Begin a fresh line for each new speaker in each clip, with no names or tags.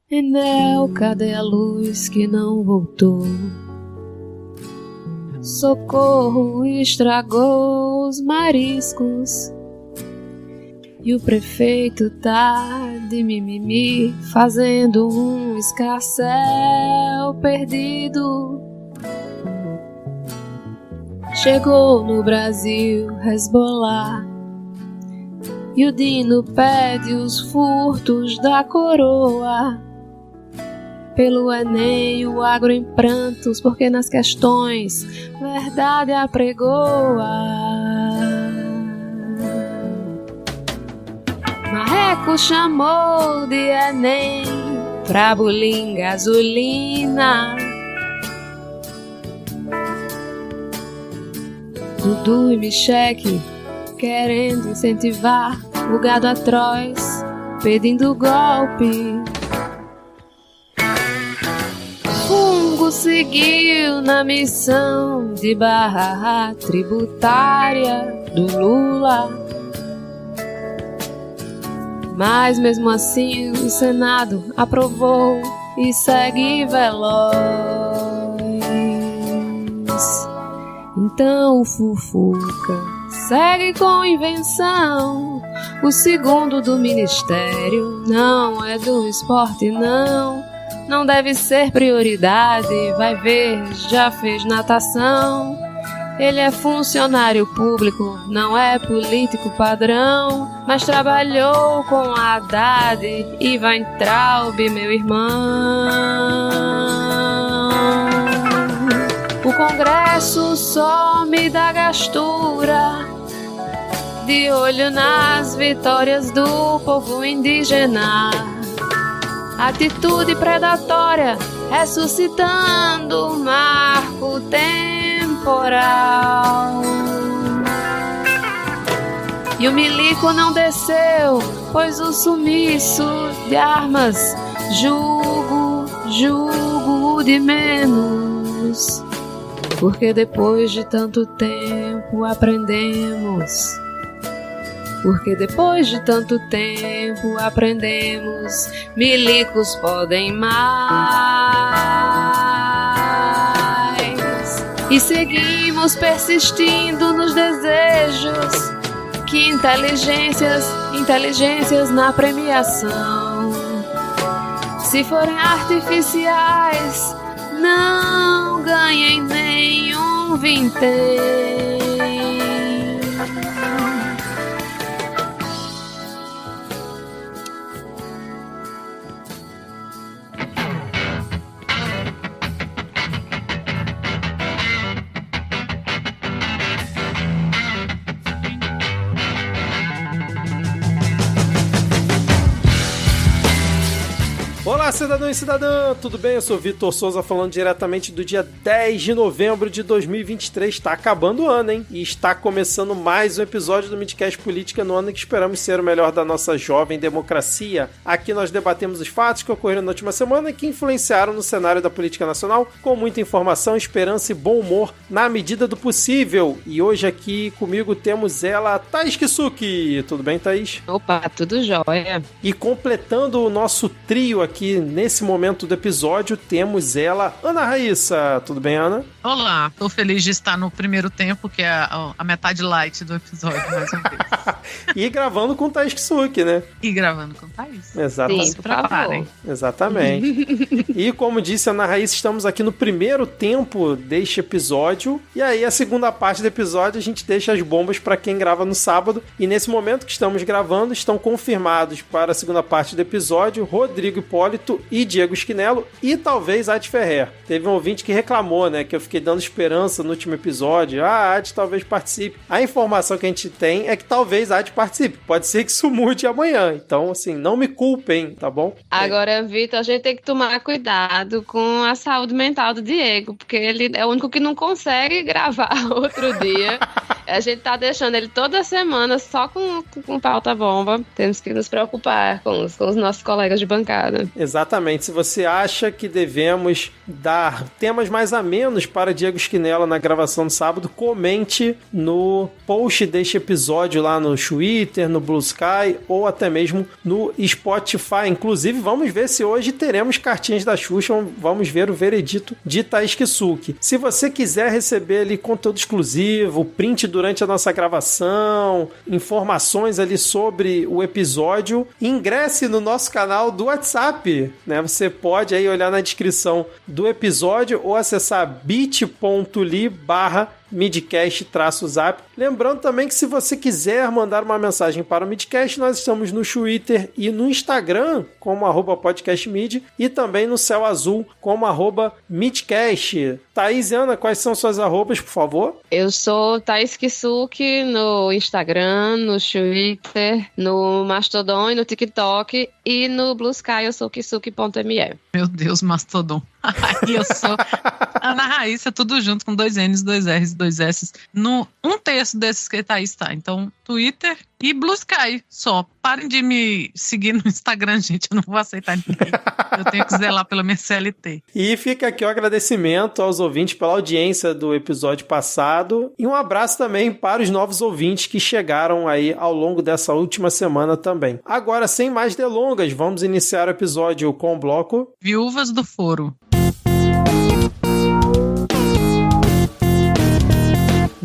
Enel, cadê a luz que não voltou? Socorro estragou os mariscos. E o prefeito tá de mimimi, fazendo um escarcéu perdido. Chegou no Brasil Hezbollah, e o Dino pede os furtos da coroa. Pelo Enem o agro em prantos, porque nas questões verdade apregoa. Marreco chamou de Enem pra bulim gasolina. Dudu e Micheque querendo incentivar o gado atroz, pedindo golpe. Fungo seguiu na missão de barra tributária do Lula. Mas mesmo assim o Senado aprovou e segue veloz. Então o Fufuca segue com invenção. O segundo do ministério não é do esporte, não. Não deve ser prioridade, vai ver, já fez natação. Ele é funcionário público, não é político padrão, mas trabalhou com a Haddad e Weintraub, meu irmão. O Congresso só me dá gastura, de olho nas vitórias do povo indígena. Atitude predatória, ressuscitando o marco temporal. E o milico não desceu, pois o sumiço de armas julgo de menos. Porque depois de tanto tempo aprendemos. Porque depois de tanto tempo aprendemos, milicos podem mais. E seguimos persistindo nos desejos que inteligências na premiação. Se forem artificiais, não ganhem nenhum vintém.
Olá, cidadão e cidadã, tudo bem? Eu sou Vitor Souza, falando diretamente do dia 10 de novembro de 2023. Está acabando o ano, hein? E está começando mais um episódio do Midcast Política no ano que esperamos ser o melhor da nossa jovem democracia. Aqui nós debatemos os fatos que ocorreram na última semana e que influenciaram no cenário da política nacional, com muita informação, esperança e bom humor na medida do possível. E hoje aqui comigo temos ela, Thaís Kisuki. Tudo bem, Thaís?
Opa, tudo jóia.
E completando o nosso trio aqui nesse momento do episódio, temos ela, Ana Raíssa. Tudo bem, Ana?
Olá, tô feliz de estar no primeiro tempo, que é a metade light do episódio, mais uma vez.
E gravando com Thaís Kisuki, né?
E gravando com Thaís.
Exatamente.
Sim, se preparem.
Exatamente. E como disse a Ana Raíssa, estamos aqui no primeiro tempo deste episódio. E aí, a segunda parte do episódio, a gente deixa as bombas para quem grava no sábado. E nesse momento que estamos gravando, estão confirmados para a segunda parte do episódio Rodrigo Hipólito e Diego Schinello e talvez Adi Ferrer. Teve um ouvinte que reclamou, né, que eu fiquei dando esperança no último episódio. A Adi talvez participe. A informação que a gente tem é que talvez a Adi participe. Pode ser que isso mude amanhã. Então, assim, não me culpem, tá bom?
Agora, Vitor, a gente tem que tomar cuidado com a saúde mental do Diego, porque ele é o único que não consegue gravar outro dia. A gente tá deixando ele toda semana só com pauta bomba. Temos que nos preocupar com os nossos colegas de bancada.
Exatamente. Se você acha que devemos dar temas mais amenos para Diego Schinella na gravação do sábado, comente no post deste episódio lá no Twitter, no Blue Sky ou até mesmo no Spotify. Inclusive, vamos ver se hoje teremos cartinhas da Xuxa. Vamos ver o veredito de Thaís Kisuki. Se você quiser receber ali conteúdo exclusivo, print durante a nossa gravação, informações ali sobre o episódio, ingresse no nosso canal do WhatsApp, né? Você pode aí olhar na descrição do episódio ou acessar bit.ly/midcast-zap. Lembrando também que se você quiser mandar uma mensagem para o Midcast, nós estamos no Twitter e no Instagram como @podcastmid e também no Céu Azul como @midcast. Thaís e Ana, quais são suas arrobas, por favor?
Eu sou Thaís Kisuki no Instagram, no Twitter, no Mastodon e no TikTok, e no Blue Sky eu sou kisuki.me.
Meu Deus, Mastodon. Aí eu sou Ana Raíssa, tudo junto com 2 N's, 2 R's, 2 S's. No 1/3 desses que Thaís tá. Então, Twitter e Blue Sky só. Parem de me seguir no Instagram, gente. Eu não vou aceitar ninguém. Eu tenho que zelar pela minha CLT.
E fica aqui o agradecimento aos ouvintes pela audiência do episódio passado. E um abraço também para os novos ouvintes que chegaram aí ao longo dessa última semana também. Agora, sem mais delongas, vamos iniciar o episódio com o bloco
Viúvas do Foro.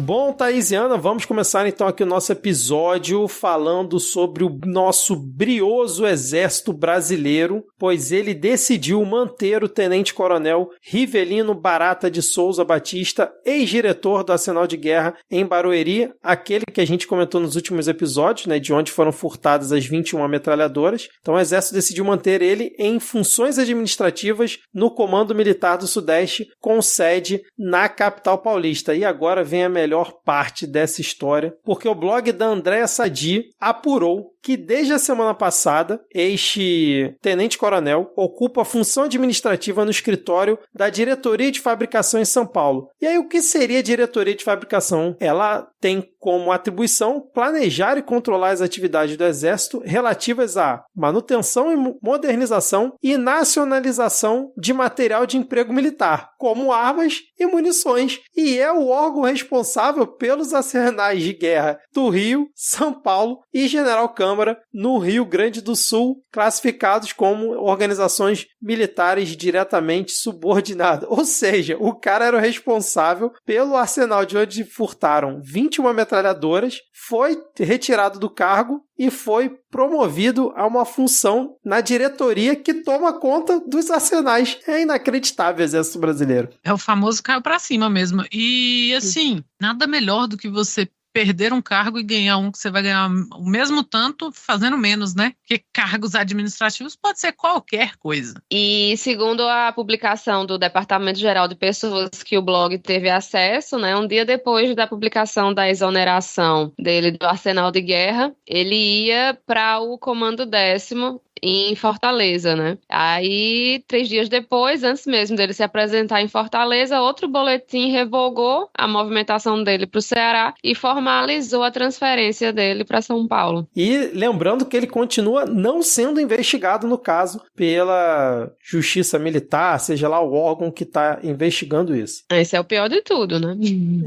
Bom, Thaís e Ana, vamos começar então aqui o nosso episódio falando sobre o nosso brioso exército brasileiro, pois ele decidiu manter o tenente-coronel Rivelino Barata de Souza Batista, ex-diretor do Arsenal de Guerra em Barueri, aquele que a gente comentou nos últimos episódios, né, de onde foram furtadas as 21 metralhadoras. Então o exército decidiu manter ele em funções administrativas no Comando Militar do Sudeste, com sede na capital paulista. E agora vem a melhor parte dessa história, porque o blog da Andréa Sadi apurou que desde a semana passada, este tenente-coronel ocupa a função administrativa no escritório da Diretoria de Fabricação em São Paulo. E aí, o que seria a Diretoria de Fabricação? Ela tem como atribuição planejar e controlar as atividades do Exército relativas à manutenção e modernização e nacionalização de material de emprego militar, como armas e munições, e é o órgão responsável pelos arsenais de guerra do Rio, São Paulo e General Câmara no Rio Grande do Sul, classificados como organizações militares diretamente subordinadas. Ou seja, o cara era o responsável pelo arsenal de onde furtaram 21 metralhadoras, foi retirado do cargo e foi promovido a uma função na diretoria que toma conta dos arsenais. É inacreditável o Exército Brasileiro.
É o famoso caiu pra cima mesmo. E assim, nada melhor do que você perder um cargo e ganhar um que você vai ganhar o mesmo tanto fazendo menos, né? Porque cargos administrativos pode ser qualquer coisa.
E segundo a publicação do Departamento Geral de Pessoas que o blog teve acesso, né, um dia depois da publicação da exoneração dele do Arsenal de Guerra, ele ia para o Comando 10º em Fortaleza, né? Aí, 3 dias depois, antes mesmo dele se apresentar em Fortaleza, outro boletim revogou a movimentação dele para o Ceará e formalizou a transferência dele para São Paulo.
E lembrando que ele continua não sendo investigado no caso pela Justiça Militar, seja lá o órgão que está investigando isso.
Esse é o pior de tudo, né?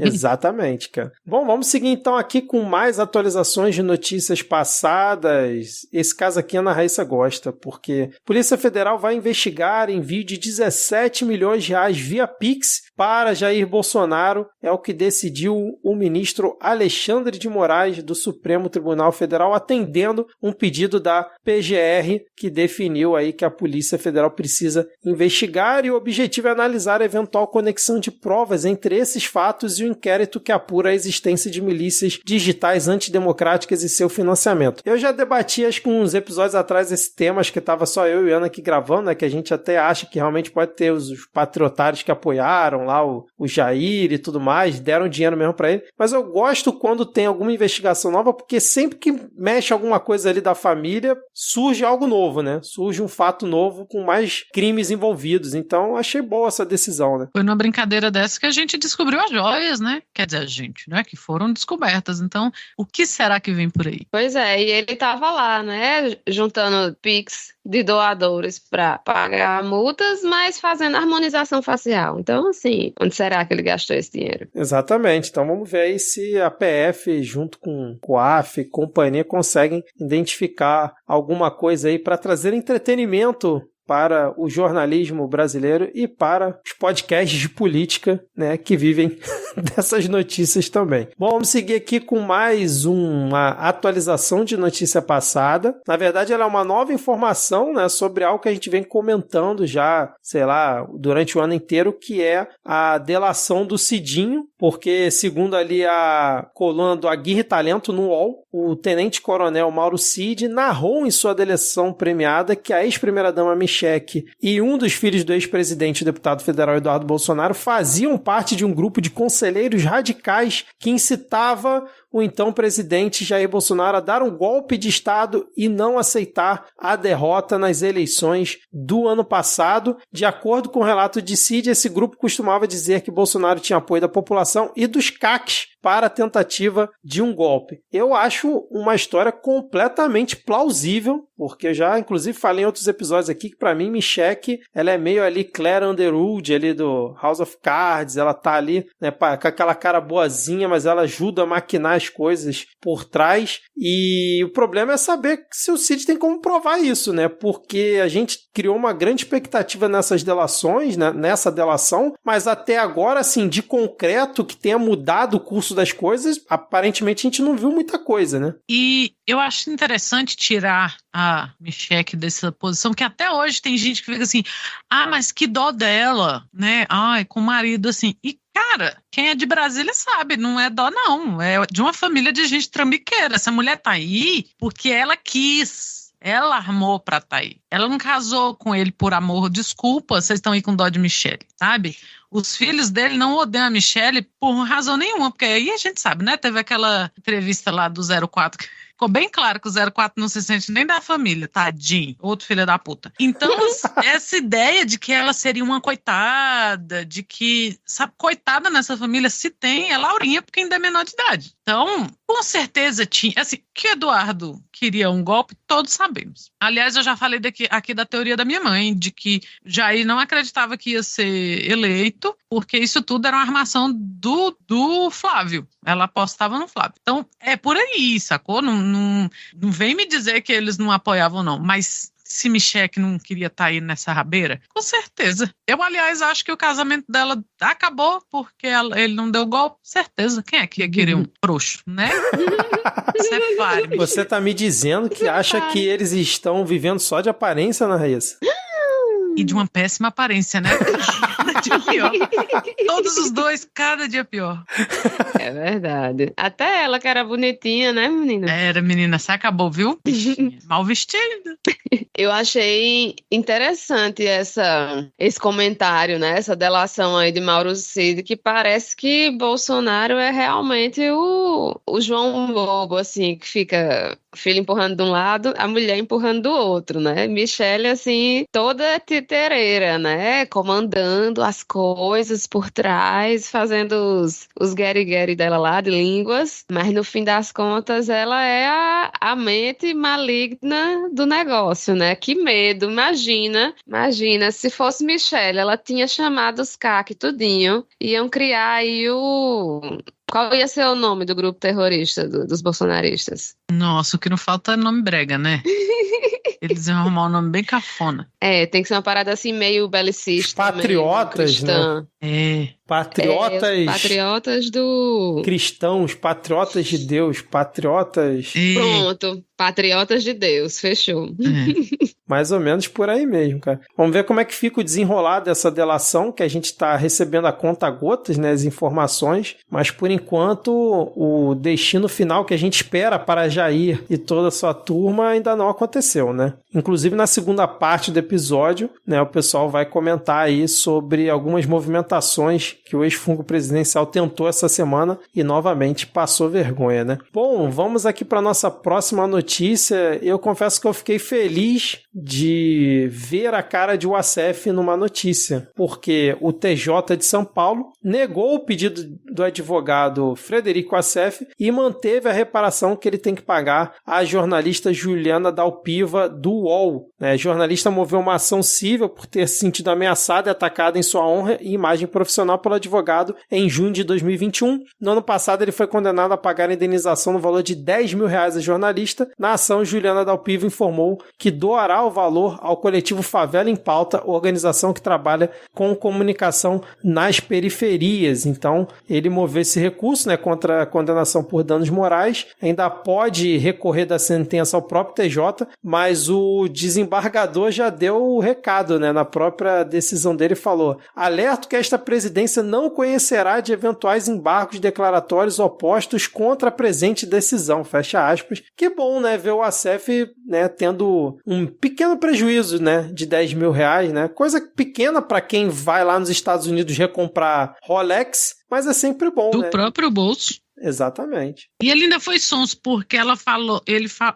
Exatamente, cara. Bom, vamos seguir então aqui com mais atualizações de notícias passadas. Esse caso aqui a Ana Raíssa gosta, porque a Polícia Federal vai investigar envio de 17 milhões de reais via Pix para Jair Bolsonaro. É o que decidiu o ministro Alexandre de Moraes do Supremo Tribunal Federal, atendendo um pedido da PGR, que definiu aí que a Polícia Federal precisa investigar, e o objetivo é analisar a eventual conexão de provas entre esses fatos e o inquérito que apura a existência de milícias digitais antidemocráticas e seu financiamento. Eu já debati, acho que uns episódios atrás, esse tema, acho que estava só eu e Ana aqui gravando, né, que a gente até acha que realmente pode ter os patriotários que apoiaram lá o Jair e tudo mais, deram dinheiro mesmo pra ele. Mas eu gosto quando tem alguma investigação nova, porque sempre que mexe alguma coisa ali da família, surge algo novo, né? Surge um fato novo com mais crimes envolvidos. Então, achei boa essa decisão, né?
Foi numa brincadeira dessa que a gente descobriu as joias, né? Quer dizer, a gente, né? Que foram descobertas. Então, o que será que vem por aí?
Pois é, e ele tava lá, né? Juntando Pix de doadores para pagar multas, mas fazendo harmonização facial. Então, assim, onde será que ele gastou esse dinheiro?
Exatamente. Então, vamos ver aí se a PF, junto com o AF e companhia, conseguem identificar alguma coisa aí para trazer entretenimento para o jornalismo brasileiro e para os podcasts de política, né, que vivem dessas notícias também. Bom, vamos seguir aqui com mais uma atualização de notícia passada. Na verdade, ela é uma nova informação, né, sobre algo que a gente vem comentando já, sei lá, durante o ano inteiro, que é a delação do Cidinho, porque, segundo ali a coluna do Aguirre Talento no UOL, o tenente-coronel Mauro Cid narrou em sua delação premiada que a ex-primeira-dama Michele e um dos filhos do ex-presidente, o deputado federal Eduardo Bolsonaro, faziam parte de um grupo de conselheiros radicais que incitava o então presidente Jair Bolsonaro a dar um golpe de Estado e não aceitar a derrota nas eleições do ano passado. De acordo com o relato de Cid, esse grupo costumava dizer que Bolsonaro tinha apoio da população e dos CACs para a tentativa de um golpe. Eu acho uma história completamente plausível, porque eu já, inclusive, falei em outros episódios aqui que, para mim, Michelle, ela é meio ali Claire Underwood, ali do House of Cards, ela tá ali, né, com aquela cara boazinha, mas ela ajuda a maquinar as coisas por trás, e o problema é saber se o Cid tem como provar isso, né, porque a gente criou uma grande expectativa nessas delações, né, nessa delação, mas até agora, assim, de concreto, que tenha mudado o curso das coisas, aparentemente a gente não viu muita coisa, né?
E eu acho interessante tirar a Michelle dessa posição, que até hoje tem gente que fica assim, mas que dó dela, né? Ai, com o marido assim. E, cara, quem é de Brasília sabe, não é dó não, é de uma família de gente trambiqueira. Essa mulher tá aí porque ela quis. Ela armou pra tá aí. Ela não casou com ele por amor. Desculpa, vocês estão aí com dó de Michelle, sabe? Os filhos dele não odeiam a Michelle por razão nenhuma, porque aí a gente sabe, né? Teve aquela entrevista lá do 04 que ficou bem claro que o 04 não se sente nem da família, tadinho, outro filho da puta. Então, essa ideia de que ela seria uma coitada, de que, sabe, coitada nessa família, se tem, é Laurinha, porque ainda é menor de idade. Então, com certeza tinha, assim, que Eduardo queria um golpe, todos sabemos. Aliás, eu já falei aqui da teoria da minha mãe, de que Jair não acreditava que ia ser eleito, porque isso tudo era uma armação do Flávio. Ela apostava no Flávio. Então, é por aí, sacou? Não vem me dizer que eles não apoiavam, não. Mas se Michelle não queria estar aí nessa rabeira, com certeza. Eu, aliás, acho que o casamento dela acabou porque ele não deu golpe. Certeza. Quem é que ia querer um frouxo, né?
Você tá me dizendo que acha que eles estão vivendo só de aparência, Ana Raíssa?
E de uma péssima aparência, né? Cada dia pior. Todos os dois, cada dia pior.
É verdade. Até ela que era bonitinha, né, menina?
Era, menina, se acabou, viu? Mal vestida.
Eu achei interessante esse comentário, né? Essa delação aí de Mauro Cid, que parece que Bolsonaro é realmente o João Bobo, assim, que fica filho empurrando de um lado, a mulher empurrando do outro, né? Michelle, assim, toda titereira, né? Comandando as coisas por trás, fazendo os gueri-gueri dela lá, de línguas, mas no fim das contas ela é a mente maligna do negócio, né? Que medo, imagina se fosse Michelle, ela tinha chamado os CAC tudinho, iam criar aí Qual ia ser o nome do grupo terrorista dos bolsonaristas?
Nossa, o que não falta é nome brega, né? Eles iam arrumar um nome bem cafona.
Tem que ser uma parada assim meio belicista.
Patriotas,
meio
né? Patriotas.
Patriotas do...
cristãos, patriotas de Deus, patriotas...
Pronto, patriotas de Deus, fechou.
Mais ou menos por aí mesmo, cara. Vamos ver como é que fica o desenrolar dessa delação, que a gente está recebendo a conta-gotas, né, as informações, mas por enquanto o destino final que a gente espera para Jair e toda a sua turma ainda não aconteceu, né? Inclusive, na segunda parte do episódio, né, o pessoal vai comentar aí sobre algumas movimentações que o ex-fungo presidencial tentou essa semana e, novamente, passou vergonha, né? Bom, vamos aqui para nossa próxima notícia. Eu confesso que eu fiquei feliz de ver a cara de Wassef numa notícia, porque o TJ de São Paulo negou o pedido do advogado Frederico Wassef e manteve a reparação que ele tem que pagar à jornalista Juliana Dalpiva do UOL. A jornalista moveu uma ação civil por ter se sentido ameaçada e atacada em sua honra e imagem profissional pelo advogado em junho de 2021. No ano passado, ele foi condenado a pagar a indenização no valor de R$10 mil à jornalista. Na ação, Juliana Dalpiva informou que doará o valor ao coletivo Favela em Pauta, organização que trabalha com comunicação nas periferias. Então, ele moveu esse recurso, né, contra a condenação por danos morais. Ainda pode recorrer da sentença ao próprio TJ, mas o desembargador já deu o recado, né, na própria decisão dele, falou: alerto que esta presidência não conhecerá de eventuais embargos declaratórios opostos contra a presente decisão, fecha aspas. Que bom, né, ver o Wassef, né, tendo um pequeno prejuízo, né, de R$10 mil, né, coisa pequena para quem vai lá nos Estados Unidos recomprar Rolex, mas é sempre bom,
do
né?
próprio bolso.
Exatamente.
E ele ainda foi sonso, porque ela falou,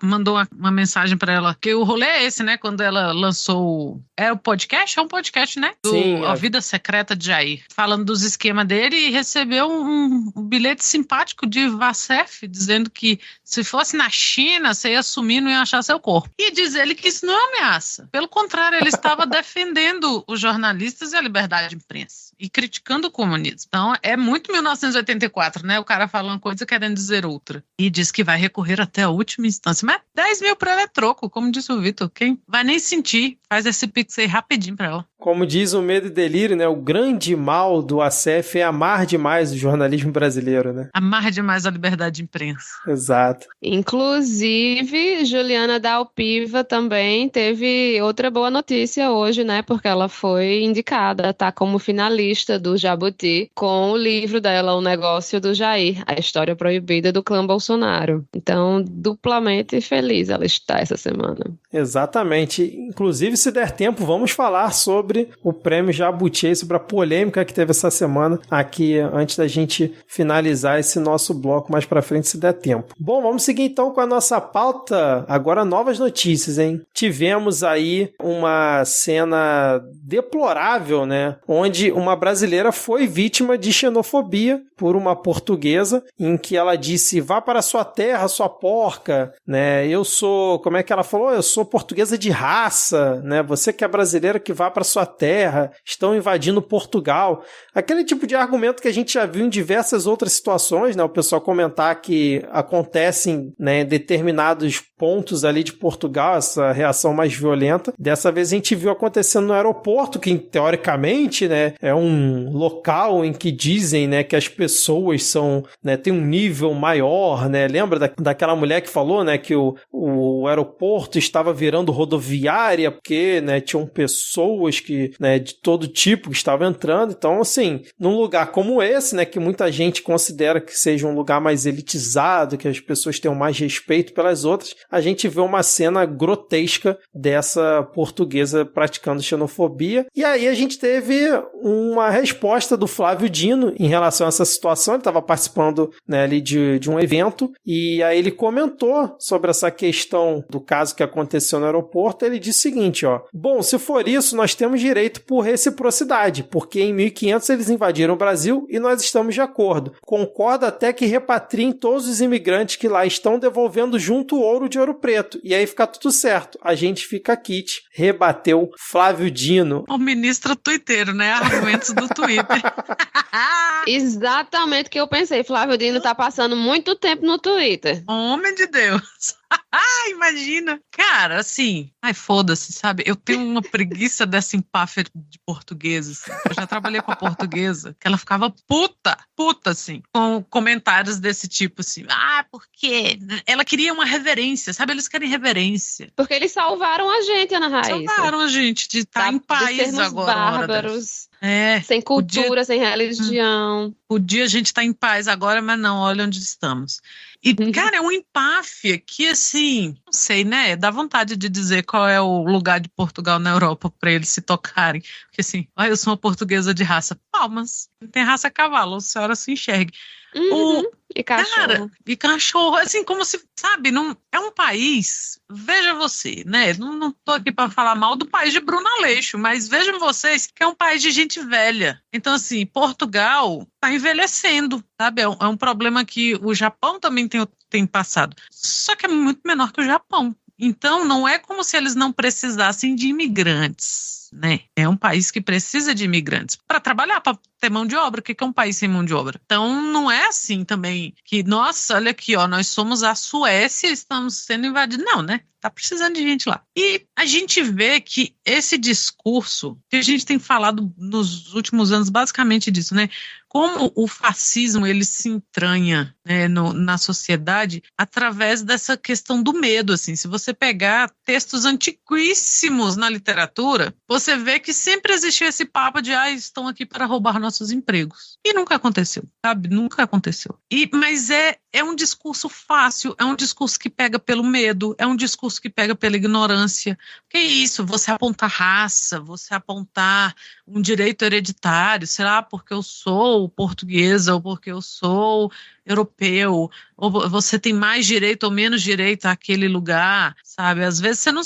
mandou uma mensagem pra ela, que o rolê é esse, né? Quando ela lançou. É o podcast? É um podcast, né?
Sim,
A Vida Secreta de Jair. Falando dos esquemas dele, e recebeu um bilhete simpático de Wassef, dizendo que se fosse na China, você ia sumir e não ia achar seu corpo. E diz ele que isso não é ameaça. Pelo contrário, ele estava defendendo os jornalistas e a liberdade de imprensa. E criticando o comunismo. Então, é muito 1984, né? O cara fala uma coisa querendo dizer outra. E diz que vai recorrer até a última instância. Mas 10 mil pra ela é troco, como disse o Vitor. Quem vai nem sentir, faz esse pix aí rapidinho pra ela.
Como diz o Medo e Delírio, né? O grande mal do Wassef é amar demais o jornalismo brasileiro, né?
Amar demais a liberdade de imprensa.
Exato.
Inclusive, Juliana Dalpiva também teve outra boa notícia hoje, né? Porque ela foi indicada, tá como finalista do Jabuti com o livro dela, O Negócio do Jair, a história proibida do clã Bolsonaro. Então, duplamente feliz ela está essa semana.
Exatamente. Inclusive, se der tempo, vamos falar sobre o prêmio Jabuti, sobre a polêmica que teve essa semana aqui, antes da gente finalizar esse nosso bloco mais pra frente, se der tempo. Bom, vamos seguir então com a nossa pauta. Agora, novas notícias, hein? Tivemos aí uma cena deplorável, né? Onde uma brasileira foi vítima de xenofobia por uma portuguesa, em que ela disse: vá para a sua terra, sua porca, né? Eu sou, como é que ela falou? Eu sou portuguesa de raça, né? Você que é brasileira, que vá para sua terra, estão invadindo Portugal. Aquele tipo de argumento que a gente já viu em diversas outras situações, né? O pessoal comentar que acontecem, né, em determinados pontos ali de Portugal, essa reação mais violenta. Dessa vez a gente viu acontecendo no aeroporto, que teoricamente, né, é um local em que dizem, né, que as pessoas são, né, tem um nível maior, né? Lembra daquela mulher que falou, né, que o aeroporto estava virando rodoviária porque, né, tinham pessoas que, né, de todo tipo que estavam entrando. Então, assim, num lugar como esse, né, que muita gente considera que seja um lugar mais elitizado, que as pessoas tenham mais respeito pelas outras, a gente vê uma cena grotesca dessa portuguesa praticando xenofobia. E aí a gente teve uma resposta do Flávio Dino em relação a essa situação. Ele estava participando, né, ali de um evento, e aí ele comentou sobre essa questão do caso que aconteceu no aeroporto. Ele disse o seguinte, ó: bom, se for isso, nós temos direito por reciprocidade, porque em 1500 eles invadiram o Brasil e nós estamos de acordo. Concordo até que repatriem todos os imigrantes que lá estão, devolvendo junto o ouro de Ouro Preto. E aí fica tudo certo. A gente fica quite. Rebateu Flávio Dino.
O ministro tuiteiro, né? Argumentos do Twitter.
Exatamente o que eu pensei. Flávio Dino tá passando muito tempo no Twitter.
Homem de Deus. Imagina. Cara, assim, ai, foda-se, sabe? Eu tenho uma preguiça dessa empáfia de portugueses. Eu já trabalhei com a portuguesa, que ela ficava puta, assim, com comentários desse tipo, assim. Ah, por quê? Ela queria uma reverência, sabe? Eles querem reverência.
Porque eles salvaram a gente, Ana Raíssa.
Salvaram a gente de estar em paz agora.
Bárbaros.
É,
sem cultura, sem religião.
Podia a gente estar em paz agora, mas não, olha onde estamos. E, cara, é uma empáfia que, assim, não sei, né? Dá vontade de dizer qual é o lugar de Portugal na Europa para eles se tocarem. Porque, assim, eu sou uma portuguesa de raça. Palmas, não tem raça a cavalo, a senhora se enxergue.
E cachorro.
Cara, e cachorro, assim, como se, sabe, não, é um país, veja você, né, não tô aqui para falar mal do país de Bruno Aleixo, mas vejam vocês que é um país de gente velha. Então, assim, Portugal tá envelhecendo, sabe, é um problema que o Japão também tem passado, só que é muito menor que o Japão. Então, não é como se eles não precisassem de imigrantes, né? É um país que precisa de imigrantes para trabalhar, para ter mão de obra. O que é um país sem mão de obra? Então, não é assim também que, nossa, olha aqui, ó, nós somos a Suécia e estamos sendo invadidos. Não, né? Tá precisando de gente lá. E a gente vê que esse discurso, que a gente tem falado nos últimos anos basicamente disso, né? Como o fascismo ele se entranha, né, na sociedade através dessa questão do medo. Assim. Se você pegar textos antiquíssimos na literatura, você vê que sempre existiu esse papo de estão aqui para roubar nossos empregos. E nunca aconteceu, sabe? Nunca aconteceu. Mas é um discurso fácil, é um discurso que pega pelo medo, é um discurso que pega pela ignorância. Que é isso? Você apontar raça, você apontar um direito hereditário, sei lá, porque eu sou portuguesa ou porque eu sou europeu, ou você tem mais direito ou menos direito àquele lugar, sabe? Às vezes você não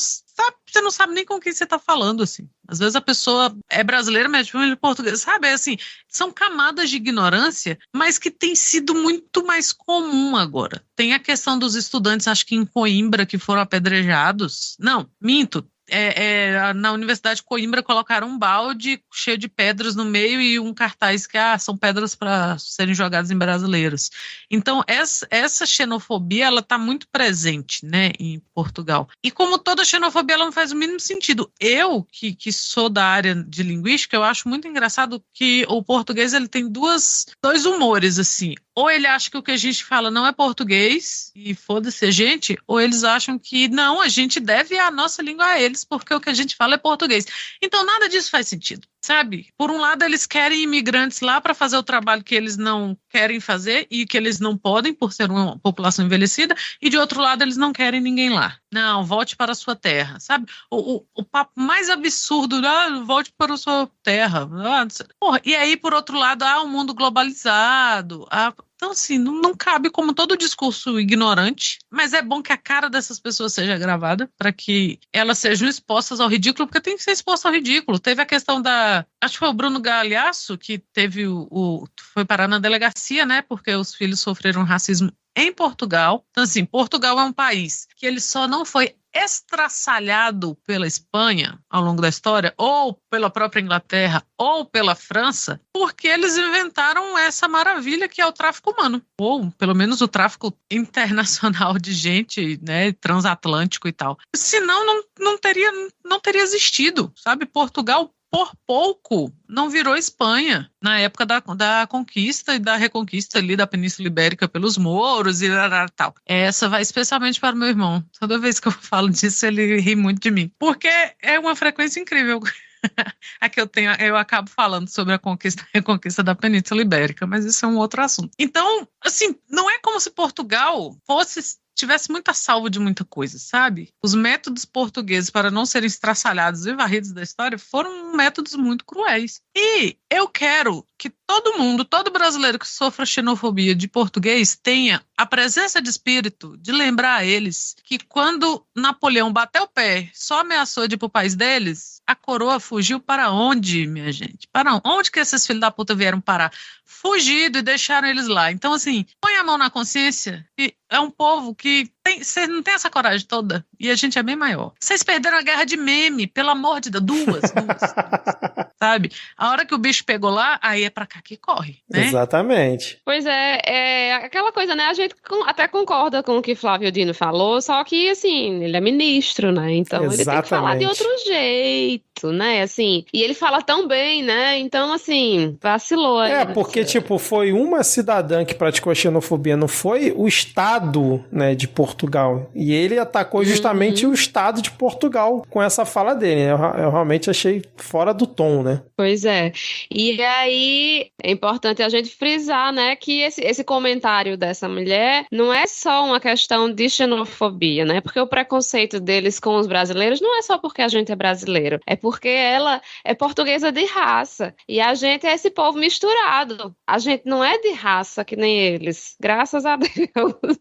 sabe nem com quem você está falando, assim. Às vezes a pessoa é brasileira, mas é portuguesa, sabe? Assim, são camadas de ignorância, mas que tem sido muito mais comum agora. Tem a questão dos estudantes, acho que em Coimbra, que foram apedrejados. Não, minto. Na Universidade de Coimbra colocaram um balde cheio de pedras no meio e um cartaz que são pedras para serem jogadas em brasileiros. Então, essa xenofobia ela está muito presente, né, em Portugal. E como toda xenofobia, ela não faz o mínimo sentido. Eu, que sou da área de linguística, eu acho muito engraçado que o português ele tem dois humores, assim. Ou ele acha que o que a gente fala não é português e foda-se a gente, ou eles acham que não, a gente deve a nossa língua a eles, porque o que a gente fala é português. Então nada disso faz sentido, sabe? Por um lado eles querem imigrantes lá para fazer o trabalho que eles não querem fazer e que eles não podem por ser uma população envelhecida, e de outro lado eles não querem ninguém lá. Não, volte para a sua terra, sabe? O papo mais absurdo, volte para a sua terra. Porra, e aí, por outro lado, o mundo globalizado. Então, assim, não cabe como todo discurso ignorante, mas é bom que a cara dessas pessoas seja gravada para que elas sejam expostas ao ridículo, porque tem que ser exposta ao ridículo. Teve a questão acho que foi o Bruno Galhaço que teve foi parar na delegacia, né? Porque os filhos sofreram racismo em Portugal. Então, assim, Portugal é um país que ele só não foi estraçalhado pela Espanha ao longo da história, ou pela própria Inglaterra, ou pela França, porque eles inventaram essa maravilha que é o tráfico humano, ou pelo menos o tráfico internacional de gente, né, transatlântico e tal. Senão não teria existido, sabe? Portugal por pouco não virou Espanha na época da conquista e da reconquista ali da Península Ibérica pelos mouros e tal. Essa vai especialmente para o meu irmão. Toda vez que eu falo disso, ele ri muito de mim. Porque é uma frequência incrível. Aqui eu acabo falando sobre a reconquista da Península Ibérica, mas isso é um outro assunto. Então, assim, não é como se Portugal tivesse muita salvo de muita coisa, sabe? Os métodos portugueses para não serem estraçalhados e varridos da história foram métodos muito cruéis. E eu quero que todo brasileiro que sofra xenofobia de português tenha a presença de espírito de lembrar a eles que quando Napoleão bateu o pé, só ameaçou de ir pro país deles, a coroa fugiu para onde, minha gente? Para onde que esses filhos da puta vieram parar? Fugido e deixaram eles lá. Então, assim, põe a mão na consciência e é um povo que você não tem essa coragem toda e a gente é bem maior. Vocês perderam a guerra de meme, pelo amor de Deus, duas, sabe? A hora que o bicho pegou lá, aí é pra cá que corre, né?
Exatamente.
Pois é aquela coisa, né? A gente até concorda com o que Flávio Dino falou, só que, assim, ele é ministro, né? Então ele tem que falar de outro jeito, né? Assim, e ele fala tão bem, né? Então, assim, vacilou aí.
Porque, tipo, foi uma cidadã que praticou a xenofobia, não foi o Estado, né, de Portugal. E ele atacou justamente o Estado de Portugal com essa fala dele, né? Eu realmente achei fora do tom, né? né?
Pois é. E aí é importante a gente frisar, né, que esse comentário dessa mulher não é só uma questão de xenofobia, né? Porque o preconceito deles com os brasileiros não é só porque a gente é brasileiro, é porque ela é portuguesa de raça. E a gente é esse povo misturado. A gente não é de raça que nem eles, graças a Deus.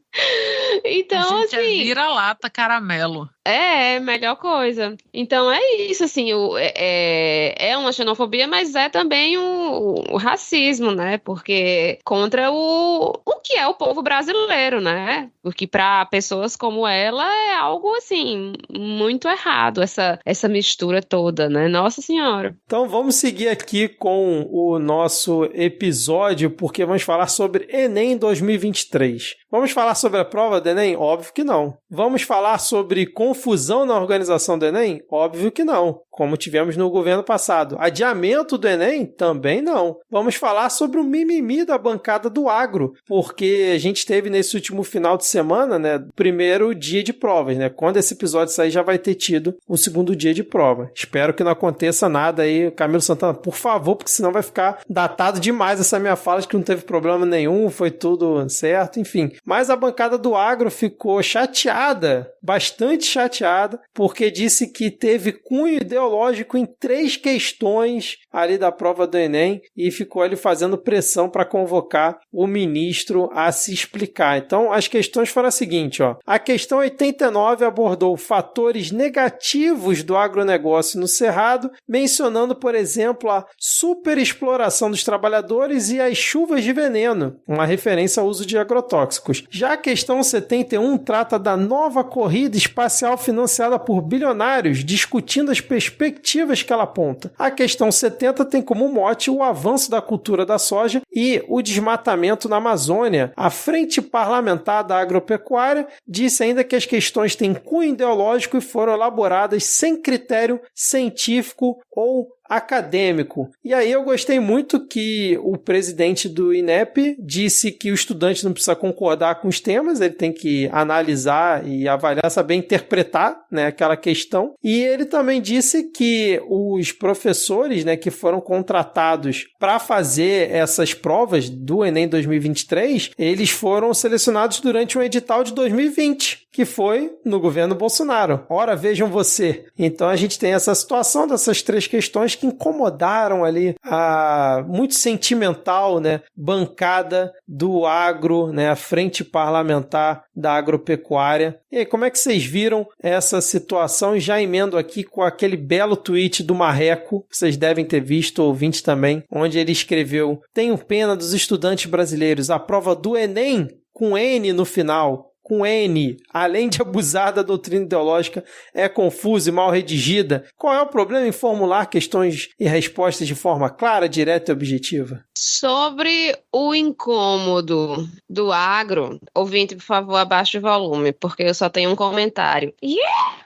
Então,
a gente
assim,
é vira-lata caramelo.
É, melhor coisa. Então é isso, assim, é uma xenofobia, mas é também o racismo, né? Porque contra o que é o povo brasileiro, né? Porque para pessoas como ela é algo, assim, muito errado, essa mistura toda, né? Nossa Senhora.
Então vamos seguir aqui com o nosso episódio, porque vamos falar sobre Enem 2023. Vamos falar sobre a prova do Enem? Óbvio que não. Vamos falar sobre confusão na organização do Enem? Óbvio que não, como tivemos no governo passado. Adiamento do Enem? Também não. Vamos falar sobre o mimimi da bancada do agro, porque a gente teve nesse último final de semana, né, primeiro dia de provas, né? Quando esse episódio sair já vai ter tido o segundo dia de prova. Espero que não aconteça nada aí, Camilo Santana, por favor, porque senão vai ficar datado demais essa minha fala de que não teve problema nenhum, foi tudo certo, enfim. Mas a bancada do agro ficou chateada, bastante chateada, porque disse que teve cunho ideológico em 3 questões ali da prova do Enem e ficou ali fazendo pressão para convocar o ministro a se explicar. Então, as questões foram as seguintes, ó. A questão 89 abordou fatores negativos do agronegócio no Cerrado, mencionando, por exemplo, a superexploração dos trabalhadores e as chuvas de veneno, uma referência ao uso de agrotóxicos. Já a questão 71 trata da nova corrida espacial financiada por bilionários, discutindo as perspectivas que ela aponta. A questão 70 tem como mote o avanço da cultura da soja e o desmatamento na Amazônia. A Frente Parlamentar da Agropecuária disse ainda que as questões têm cunho ideológico e foram elaboradas sem critério científico ou acadêmico. E aí eu gostei muito que o presidente do INEP disse que o estudante não precisa concordar com os temas, ele tem que analisar e avaliar, saber interpretar, né, aquela questão. E ele também disse que os professores, né, que foram contratados para fazer essas provas do Enem 2023, eles foram selecionados durante um edital de 2020, que foi no governo Bolsonaro. Ora, vejam você. Então a gente tem essa situação dessas 3 questões que incomodaram ali a muito sentimental, né, bancada do agro, né, a frente parlamentar da agropecuária. E aí, como é que vocês viram essa situação? E já emendo aqui com aquele belo tweet do Marreco, que vocês devem ter visto, ouvinte também, onde ele escreveu: "Tenho pena dos estudantes brasileiros, a prova do Enem, com N no final, com N, além de abusar da doutrina ideológica, é confusa e mal redigida. Qual é o problema em formular questões e respostas de forma clara, direta e objetiva?"
Sobre o incômodo do agro, ouvinte, por favor, abaixe o volume, porque eu só tenho um comentário. Yeah!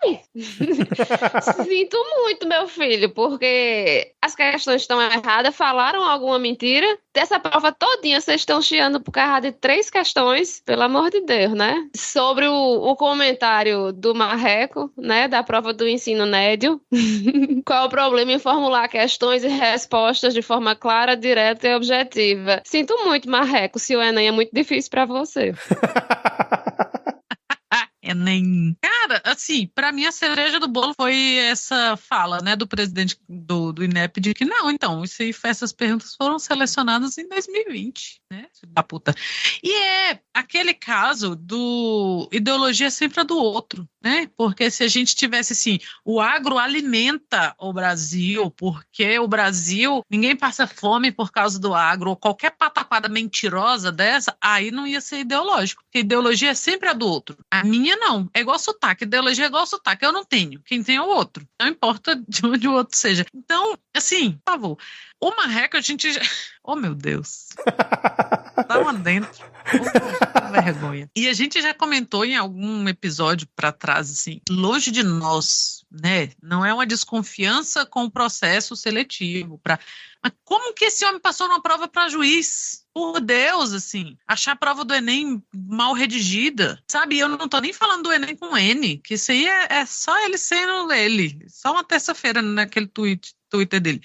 Sinto muito, meu filho, porque as questões estão erradas, falaram alguma mentira. Dessa prova todinha, vocês estão chiando por causa de 3 questões, pelo amor de Deus, né? Sobre o comentário do Marreco, né, da prova do ensino médio. Qual é o problema em formular questões e respostas de forma clara, direta e objetiva? Sinto muito, Marreco, se o Enem é muito difícil para você.
Enem. Cara, assim, pra mim a cereja do bolo foi essa fala, né, do presidente do INEP de que não, então, essas perguntas foram selecionadas em 2020, né, da puta. E é aquele caso do ideologia sempre é do outro, né, porque se a gente tivesse assim, o agro alimenta o Brasil, porque o Brasil, ninguém passa fome por causa do agro, ou qualquer pataquada mentirosa dessa, aí não ia ser ideológico, porque ideologia é sempre a do outro. A minha não, é igual sotaque, ideologia é igual sotaque, eu não tenho, quem tem é o outro, não importa de onde o outro seja. Então, assim, por favor, o Marreco a gente já... Oh, meu Deus. Tá lá dentro. Oh, vergonha. E a gente já comentou em algum episódio pra trás, assim, longe de nós, né? Não é uma desconfiança com o processo seletivo. Mas como que esse homem passou numa prova pra juiz? Por Deus, assim, achar a prova do Enem mal redigida, sabe? Eu não tô nem falando do Enem com N, que isso aí é só ele sendo ele. Só uma terça-feira naquele Twitter dele.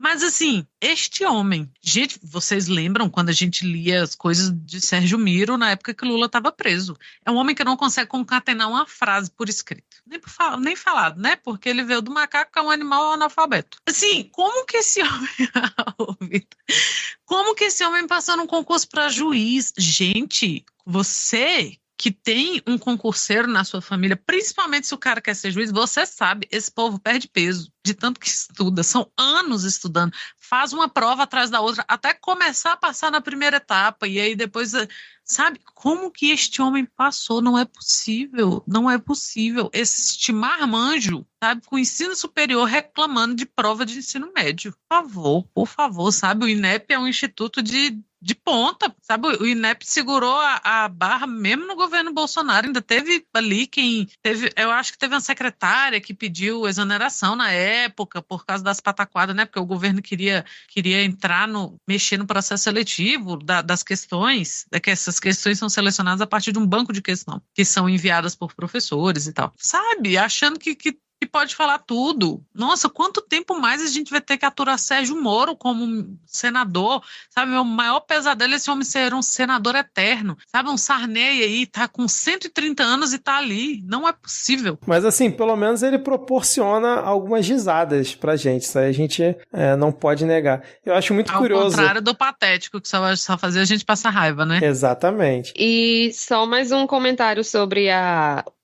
Mas assim, este homem, gente, vocês lembram quando a gente lia as coisas de Sérgio Miro na época que Lula estava preso? É um homem que não consegue concatenar uma frase por escrito, nem falado, né? Porque ele veio do macaco, que é um animal analfabeto. Assim, como que esse homem... Como que esse homem passou num concurso para juiz? Gente, você que tem um concurseiro na sua família, principalmente se o cara quer ser juiz, você sabe, esse povo perde peso de tanto que estuda, são anos estudando, faz uma prova atrás da outra, até começar a passar na primeira etapa, e aí depois, sabe, como que este homem passou? Não é possível, não é possível. Este marmanjo, sabe, com o ensino superior reclamando de prova de ensino médio. Por favor, sabe, o INEP é um instituto de ponta, sabe? O INEP segurou a barra mesmo no governo Bolsonaro, ainda teve ali eu acho que teve uma secretária que pediu exoneração na época por causa das pataquadas, né? Porque o governo queria mexer no processo seletivo das questões, que essas questões são selecionadas a partir de um banco de questão, que são enviadas por professores e tal. Sabe? Achando que pode falar tudo. Nossa, quanto tempo mais a gente vai ter que aturar Sérgio Moro como senador? Sabe, meu maior pesadelo é esse homem ser um senador eterno. Sabe, um Sarney aí, tá com 130 anos e tá ali. Não é possível.
Mas assim, pelo menos ele proporciona algumas risadas pra gente. Isso aí a gente não pode negar. Eu acho muito curioso.
Ao contrário do patético, que só fazia a gente passar raiva, né?
Exatamente.
E só mais um comentário sobre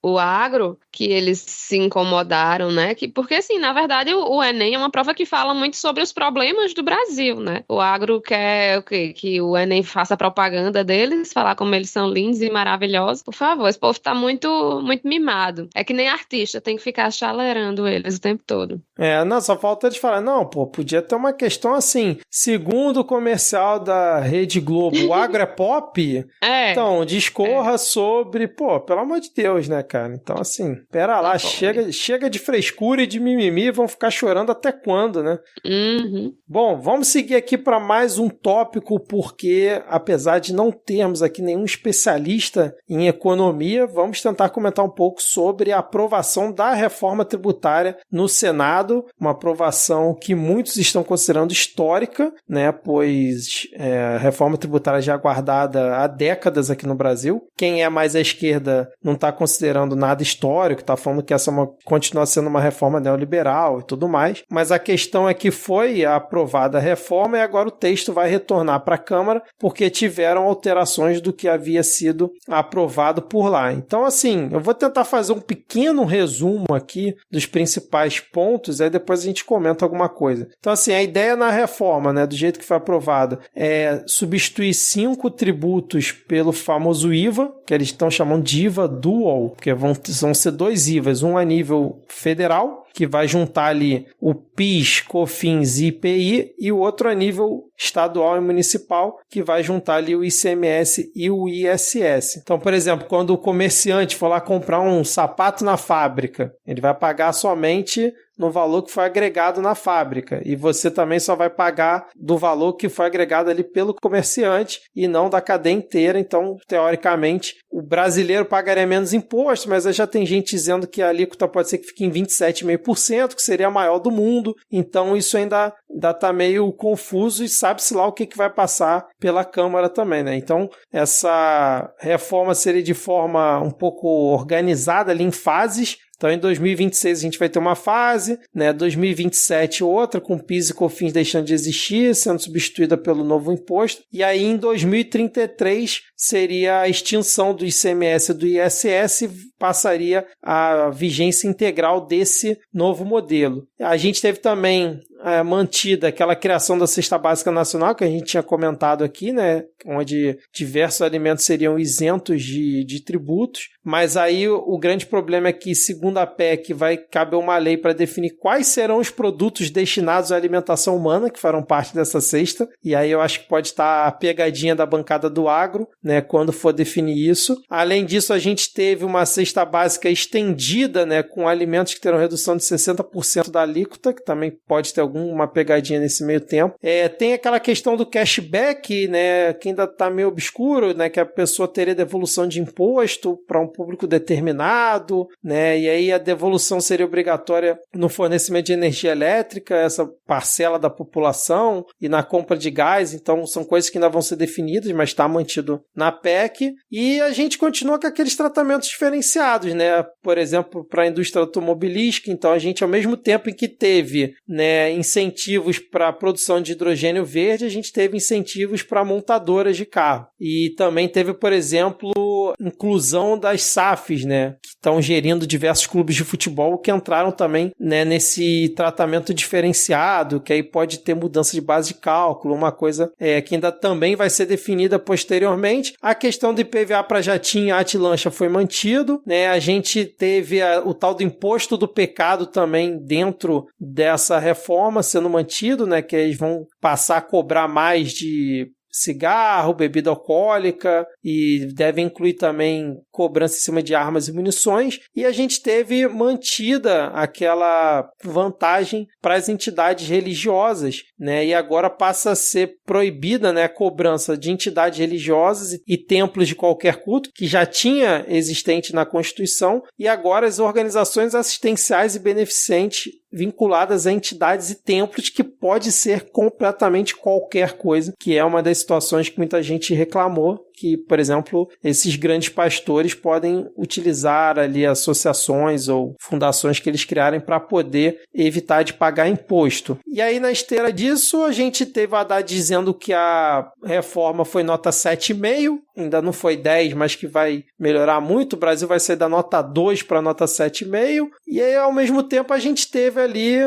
o agro, que eles se incomodaram, né? Porque, assim, na verdade, o Enem é uma prova que fala muito sobre os problemas do Brasil, né? O agro quer o quê? Que o Enem faça propaganda deles, falar como eles são lindos e maravilhosos. Por favor, esse povo tá muito, muito mimado. É que nem artista, tem que ficar chalerando eles o tempo todo.
Não, só falta eles falar, não, pô, podia ter uma questão assim, segundo o comercial da Rede Globo, o agro é pop? Então, discorra sobre, pô, pelo amor de Deus, né, cara? Então, assim, pera lá, chega de frescura e de mimimi, vão ficar chorando até quando, né?
Uhum.
Bom, vamos seguir aqui para mais um tópico, porque apesar de não termos aqui nenhum especialista em economia, vamos tentar comentar um pouco sobre a aprovação da reforma tributária no Senado, uma aprovação que muitos estão considerando histórica, né? Pois a reforma tributária já é aguardada há décadas aqui no Brasil. Quem é mais à esquerda não está considerando nada histórico, está falando que essa continua sendo uma reforma neoliberal e tudo mais, mas a questão é que foi aprovada a reforma e agora o texto vai retornar para a Câmara porque tiveram alterações do que havia sido aprovado por lá. Então, assim, eu vou tentar fazer um pequeno resumo aqui dos principais pontos, aí depois a gente comenta alguma coisa. Então, assim, a ideia na reforma, né, do jeito que foi aprovada, é substituir 5 tributos pelo famoso IVA, que eles estão chamando de IVA Dual, porque vão ser 2 IVAs, um a nível federal, que vai juntar ali o PIS, COFINS e IPI, e o outro a nível estadual e municipal, que vai juntar ali o ICMS e o ISS. Então, por exemplo, quando o comerciante for lá comprar um sapato na fábrica, ele vai pagar somente no valor que foi agregado na fábrica, e você também só vai pagar do valor que foi agregado ali pelo comerciante e não da cadeia inteira. Então, teoricamente, o brasileiro pagaria menos imposto, mas aí já tem gente dizendo que a alíquota pode ser que fique em 27,5%, que seria a maior do mundo. Então, isso ainda está meio confuso e sabe-se lá o que vai passar pela Câmara também, né? Então, essa reforma seria de forma um pouco organizada ali em fases. Então, em 2026 a gente vai ter uma fase, né? 2027 outra, com PIS e COFINS deixando de existir, sendo substituída pelo novo imposto. E aí, em 2033, seria a extinção do ICMS e do ISS e passaria a vigência integral desse novo modelo. A gente teve também mantida aquela criação da cesta básica nacional que a gente tinha comentado aqui, né, onde diversos alimentos seriam isentos de tributos, mas aí o grande problema é que, segundo a PEC, vai caber uma lei para definir quais serão os produtos destinados à alimentação humana que farão parte dessa cesta, e aí eu acho que pode estar a pegadinha da bancada do agro, né, quando for definir isso. Além disso, a gente teve uma cesta básica estendida, né, com alimentos que terão redução de 60% da alíquota, que também pode ter alguns alguma pegadinha nesse meio tempo. Tem aquela questão do cashback, né, que ainda está meio obscuro, né, que a pessoa teria devolução de imposto para um público determinado, né, e aí a devolução seria obrigatória no fornecimento de energia elétrica, essa parcela da população, e na compra de gás. Então são coisas que ainda vão ser definidas, mas está mantido na PEC. E a gente continua com aqueles tratamentos diferenciados, né, por exemplo, para a indústria automobilística. Então a gente, ao mesmo tempo em que teve, né, incentivos para a produção de hidrogênio verde, a gente teve incentivos para montadoras de carro. E também teve, por exemplo, inclusão das SAFs, né, que estão gerindo diversos clubes de futebol que entraram também, né, nesse tratamento diferenciado, que aí pode ter mudança de base de cálculo, uma coisa que ainda também vai ser definida posteriormente. A questão do IPVA para jatinho e arte lancha foi mantido, né, a gente teve o tal do imposto do pecado também dentro dessa reforma sendo mantido, né, que eles vão passar a cobrar mais de cigarro, bebida alcoólica, e deve incluir também cobrança em cima de armas e munições. E a gente teve mantida aquela vantagem para as entidades religiosas, né? E agora passa a ser proibida, né, a cobrança de entidades religiosas e templos de qualquer culto, que já tinha existente na Constituição, e agora as organizações assistenciais e beneficentes vinculadas a entidades e templos, que pode ser completamente qualquer coisa, que é uma das situações que muita gente reclamou, que, por exemplo, esses grandes pastores podem utilizar ali associações ou fundações que eles criarem para poder evitar de pagar imposto. E aí, na esteira disso, a gente teve a Haddad dizendo que a reforma foi nota 7,5, ainda não foi 10, mas que vai melhorar muito. O Brasil vai sair da nota 2 para a nota 7,5. E aí, ao mesmo tempo, a gente teve ali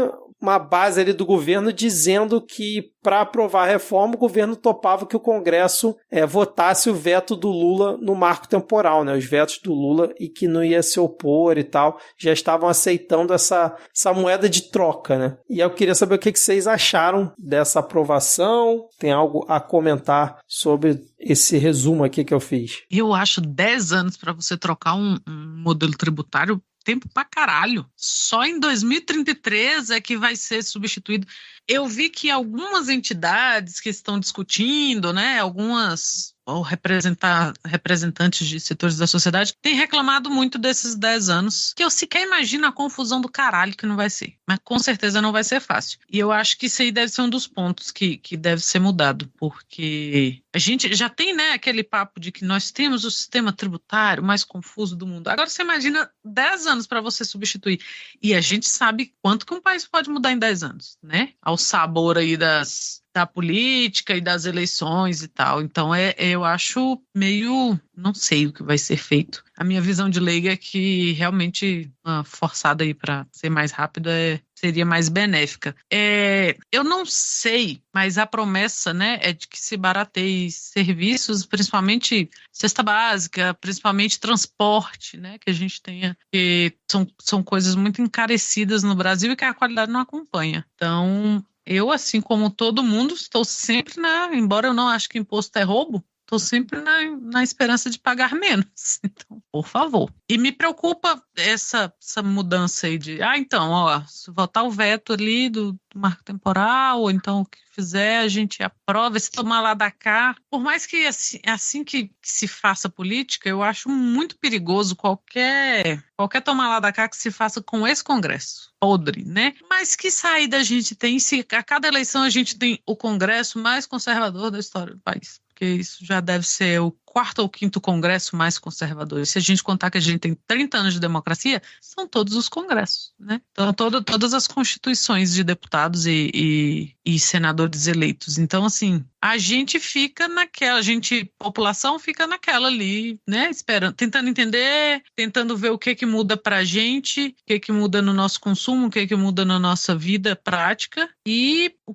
uma base ali do governo dizendo que, para aprovar a reforma, o governo topava que o Congresso votasse o veto do Lula no marco temporal, né? Os vetos do Lula, e que não ia se opor e tal, já estavam aceitando essa moeda de troca, né? E eu queria saber o que vocês acharam dessa aprovação. Tem algo a comentar sobre esse resumo aqui que eu fiz?
Eu acho 10 anos para você trocar um modelo tributário tempo pra caralho. Só em 2033 é que vai ser substituído. Eu vi que algumas entidades que estão discutindo, né, algumas ou representantes de setores da sociedade têm reclamado muito desses 10 anos, que eu sequer imagino a confusão do caralho que não vai ser. Mas com certeza não vai ser fácil. E eu acho que isso aí deve ser um dos pontos que deve ser mudado, porque a gente já tem, né, aquele papo de que nós temos o sistema tributário mais confuso do mundo. Agora você imagina 10 anos para você substituir. E a gente sabe quanto que um país pode mudar em 10 anos, né? Ao sabor aí da política e das eleições e tal. Então eu acho meio, não sei o que vai ser feito. A minha visão de leiga é que realmente uma forçada aí para ser mais rápido seria mais benéfica. Eu não sei, mas a promessa, né, é de que se barateie serviços, principalmente cesta básica, principalmente transporte, né, que a gente tenha, que são coisas muito encarecidas no Brasil e que a qualidade não acompanha. Então, eu, assim como todo mundo, estou sempre embora eu não acho que imposto é roubo, estou sempre na esperança de pagar menos. Então, por favor. E me preocupa essa mudança aí de, então, ó, se votar o veto ali do marco temporal, ou então o que fizer, a gente aprova, se tomar lá da cá. Por mais que assim que se faça política, eu acho muito perigoso qualquer tomar lá da cá que se faça com esse Congresso podre, né? Mas que saída a gente tem se a cada eleição a gente tem o Congresso mais conservador da história do país? Porque isso já deve ser o 4º ou 5º Congresso mais conservador. E se a gente contar que a gente tem 30 anos de democracia, são todos os congressos, né? Então, todas as constituições de deputados e senadores eleitos. Então, assim, a gente fica naquela, população fica naquela ali, né? Esperando, tentando entender, tentando ver o que muda pra gente, o que muda no nosso consumo, o que muda na nossa vida prática e o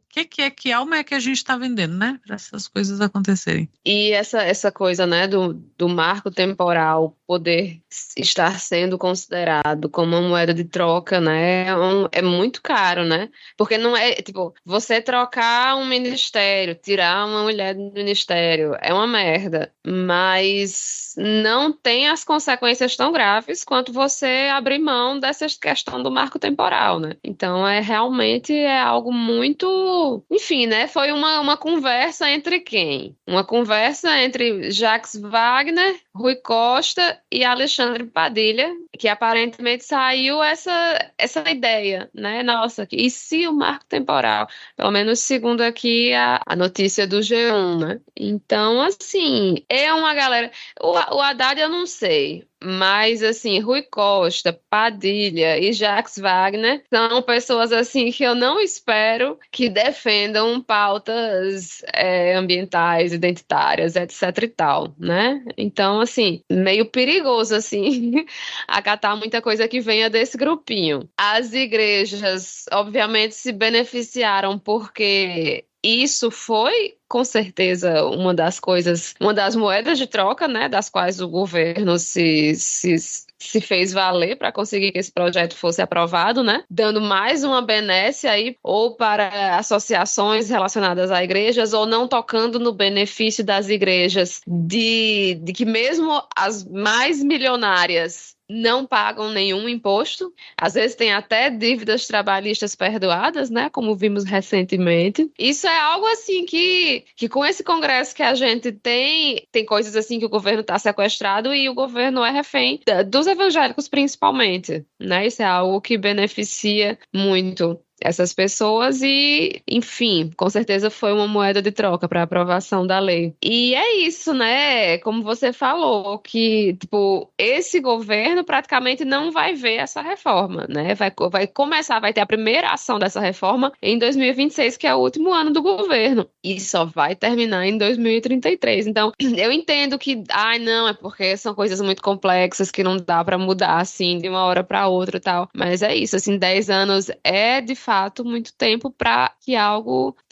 que alma é que a gente está vendendo, né? Para essas coisas acontecerem.
E essa coisa, né, do marco temporal poder estar sendo considerado como uma moeda de troca, né, é muito caro, né? Porque não é, tipo, você trocar um ministério, tirar uma mulher do ministério, é uma merda, mas não tem as consequências tão graves quanto você abrir mão dessa questão do marco temporal, né? Então, realmente algo muito... Enfim, né? Foi uma conversa entre quem? Uma conversa entre Jacques Wagner, Rui Costa e Alexandre Padilha, que aparentemente saiu essa ideia, né? Nossa, e se o marco temporal? Pelo menos segundo aqui a notícia do G1, né? Então, assim, é uma galera... O Haddad eu não sei, mas, assim, Rui Costa, Padilha e Jacques Wagner são pessoas, assim, que eu não espero que defendam pautas ambientais, identitárias, etc e tal, né? Então, assim, meio perigoso, assim, acatar muita coisa que venha desse grupinho. As igrejas, obviamente, se beneficiaram porque... Isso foi, com certeza, uma das moedas de troca, né, das quais o governo se fez valer para conseguir que esse projeto fosse aprovado, né, dando mais uma benesse aí, ou para associações relacionadas a igrejas, ou não tocando no benefício das igrejas, de que mesmo as mais milionárias não pagam nenhum imposto, às vezes tem até dívidas trabalhistas perdoadas, né, como vimos recentemente. Isso é algo assim que com esse congresso que a gente tem coisas assim que o governo está sequestrado e o governo é refém dos evangélicos principalmente, né, isso é algo que beneficia muito essas pessoas e, enfim, com certeza foi uma moeda de troca para a aprovação da lei. E é isso, né? Como você falou, que, tipo, esse governo praticamente não vai ver essa reforma, né? Vai ter a primeira ação dessa reforma em 2026, que é o último ano do governo, e só vai terminar em 2033. Então, eu entendo que, não, é porque são coisas muito complexas que não dá para mudar, assim, de uma hora para outra e tal, mas é isso, assim, 10 anos é, de fato, muito tempo para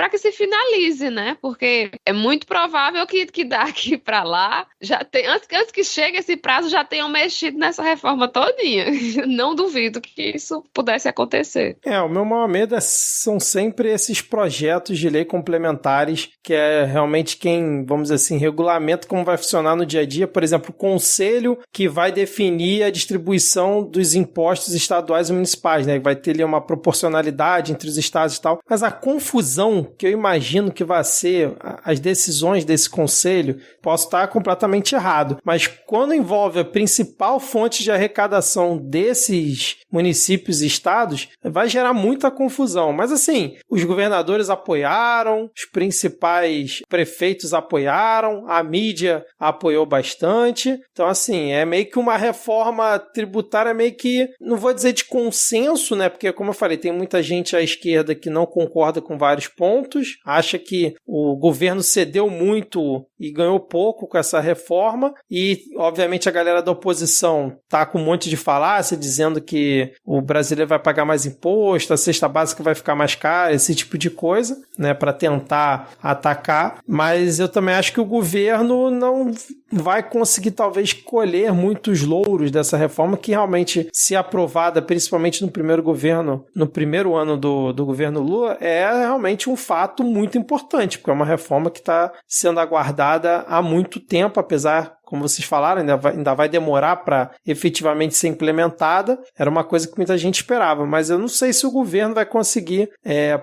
que se finalize, né? Porque é muito provável que daqui para lá já tem, antes que chegue esse prazo, já tenham mexido nessa reforma todinha. Não duvido que isso pudesse acontecer.
O meu maior medo são sempre esses projetos de lei complementares, que é realmente quem, vamos dizer assim, regulamenta como vai funcionar no dia a dia. Por exemplo, o conselho que vai definir a distribuição dos impostos estaduais e municipais, né? Vai ter ali uma proporcionalidade entre os estados e tal, mas a confusão que eu imagino que vai ser as decisões desse conselho, posso estar completamente errado, mas quando envolve a principal fonte de arrecadação desses municípios e estados, vai gerar muita confusão. Mas assim, os governadores apoiaram, os principais prefeitos apoiaram, a mídia apoiou bastante, então assim, é meio que uma reforma tributária meio que, não vou dizer de consenso, né, porque como eu falei, tem muita gente à esquerda que não concorda com vários pontos, acha que o governo cedeu muito e ganhou pouco com essa reforma, e obviamente a galera da oposição tá com um monte de falácia, dizendo que o brasileiro vai pagar mais imposto, a cesta básica vai ficar mais cara, esse tipo de coisa, né, para tentar atacar, mas eu também acho que o governo não vai conseguir talvez colher muitos louros dessa reforma, que realmente, se aprovada, principalmente no primeiro ano do governo Lula, é realmente um fato muito importante, porque é uma reforma que está sendo aguardada há muito tempo, apesar, como vocês falaram, ainda vai demorar para efetivamente ser implementada. Era uma coisa que muita gente esperava, mas eu não sei se o governo vai conseguir,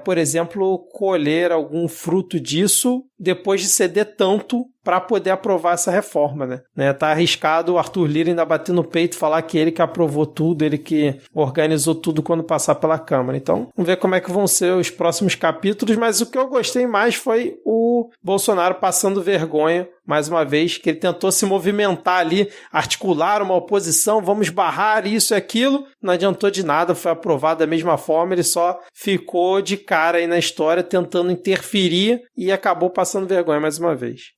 por exemplo, colher algum fruto disso depois de ceder tanto para poder aprovar essa reforma, né? Tá arriscado o Arthur Lira ainda bater no peito e falar que ele que aprovou tudo, ele que organizou tudo quando passar pela Câmara. Então, vamos ver como é que vão ser os próximos capítulos, mas o que eu gostei mais foi o Bolsonaro passando vergonha, mais uma vez, que ele tentou se movimentar ali, articular uma oposição, vamos barrar isso e aquilo, não adiantou de nada, foi aprovado da mesma forma, ele só ficou de cara aí na história, tentando interferir e acabou passando vergonha mais uma vez.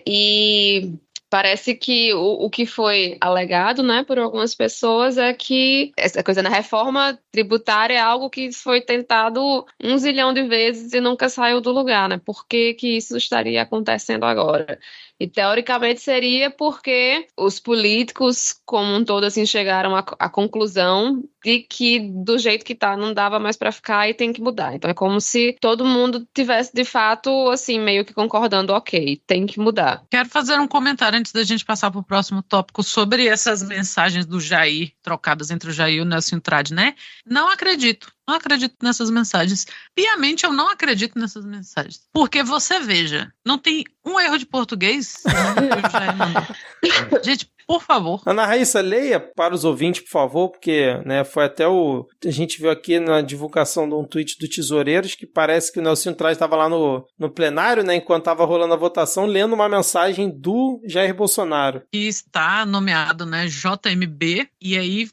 E Parece que o que foi alegado, né, por algumas pessoas é que essa coisa na reforma tributária é algo que foi tentado 1 zilhão de vezes e nunca saiu do lugar, né? Por que que isso estaria acontecendo agora? E teoricamente seria porque os políticos, como um todo, assim, chegaram à conclusão de que do jeito que tá não dava mais para ficar e tem que mudar. Então é como se todo mundo tivesse de fato, assim, meio que concordando, ok, tem que mudar.
Quero fazer um comentário antes da gente passar para o próximo tópico sobre essas mensagens do Jair, trocadas entre o Jair e o Nelson Trade, né? Não acredito nessas mensagens. Piamente, eu não acredito nessas mensagens. Porque você veja, não tem um erro de português que o Jair mandou. Gente, por favor.
Ana Raíssa, leia para os ouvintes, por favor, porque, né, foi até a gente viu aqui na divulgação de um tweet do Tesoureiros que parece que o Nelson Trade estava lá no plenário, né, enquanto estava rolando a votação, lendo uma mensagem do Jair Bolsonaro.
Que está nomeado, né, JMB, e aí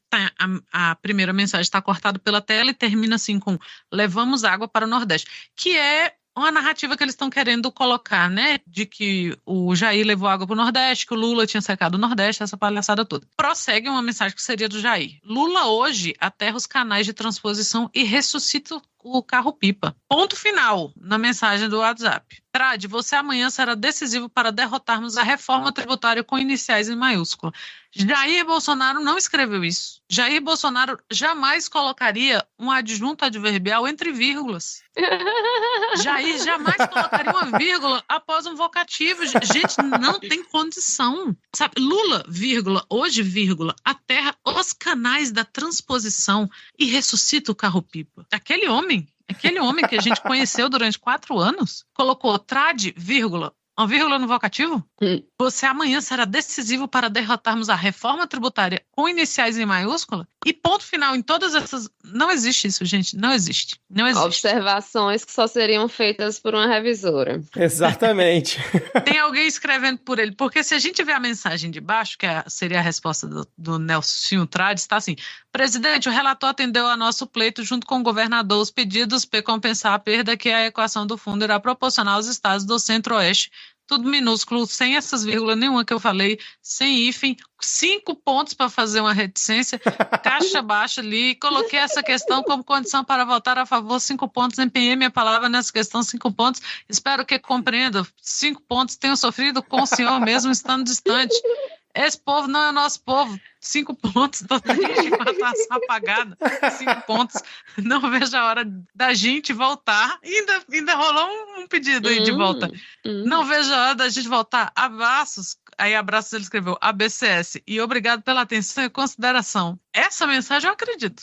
a primeira mensagem está cortada pela tela e termina assim com levamos água para o Nordeste, que é uma narrativa que eles estão querendo colocar, né? De que o Jair levou água para o Nordeste, que o Lula tinha secado o Nordeste, essa palhaçada toda. Prossegue uma mensagem que seria do Jair. Lula hoje aterra os canais de transposição e ressuscita o carro-pipa. Ponto final na mensagem do WhatsApp. Trade, você amanhã será decisivo para derrotarmos a reforma tributária com iniciais em maiúscula. Jair Bolsonaro não escreveu isso. Jair Bolsonaro jamais colocaria um adjunto adverbial entre vírgulas. Jair jamais colocaria uma vírgula após um vocativo. Gente, não tem condição. Sabe, Lula, vírgula, hoje, vírgula, aterra os canais da transposição e ressuscita o carro-pipa. Aquele homem que a gente conheceu durante 4 anos, colocou trade, vírgula, uma vírgula no vocativo? Você amanhã será decisivo para derrotarmos a reforma tributária com iniciais em maiúscula? E ponto final em todas essas... Não existe isso, gente. Não existe. Não existe.
Observações que só seriam feitas por uma revisora.
Exatamente.
Tem alguém escrevendo por ele. Porque se a gente vê a mensagem de baixo, que seria a resposta do Nelson Trade, está assim: presidente, o relator atendeu a nosso pleito junto com o governador os pedidos para compensar a perda que a equação do fundo irá proporcionar aos estados do Centro-Oeste. Tudo minúsculo, sem essas vírgulas nenhuma que eu falei, sem hífen, 5 pontos para fazer uma reticência, caixa baixa ali, coloquei essa questão como condição para votar a favor, 5 pontos, empenhei minha palavra nessa questão, 5 pontos, espero que compreenda, 5 pontos, tenho sofrido com o senhor mesmo estando distante. Esse povo não é nosso povo. 5 pontos, tô triste com a taça apagada. 5 pontos. Não vejo a hora da gente voltar. Ainda rolou um pedido aí de volta. Não vejo a hora da gente voltar. Abraços. Aí abraços ele escreveu ABCS. E obrigado pela atenção e consideração. Essa mensagem eu acredito.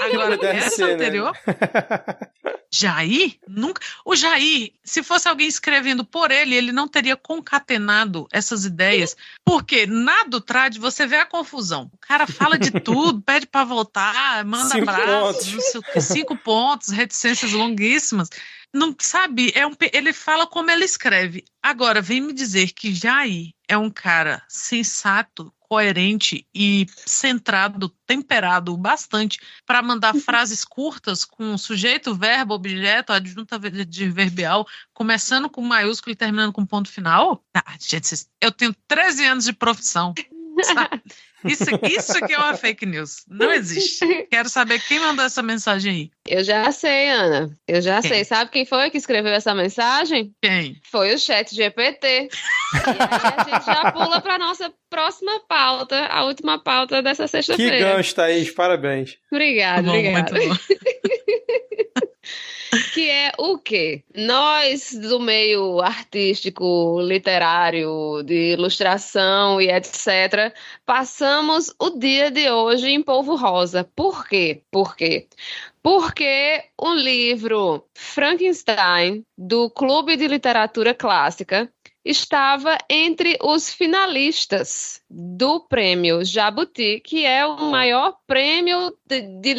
Agora, essa anterior... Né? Jair? Nunca. O Jair, se fosse alguém escrevendo por ele, ele não teria concatenado essas ideias. Porque na do Trade você vê a confusão. O cara fala de tudo, pede para voltar, manda abraços, não sei o quê, 5 pontos, reticências longuíssimas. Não sabe, ele fala como ele escreve. Agora, vem me dizer que Jair é um cara sensato, coerente e centrado, temperado bastante para mandar frases curtas com sujeito, verbo, objeto, adjunta adverbial, começando com maiúsculo e terminando com ponto final? Ah, gente, eu tenho 13 anos de profissão. Sabe? Isso aqui é uma fake news. Não existe. Quero saber quem mandou essa mensagem aí.
Eu já sei, Ana. Eu já sei. Sabe quem foi que escreveu essa mensagem?
Quem?
Foi o ChatGPT. E aí a gente já pula para nossa próxima pauta, a última pauta dessa sexta-feira.
Que gancho, Thaís. Parabéns.
Obrigada.
Muito bom.
Que é o quê? Nós, do meio artístico, literário, de ilustração e etc., passamos o dia de hoje em polvo rosa. Por quê? Porque o livro Frankenstein, do Clube de Literatura Clássica, estava entre os finalistas do prêmio Jabuti, que é o maior prêmio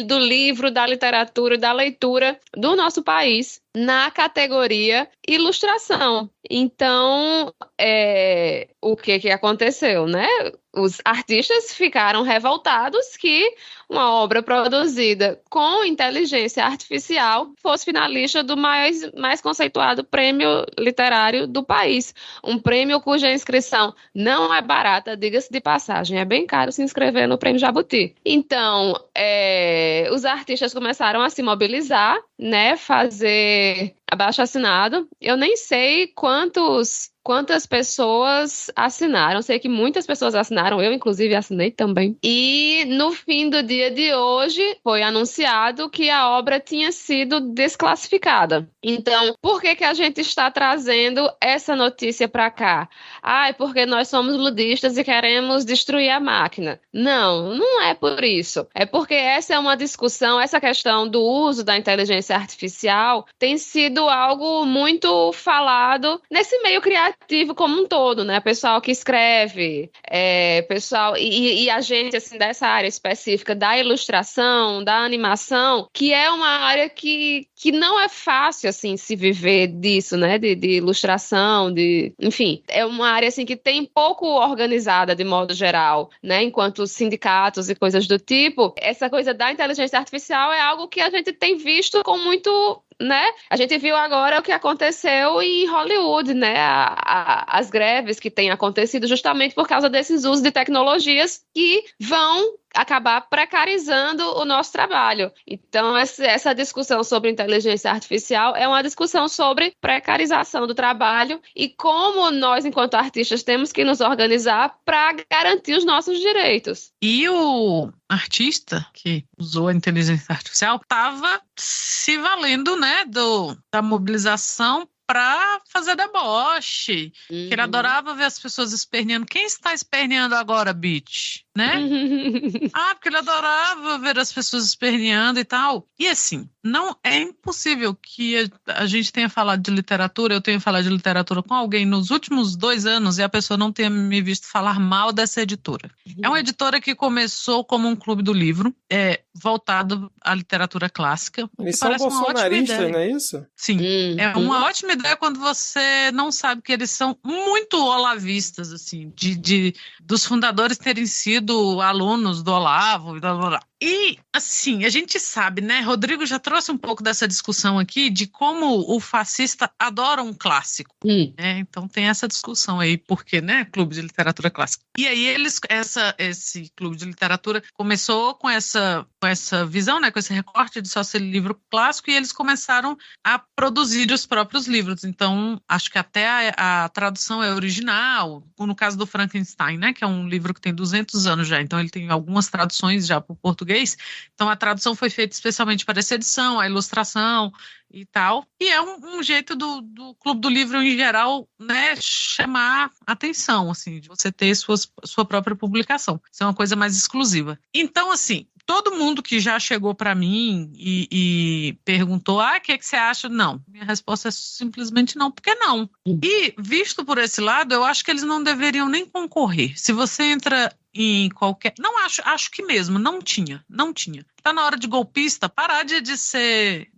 do livro, da literatura, da leitura do nosso país. na categoria ilustração. Então, o que aconteceu, né? Os artistas ficaram revoltados que uma obra produzida com inteligência artificial fosse finalista do mais conceituado prêmio literário do país. Um prêmio cuja inscrição não é barata, diga-se de passagem, é bem caro se inscrever no Prêmio Jabuti. Então, os artistas começaram a se mobilizar, né, fazer abaixo-assinado. Eu nem sei quantas pessoas assinaram. Sei que muitas pessoas assinaram, eu inclusive assinei também. E no fim do dia de hoje foi anunciado que a obra tinha sido desclassificada. Então, por que a gente está trazendo essa notícia para cá? É porque nós somos ludistas e queremos destruir a máquina. Não é por isso. É porque essa é uma discussão, essa questão do uso da inteligência artificial tem sido algo muito falado nesse meio criativo como um todo, né? Pessoal que escreve, pessoal e a gente assim dessa área específica da ilustração, da animação, que é uma área que não é fácil assim se viver disso, né? De ilustração, enfim, é uma área assim que tem pouco organizada de modo geral, né? Enquanto sindicatos e coisas do tipo, essa coisa da inteligência artificial é algo que a gente tem visto com muito, né? A gente viu agora o que aconteceu em Hollywood, né? As greves que têm acontecido justamente por causa desses usos de tecnologias que vão acabar precarizando o nosso trabalho. Então, essa discussão sobre inteligência artificial é uma discussão sobre precarização do trabalho e como nós, enquanto artistas, temos que nos organizar para garantir os nossos direitos.
E o artista que usou a inteligência artificial estava se valendo, né, da mobilização para fazer deboche. Que ele adorava ver as pessoas esperneando. Quem está esperneando agora, bitch? Né? Porque ele adorava ver as pessoas esperneando e tal. E assim, não é impossível que a gente tenha falado de literatura, eu tenha falado de literatura com alguém nos últimos 2 anos e a pessoa não tenha me visto falar mal dessa editora. É uma editora que começou como um clube do livro, voltado à literatura clássica.
Eles são bolsonaristas, não é isso?
Sim. É uma ótima ideia quando você não sabe que eles são muito olavistas, assim, dos fundadores terem sido alunos do Olavo e blá, blá, blá. E, assim, a gente sabe, né? Rodrigo já trouxe um pouco dessa discussão aqui de como o fascista adora um clássico. Né? Então tem essa discussão aí, porque, né? Clube de literatura clássica. E aí esse clube de literatura começou com essa visão, né? Com esse recorte de só ser livro clássico, e eles começaram a produzir os próprios livros. Então, acho que até a tradução é original. No caso do Frankenstein, né? Que é um livro que tem 200 anos já. Então ele tem algumas traduções já para o português. Então a tradução foi feita especialmente para essa edição, a ilustração e tal. E é um jeito do Clube do Livro em geral, né, chamar atenção, assim, de você ter sua própria publicação. Isso é uma coisa mais exclusiva. Então, assim, todo mundo que já chegou para mim e perguntou, o que você acha? Não. Minha resposta é simplesmente não, porque não. E, visto por esse lado, eu acho que eles não deveriam nem concorrer. Se você entra em qualquer... Não acho que mesmo, não tinha. Tá na hora de golpista parar de ser,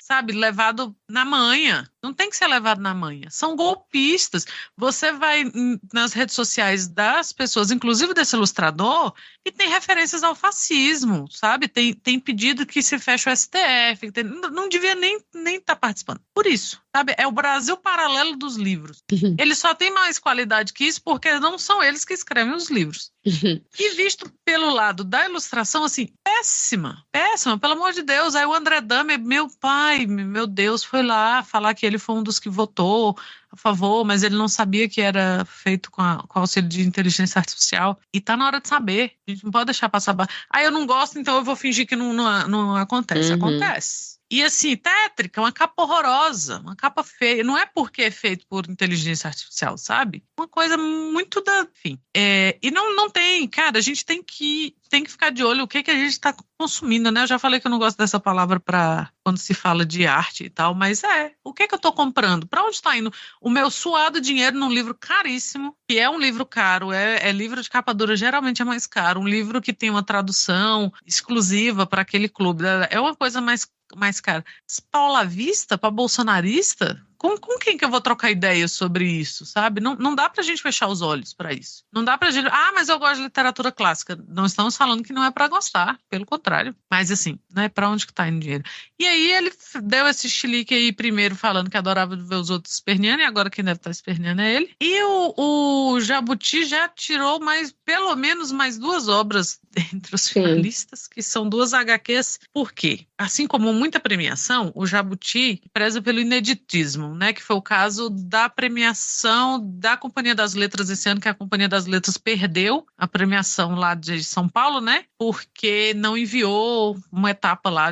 sabe, levado na manha. Não tem que ser levado na manha. São golpistas. Você vai nas redes sociais das pessoas, inclusive desse ilustrador, e tem referências ao fascismo, sabe? Tem pedido que se feche o STF. Não devia nem estar participando. Por isso, sabe? É o Brasil paralelo dos livros. Eles só têm mais qualidade que isso porque não são eles que escrevem os livros. E visto pelo lado da ilustração, assim, péssima, pelo amor de Deus. Aí o André Dahmer, meu Deus, foi lá falar que ele foi um dos que votou a favor, mas ele não sabia que era feito com auxílio de inteligência artificial. E tá na hora de saber. A gente não pode deixar passar. Eu não gosto, então eu vou fingir que não acontece. Acontece. E assim, tétrica, uma capa horrorosa, uma capa feia. Não é porque é feito por inteligência artificial, sabe? Uma coisa muito enfim. E não tem, cara, a gente tem que ficar de olho o que a gente está consumindo, né? Eu já falei que eu não gosto dessa palavra para quando se fala de arte e tal, mas o que eu estou comprando? Para onde está indo? O meu suado dinheiro num livro caríssimo, que é um livro caro, é livro de capa dura, geralmente é mais caro, um livro que tem uma tradução exclusiva para aquele clube, é uma coisa mais mais cara. Para olavista, para bolsonarista, com quem que eu vou trocar ideia sobre isso, sabe? Não dá pra gente fechar os olhos pra isso. Não dá pra gente... mas eu gosto de literatura clássica. Não estamos falando que não é pra gostar, pelo contrário. Mas assim, né, pra onde que tá indo dinheiro? E aí ele deu esse chilique aí primeiro falando que adorava ver os outros esperneando, e agora quem deve estar esperneando é ele. E o Jabuti já tirou pelo menos mais 2 obras entre os finalistas, que são 2 HQs. Por quê? Assim como muita premiação, o Jabuti preza pelo ineditismo, né, que foi o caso da premiação da Companhia das Letras esse ano, que a Companhia das Letras perdeu a premiação lá de São Paulo, né, porque não enviou uma etapa lá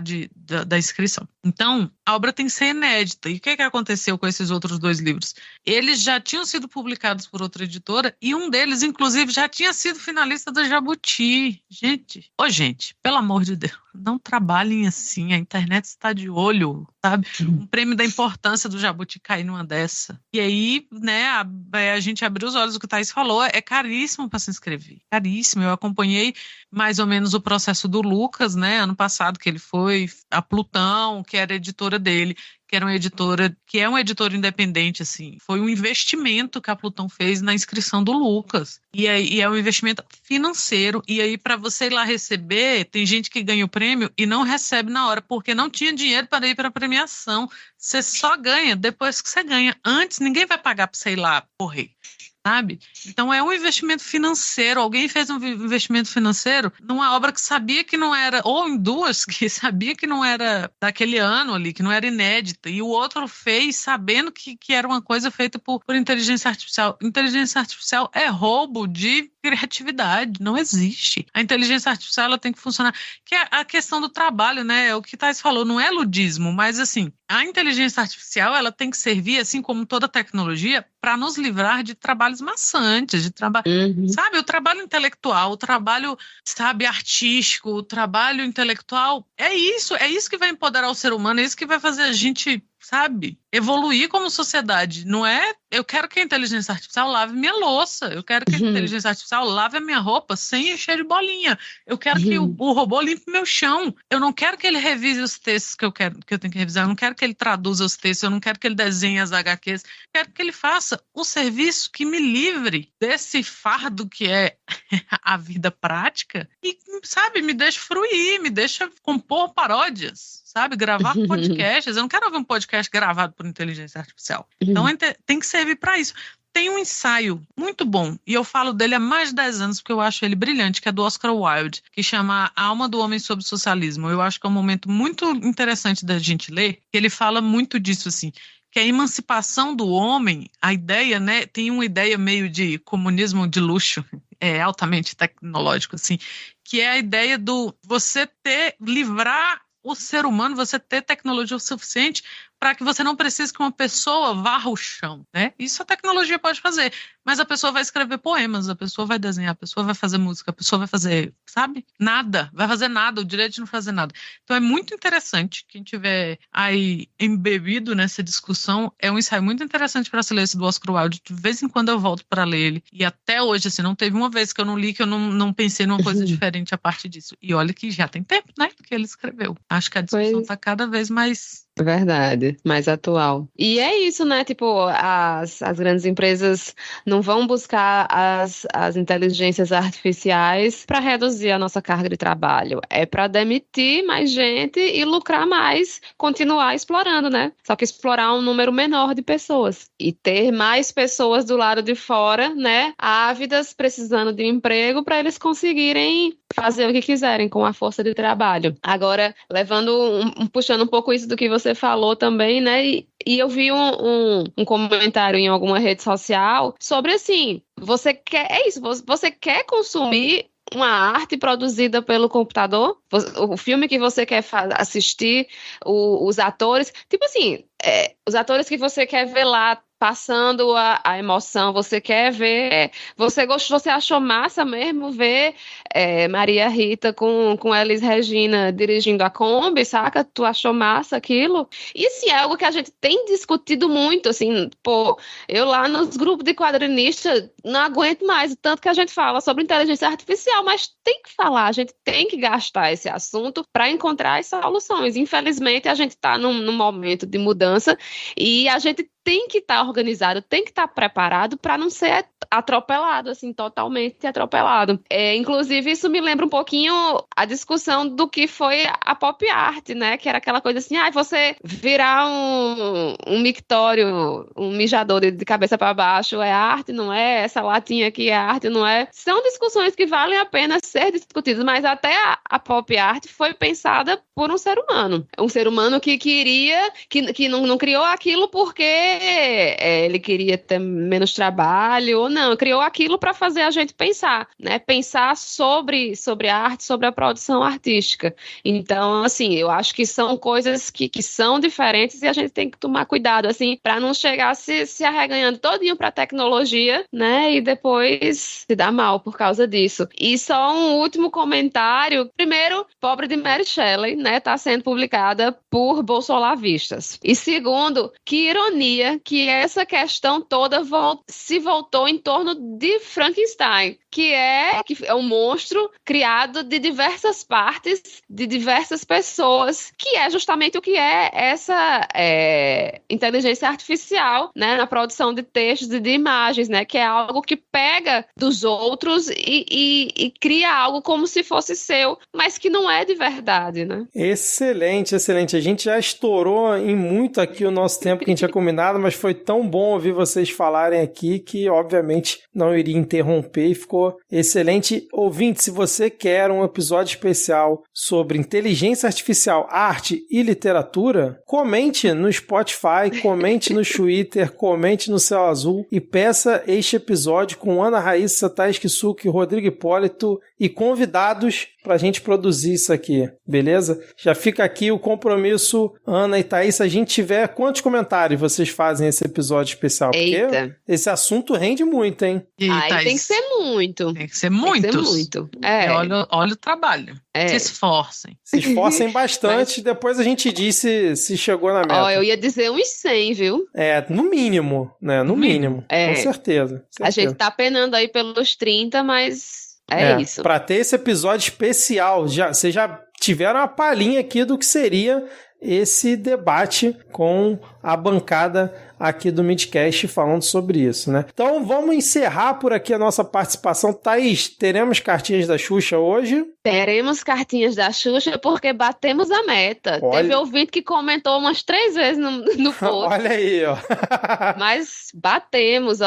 da inscrição. Então, a obra tem que ser inédita. E o que aconteceu com esses outros 2 livros? Eles já tinham sido publicados por outra editora e um deles, inclusive, já tinha sido finalista da Jabuti. Gente, pelo amor de Deus, não trabalhem assim, a internet está de olho, sabe? Um prêmio da importância do Jabuti cair numa dessa. E aí, né, a gente abriu os olhos, o que o Thaís falou, é caríssimo para se inscrever, caríssimo. Eu acompanhei mais ou menos o processo do Lucas, né, ano passado, que ele foi a Plutão, que era a editora dele, que era uma editora, que é uma editora independente, assim. Foi um investimento que a Plutão fez na inscrição do Lucas. E é um investimento financeiro. E aí, para você ir lá receber, tem gente que ganha o prêmio e não recebe na hora, porque não tinha dinheiro para ir para a premiação. Você só ganha depois que você ganha. Antes, ninguém vai pagar para você ir lá correr, sabe? Então é um investimento financeiro. Alguém fez um investimento financeiro numa obra que sabia que não era, ou em 2 que sabia que não era daquele ano ali, que não era inédita, e o outro fez sabendo que era uma coisa feita por inteligência artificial. Inteligência artificial é roubo de criatividade, não existe. A inteligência artificial ela tem que funcionar, que é a questão do trabalho, né? O que Thais falou, não é ludismo, mas assim, a inteligência artificial ela tem que servir, assim como toda tecnologia, para nos livrar de trabalhos maçantes, de trabalho, sabe? O trabalho intelectual, o trabalho, sabe, artístico, o trabalho intelectual, é isso que vai empoderar o ser humano, é isso que vai fazer a gente, sabe, evoluir como sociedade. Não é, eu quero que a inteligência artificial lave minha louça, eu quero que a inteligência artificial lave a minha roupa sem encher de bolinha, eu quero que o robô limpe meu chão, eu não quero que ele revise os textos que eu tenho que revisar, eu não quero que ele traduza os textos, eu não quero que ele desenhe as HQs, eu quero que ele faça o serviço que me livre desse fardo que é a vida prática e, sabe, me deixa fruir, me deixa compor paródias, sabe, gravar podcasts. Eu não quero ouvir um podcast gravado por inteligência artificial. Então tem que servir para isso. Tem um ensaio muito bom, e eu falo dele há mais de 10 anos, porque eu acho ele brilhante, que é do Oscar Wilde, que chama A Alma do Homem sob o Socialismo. Eu acho que é um momento muito interessante da gente ler, que ele fala muito disso, assim, que a emancipação do homem, a ideia, né, tem uma ideia meio de comunismo de luxo, altamente tecnológico, assim, que é a ideia do você livrar o ser humano, você ter tecnologia o suficiente para que você não precise que uma pessoa varra o chão, né? Isso a tecnologia pode fazer, mas a pessoa vai escrever poemas, a pessoa vai desenhar, a pessoa vai fazer música, a pessoa vai fazer, sabe? Nada, vai fazer nada, o direito de não fazer nada. Então é muito interessante, quem tiver aí embebido nessa discussão, é um ensaio muito interessante para se ler esse do Oscar Wilde, de vez em quando eu volto para ler ele, e até hoje, assim, não teve uma vez que eu não li, que eu não pensei numa coisa diferente a partir disso. E olha que já tem tempo, né, que ele escreveu. Acho que a discussão está cada vez mais...
Verdade, mais atual. E é isso, né? Tipo, as grandes empresas não vão buscar as inteligências artificiais para reduzir a nossa carga de trabalho. É para demitir mais gente e lucrar mais, continuar explorando, né? Só que explorar um número menor de pessoas. E ter mais pessoas do lado de fora, né? Ávidas, precisando de emprego para eles conseguirem fazer o que quiserem com a força de trabalho. Agora, puxando um pouco isso do que você falou também, né? E eu vi um comentário em alguma rede social sobre, assim, você quer consumir uma arte produzida pelo computador? O filme que você quer assistir, os atores, tipo assim, os atores que você quer ver lá passando a emoção, você quer ver, você achou massa mesmo ver Maria Rita com Elis Regina dirigindo a Kombi, saca? Tu achou massa aquilo? E sim, é algo que a gente tem discutido muito, assim, pô, eu lá nos grupos de quadrinistas não aguento mais o tanto que a gente fala sobre inteligência artificial, mas tem que falar, a gente tem que gastar esse assunto para encontrar as soluções. Infelizmente, a gente está num momento de mudança e a gente tem que estar organizado, tem que estar preparado para não ser atropelado, assim, totalmente atropelado. Inclusive, isso me lembra um pouquinho a discussão do que foi a pop art, né? Que era aquela coisa assim, você virar um mictório, um mijador de cabeça para baixo é arte, não é? Essa latinha aqui é arte, não é? São discussões que valem a pena ser discutidas, mas até a pop art foi pensada por um ser humano. Um ser humano que queria, que não criou aquilo porque ele queria ter menos trabalho ou não, criou aquilo para fazer a gente pensar, né? Pensar sobre a arte, sobre a produção artística. Então, assim, eu acho que são coisas que são diferentes e a gente tem que tomar cuidado, assim, para não chegar se arreganhando todinho para a tecnologia, né? E depois se dar mal por causa disso. E só um último comentário. Primeiro, Pobre de Mary Shelley, né? Tá sendo publicada por bolsolavistas. E segundo, que ironia que essa questão toda se voltou em torno de Frankenstein, que é um monstro criado de diversas partes, de diversas pessoas, que é justamente o que é essa inteligência artificial, né, na produção de textos e de imagens, né, que é algo que pega dos outros e cria algo como se fosse seu, mas que não é de verdade, né?
Excelente, excelente. A gente já estourou em muito aqui o nosso tempo que a gente tinha combinado, mas foi tão bom ouvir vocês falarem aqui que, obviamente, não iria interromper e ficou excelente. Ouvinte, se você quer um episódio especial sobre inteligência artificial, arte e literatura, comente no Spotify, comente no Twitter, comente no Céu Azul e peça este episódio com Ana Raíssa, Thaís Kisuki, Rodrigo Hipólito e convidados pra gente produzir isso aqui, beleza? Já fica aqui o compromisso, Ana e Thaís, se a gente tiver, quantos comentários vocês fazem esse episódio especial?
Eita.
Porque esse assunto rende muito, hein?
Thaís,
tem que ser muito.
Tem que ser muitos.
Tem que ser muito.
Olha o trabalho. Se esforcem.
Se esforcem bastante, depois a gente diz se chegou na meta.
Eu ia dizer uns 100, viu?
No mínimo, né? No mínimo. Com certeza.
A gente tá penando aí pelos 30, mas isso.
Pra ter esse episódio especial, vocês já tiveram uma palhinha aqui do que seria esse debate com a bancada aqui do Midcast falando sobre isso, né? Então vamos encerrar por aqui a nossa participação. Thaís, teremos cartinhas da Xuxa hoje?
Teremos cartinhas da Xuxa porque batemos a meta.
Olha...
Teve ouvinte que comentou umas 3 vezes no post.
Olha aí, ó.
Mas batemos,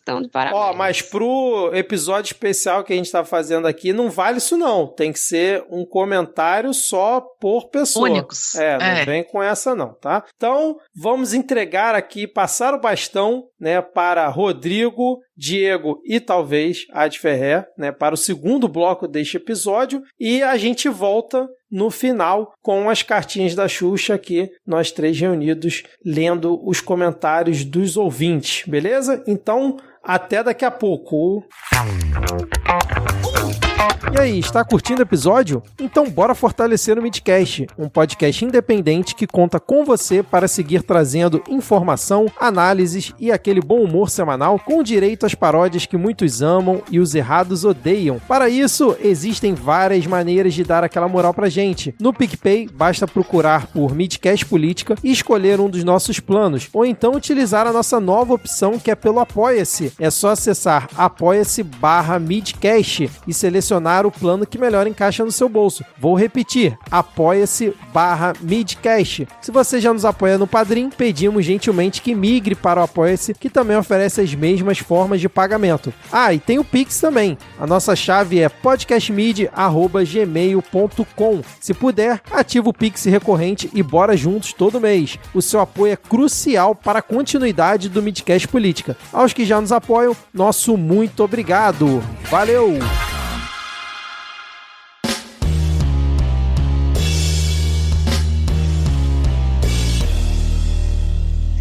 então de parabéns.
Mas pro episódio especial que a gente tá fazendo aqui, não vale isso não. Tem que ser um comentário só por pessoa.
Únicos.
Não vem com essa não, tá? Então, vamos entregar aqui, passar o bastão, né, para Rodrigo, Diego e talvez Ad Ferrer, né, para o segundo bloco deste episódio, e a gente volta no final com as cartinhas da Xuxa aqui, nós três reunidos, lendo os comentários dos ouvintes, beleza? Então, até daqui a pouco. E aí, está curtindo o episódio? Então bora fortalecer o Midcast, um podcast independente que conta com você para seguir trazendo informação, análises e aquele bom humor semanal com direito às paródias que muitos amam e os errados odeiam. Para isso, existem várias maneiras de dar aquela moral pra gente. No PicPay, basta procurar por Midcast Política e escolher um dos nossos planos, ou então utilizar a nossa nova opção que é pelo Apoia-se. É só acessar apoia-se/Midcast e selecionar o plano que melhor encaixa no seu bolso. Vou repetir, apoia-se/Midcast. Se você já nos apoia no Padrim, pedimos gentilmente que migre para o Apoia-se, que também oferece as mesmas formas de pagamento. E tem o Pix também. A nossa chave é podcastmid@gmail.com. Se puder, ativa o Pix recorrente e bora juntos todo mês. O seu apoio é crucial para a continuidade do Midcast Política. Aos que já nos apoiam, nosso muito obrigado. Valeu!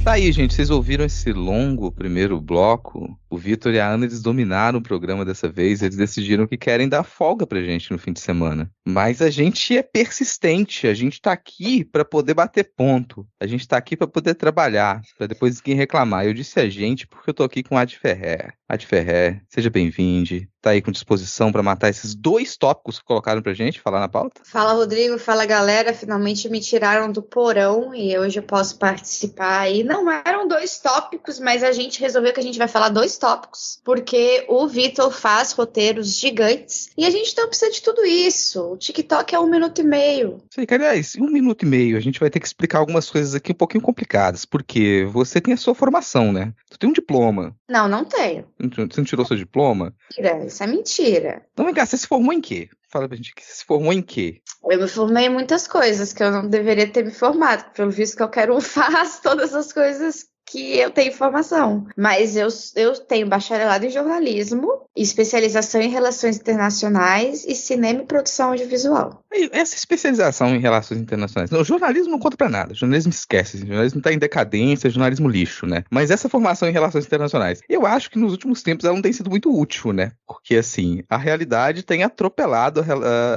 Tá aí, gente, vocês ouviram esse longo primeiro bloco? O Vitor e a Ana, eles dominaram o programa dessa vez, eles decidiram que querem dar folga pra gente no fim de semana. Mas a gente é persistente, a gente tá aqui pra poder bater ponto, a gente tá aqui pra poder trabalhar, pra depois ninguém reclamar. Eu disse a gente porque eu tô aqui com a Ad Ferrer. Ad Ferrer, seja bem-vindo, tá aí com disposição pra matar esses 2 tópicos que colocaram pra gente, falar na pauta?
Fala, Rodrigo, fala, galera, finalmente me tiraram do porão e hoje eu posso participar aí. Não eram 2 tópicos, mas a gente resolveu que a gente vai falar 2 tópicos, porque o Vitor faz roteiros gigantes e a gente não precisa de tudo isso. O TikTok é 1 minuto e meio.
Sei, aliás, em 1 minuto e meio a gente vai ter que explicar algumas coisas aqui um pouquinho complicadas, porque você tem a sua formação, né? Tu tem um diploma.
Não tenho.
Você não tirou seu diploma?
Mentira, isso é mentira.
Então, vem cá, você se formou em quê? Fala pra gente que você se formou em quê?
Eu me formei em muitas coisas que eu não deveria ter me formado. Pelo visto que eu quero faz todas as coisas que eu tenho formação. Mas eu tenho bacharelado em jornalismo, especialização em relações internacionais e cinema e produção audiovisual.
Essa especialização em relações internacionais, não, o jornalismo não conta pra nada, o jornalismo esquece, o jornalismo tá em decadência, o jornalismo lixo, né? Mas essa formação em relações internacionais, eu acho que nos últimos tempos ela não tem sido muito útil, né? Porque, assim, a realidade tem atropelado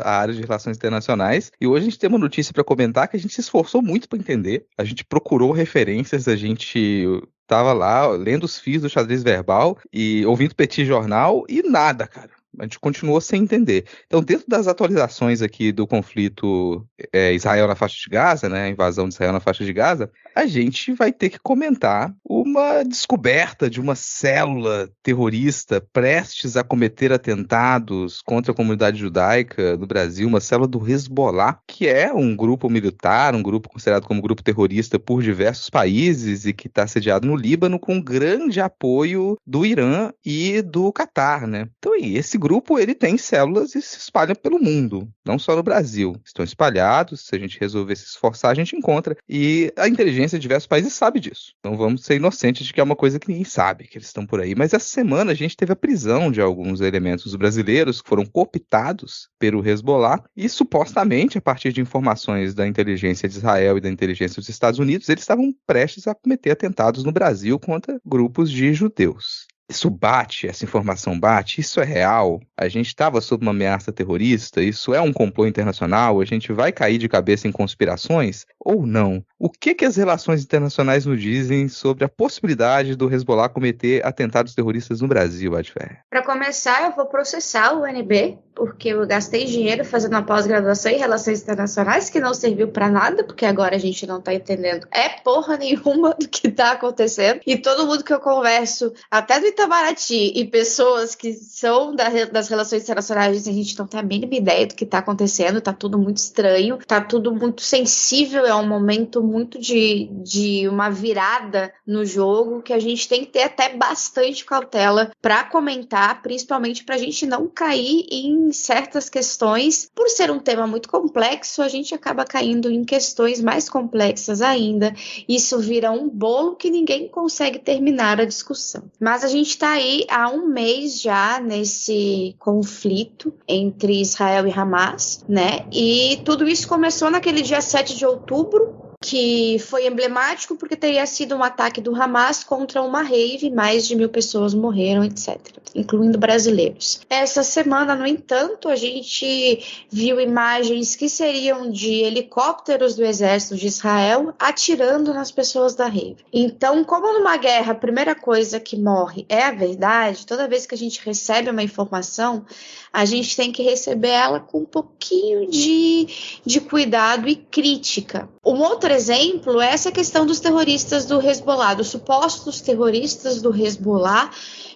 a área de relações internacionais e hoje a gente tem uma notícia pra comentar que a gente se esforçou muito pra entender, a gente procurou referências, a gente tava lá lendo os fios do xadrez verbal e ouvindo Petit Jornal e nada, cara. A gente continuou sem entender. Então, dentro das atualizações aqui do conflito Israel na faixa de Gaza, né, a invasão de Israel na faixa de Gaza, a gente vai ter que comentar uma descoberta de uma célula terrorista prestes a cometer atentados contra a comunidade judaica no Brasil, uma célula do Hezbollah, que é um grupo militar, um grupo considerado como grupo terrorista por diversos países e que está sediado no Líbano com grande apoio do Irã e do Catar, né? Então, esse grupo, ele tem células e se espalha pelo mundo, não só no Brasil. Estão espalhados, se a gente resolver se esforçar, a gente encontra. E a inteligência de diversos países sabe disso. Então vamos ser inocentes de que é uma coisa que ninguém sabe, que eles estão por aí. Mas essa semana a gente teve a prisão de alguns elementos brasileiros que foram cooptados pelo Hezbollah e supostamente, a partir de informações da inteligência de Israel e da inteligência dos Estados Unidos, eles estavam prestes a cometer atentados no Brasil contra grupos de judeus. Isso bate, essa informação bate, isso é real, a gente estava sob uma ameaça terrorista, isso é um complô internacional, a gente vai cair de cabeça em conspirações ou não? O que as relações internacionais nos dizem sobre a possibilidade do Hezbollah cometer atentados terroristas no Brasil, Adfer?
Para começar, eu vou processar o UNB, porque eu gastei dinheiro fazendo uma pós-graduação em relações internacionais que não serviu para nada, porque agora a gente não tá entendendo porra nenhuma do que tá acontecendo. E todo mundo que eu converso, até do Itamaraty, e pessoas que são das relações internacionais, a gente não tem a mínima ideia do que tá acontecendo, tá tudo muito estranho, tá tudo muito sensível, é um momento muito de uma virada no jogo, que a gente tem que ter até bastante cautela para comentar, principalmente pra gente não cair em certas questões. Por ser um tema muito complexo, a gente acaba caindo em questões mais complexas ainda. Isso vira um bolo que ninguém consegue terminar a discussão. Mas a gente está aí há 1 mês já nesse conflito entre Israel e Hamas, né? E tudo isso começou naquele dia 7 de outubro, que foi emblemático porque teria sido um ataque do Hamas contra uma rave, mais de 1.000 pessoas morreram, etc., incluindo brasileiros. Essa semana, no entanto, a gente viu imagens que seriam de helicópteros do exército de Israel atirando nas pessoas da rave. Então, como numa guerra a primeira coisa que morre é a verdade, toda vez que a gente recebe uma informação, a gente tem que receber ela com um pouquinho de cuidado e crítica. Um outro exemplo é essa questão dos terroristas do Hezbollah, dos supostos terroristas do Hezbollah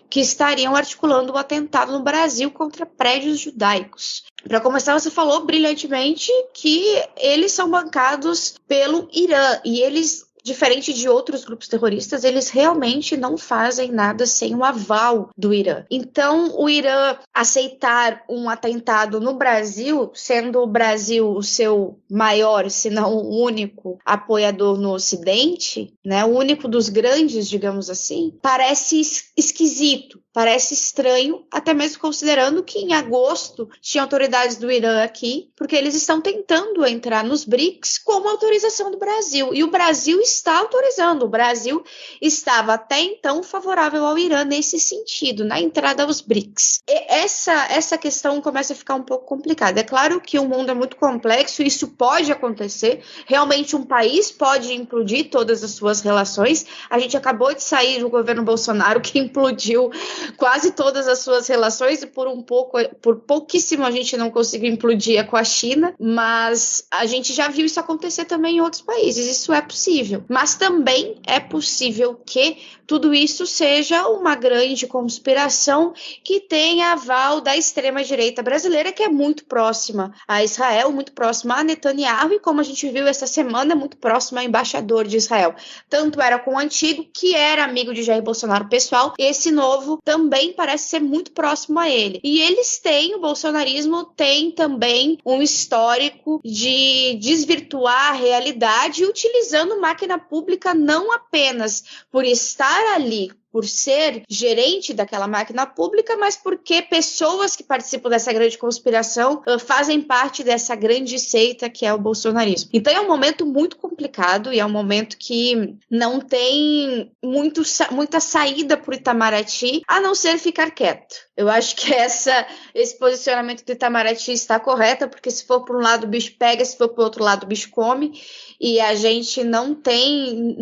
que estariam articulando um atentado no Brasil contra prédios judaicos. Para começar, você falou brilhantemente que eles são bancados pelo Irã e eles, diferente de outros grupos terroristas, eles realmente não fazem nada sem o aval do Irã. Então, o Irã aceitar um atentado no Brasil, sendo o Brasil o seu maior, se não o único apoiador no Ocidente, né, o único dos grandes, digamos assim, parece esquisito. Parece estranho, até mesmo considerando que em agosto tinha autoridades do Irã aqui, porque eles estão tentando entrar nos BRICS com uma autorização do Brasil. E o Brasil está autorizando. O Brasil estava até então favorável ao Irã nesse sentido, na entrada aos BRICS. E essa questão começa a ficar um pouco complicada. É claro que o mundo é muito complexo, isso pode acontecer. Realmente um país pode implodir todas as suas relações. A gente acabou de sair do governo Bolsonaro, que implodiu quase todas as suas relações, e por pouquíssimo a gente não conseguiu implodir com a China, mas a gente já viu isso acontecer também em outros países. Isso é possível. Mas também é possível que tudo isso seja uma grande conspiração que tenha aval da extrema-direita brasileira, que é muito próxima a Israel, muito próxima a Netanyahu, e como a gente viu essa semana, muito próxima ao embaixador de Israel. Tanto era com o antigo, que era amigo de Jair Bolsonaro pessoal, esse novo também parece ser muito próximo a ele. E eles têm, o bolsonarismo tem também um histórico de desvirtuar a realidade, utilizando máquina pública não apenas por estar ali, por ser gerente daquela máquina pública, mas porque pessoas que participam dessa grande conspiração fazem parte dessa grande seita que é o bolsonarismo. Então é um momento muito complicado e é um momento que não tem muita saída para o Itamaraty, a não ser ficar quieto. Eu acho que esse posicionamento do Itamaraty está correto, porque se for para um lado o bicho pega, se for para o outro lado o bicho come, e a gente não tem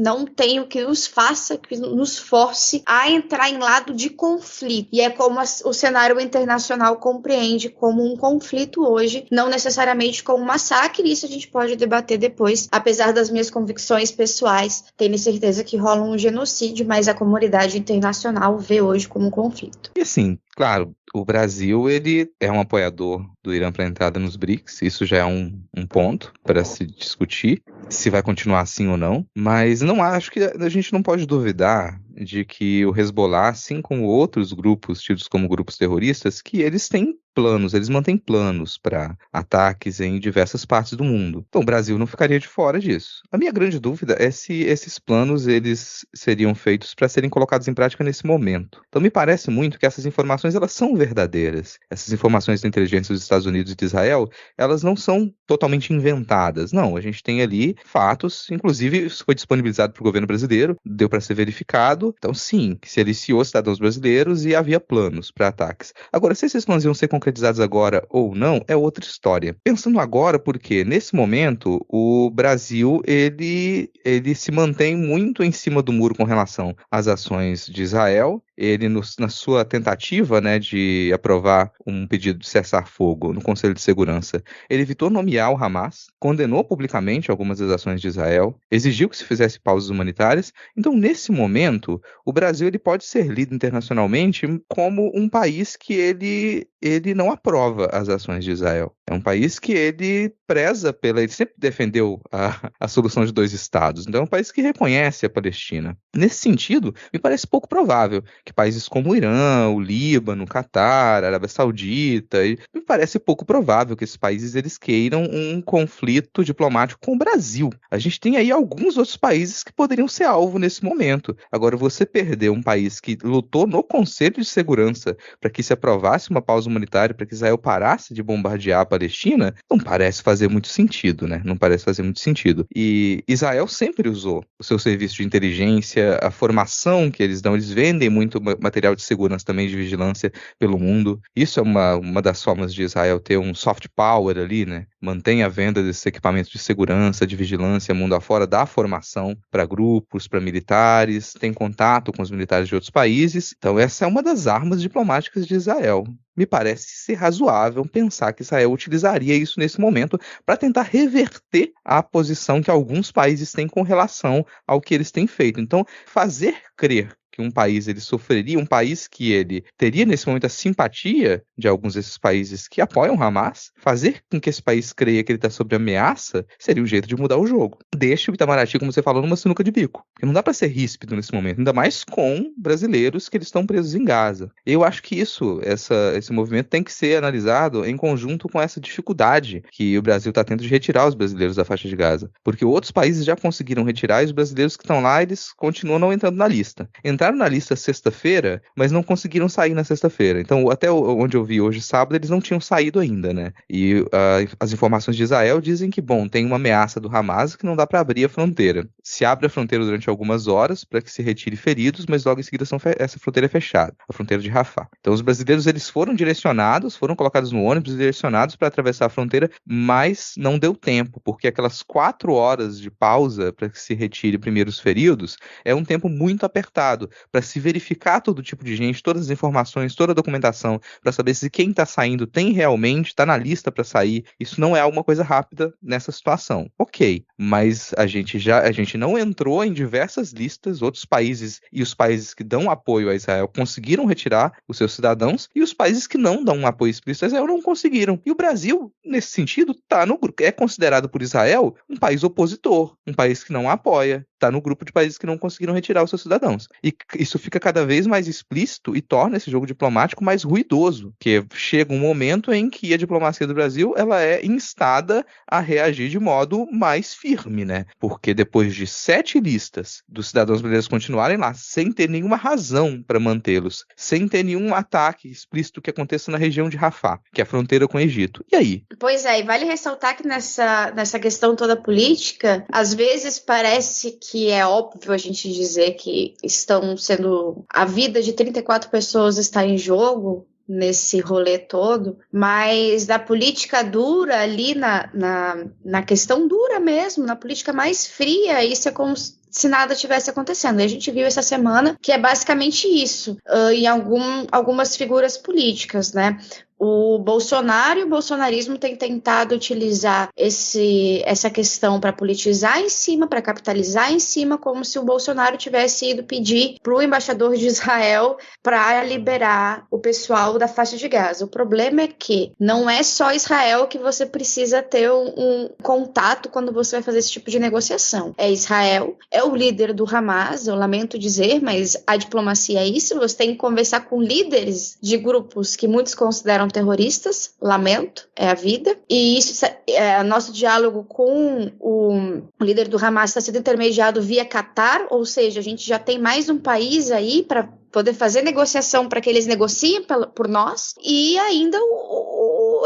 o que nos faça, que nos force a entrar em lado de conflito. E é como o cenário internacional compreende como um conflito hoje, não necessariamente como um massacre, e isso a gente pode debater depois. Apesar das minhas convicções pessoais, tenho certeza que rola um genocídio, mas a comunidade internacional vê hoje como um conflito.
E assim, claro, o Brasil ele é um apoiador do Irã para a entrada nos BRICS, isso já é um ponto para se discutir, se vai continuar assim ou não, mas não acho que a gente não pode duvidar de que o Hezbollah, assim como outros grupos tidos como grupos terroristas, que eles têm planos, eles mantêm planos para ataques em diversas partes do mundo. Então o Brasil não ficaria de fora disso. A minha grande dúvida é se esses planos eles seriam feitos para serem colocados em prática nesse momento. Então me parece muito que essas informações elas são verdadeiras. Essas informações da inteligência dos Estados Unidos e de Israel, elas não são totalmente inventadas. Não, a gente tem ali fatos, inclusive isso foi disponibilizado para o governo brasileiro, deu para ser verificado. Então sim, se aliciou cidadãos brasileiros e havia planos para ataques. Agora, se esses planos iam ser concretizados agora ou não, é outra história. Pensando agora, porque nesse momento o Brasil ele se mantém muito em cima do muro com relação às ações de Israel. Ele, na sua tentativa, né, de aprovar um pedido de cessar-fogo no Conselho de Segurança, ele evitou nomear o Hamas, condenou publicamente algumas das ações de Israel, exigiu que se fizesse pausas humanitárias. Então, nesse momento, o Brasil ele pode ser lido internacionalmente como um país que ele não aprova as ações de Israel. É um país que ele preza ele sempre defendeu a solução de 2 estados. Então é um país que reconhece a Palestina. Nesse sentido, me parece pouco provável que países como o Irã, o Líbano, o Catar, a Arábia Saudita, me parece pouco provável que esses países eles queiram um conflito diplomático com o Brasil. A gente tem aí alguns outros países que poderiam ser alvo nesse momento. Agora, você perder um país que lutou no Conselho de Segurança para que se aprovasse uma pausa humanitária, para que Israel parasse de bombardear a Palestina, não parece fazer muito sentido, né? Não parece fazer muito sentido. E Israel sempre usou o seu serviço de inteligência, a formação que eles dão, eles vendem muito material de segurança também, de vigilância pelo mundo. Isso é uma das formas de Israel ter um soft power ali, né? Mantém a venda desses equipamentos de segurança, de vigilância, mundo afora, dá formação para grupos, para militares, tem contato com os militares de outros países. Então essa é uma das armas diplomáticas de Israel. Me parece ser razoável pensar que Israel utilizaria isso nesse momento para tentar reverter a posição que alguns países têm com relação ao que eles têm feito. Então, fazer crer que um país ele sofreria, um país que ele teria nesse momento a simpatia de alguns desses países que apoiam Hamas, fazer com que esse país creia que ele está sob ameaça, seria um jeito de mudar o jogo. Deixa o Itamaraty, como você falou, numa sinuca de bico. Porque não dá para ser ríspido nesse momento, ainda mais com brasileiros que eles estão presos em Gaza. Eu acho que esse movimento tem que ser analisado em conjunto com essa dificuldade que o Brasil está tendo de retirar os brasileiros da faixa de Gaza. Porque outros países já conseguiram retirar e os brasileiros que estão lá, eles continuam não entrando na lista. Entrar entraram na lista sexta-feira, mas não conseguiram sair na sexta-feira. Então, até onde eu vi hoje, sábado, eles não tinham saído ainda, né? E as informações de Israel dizem que, bom, tem uma ameaça do Hamas que não dá para abrir a fronteira. Se abre a fronteira durante algumas horas para que se retire feridos, mas logo em seguida essa fronteira é fechada, a fronteira de Rafah. Então, os brasileiros, eles foram direcionados, foram colocados no ônibus, direcionados para atravessar a fronteira, mas não deu tempo, porque aquelas 4 horas de pausa para que se retire primeiro os feridos é um tempo muito apertado para se verificar todo tipo de gente, todas as informações, toda a documentação, para saber se quem está saindo tem realmente, está na lista para sair. Isso não é alguma coisa rápida nessa situação. Ok, mas a gente não entrou em diversas listas, outros países e os países que dão apoio a Israel conseguiram retirar os seus cidadãos e os países que não dão um apoio explícito a Israel não conseguiram. E o Brasil, nesse sentido, é considerado por Israel um país opositor, um país que não apoia, está no grupo de países que não conseguiram retirar os seus cidadãos. E isso fica cada vez mais explícito e torna esse jogo diplomático mais ruidoso, que chega um momento em que a diplomacia do Brasil ela é instada a reagir de modo mais firme, né? Porque depois de 7 listas dos cidadãos brasileiros continuarem lá, sem ter nenhuma razão para mantê-los, sem ter nenhum ataque explícito que aconteça na região de Rafah, que é a fronteira com o Egito. E aí?
Pois é, e vale ressaltar que nessa questão toda política, às vezes parece que é óbvio a gente dizer que a vida de 34 pessoas está em jogo nesse rolê todo, mas da política dura ali, na questão dura mesmo, na política mais fria, isso é como se nada tivesse acontecendo. E a gente viu essa semana que é basicamente isso, em algumas figuras políticas, né? O Bolsonaro e o bolsonarismo têm tentado utilizar essa questão para politizar em cima, para capitalizar em cima, como se o Bolsonaro tivesse ido pedir para o embaixador de Israel para liberar o pessoal da faixa de Gaza. O problema é que não é só Israel que você precisa ter um contato quando você vai fazer esse tipo de negociação. É Israel, é o líder do Hamas, eu lamento dizer, mas a diplomacia é isso, você tem que conversar com líderes de grupos que muitos consideram terroristas, lamento, é a vida, e isso nosso diálogo com o líder do Hamas está sendo intermediado via Qatar, ou seja, a gente já tem mais um país aí para poder fazer negociação para que eles negociem por nós, e ainda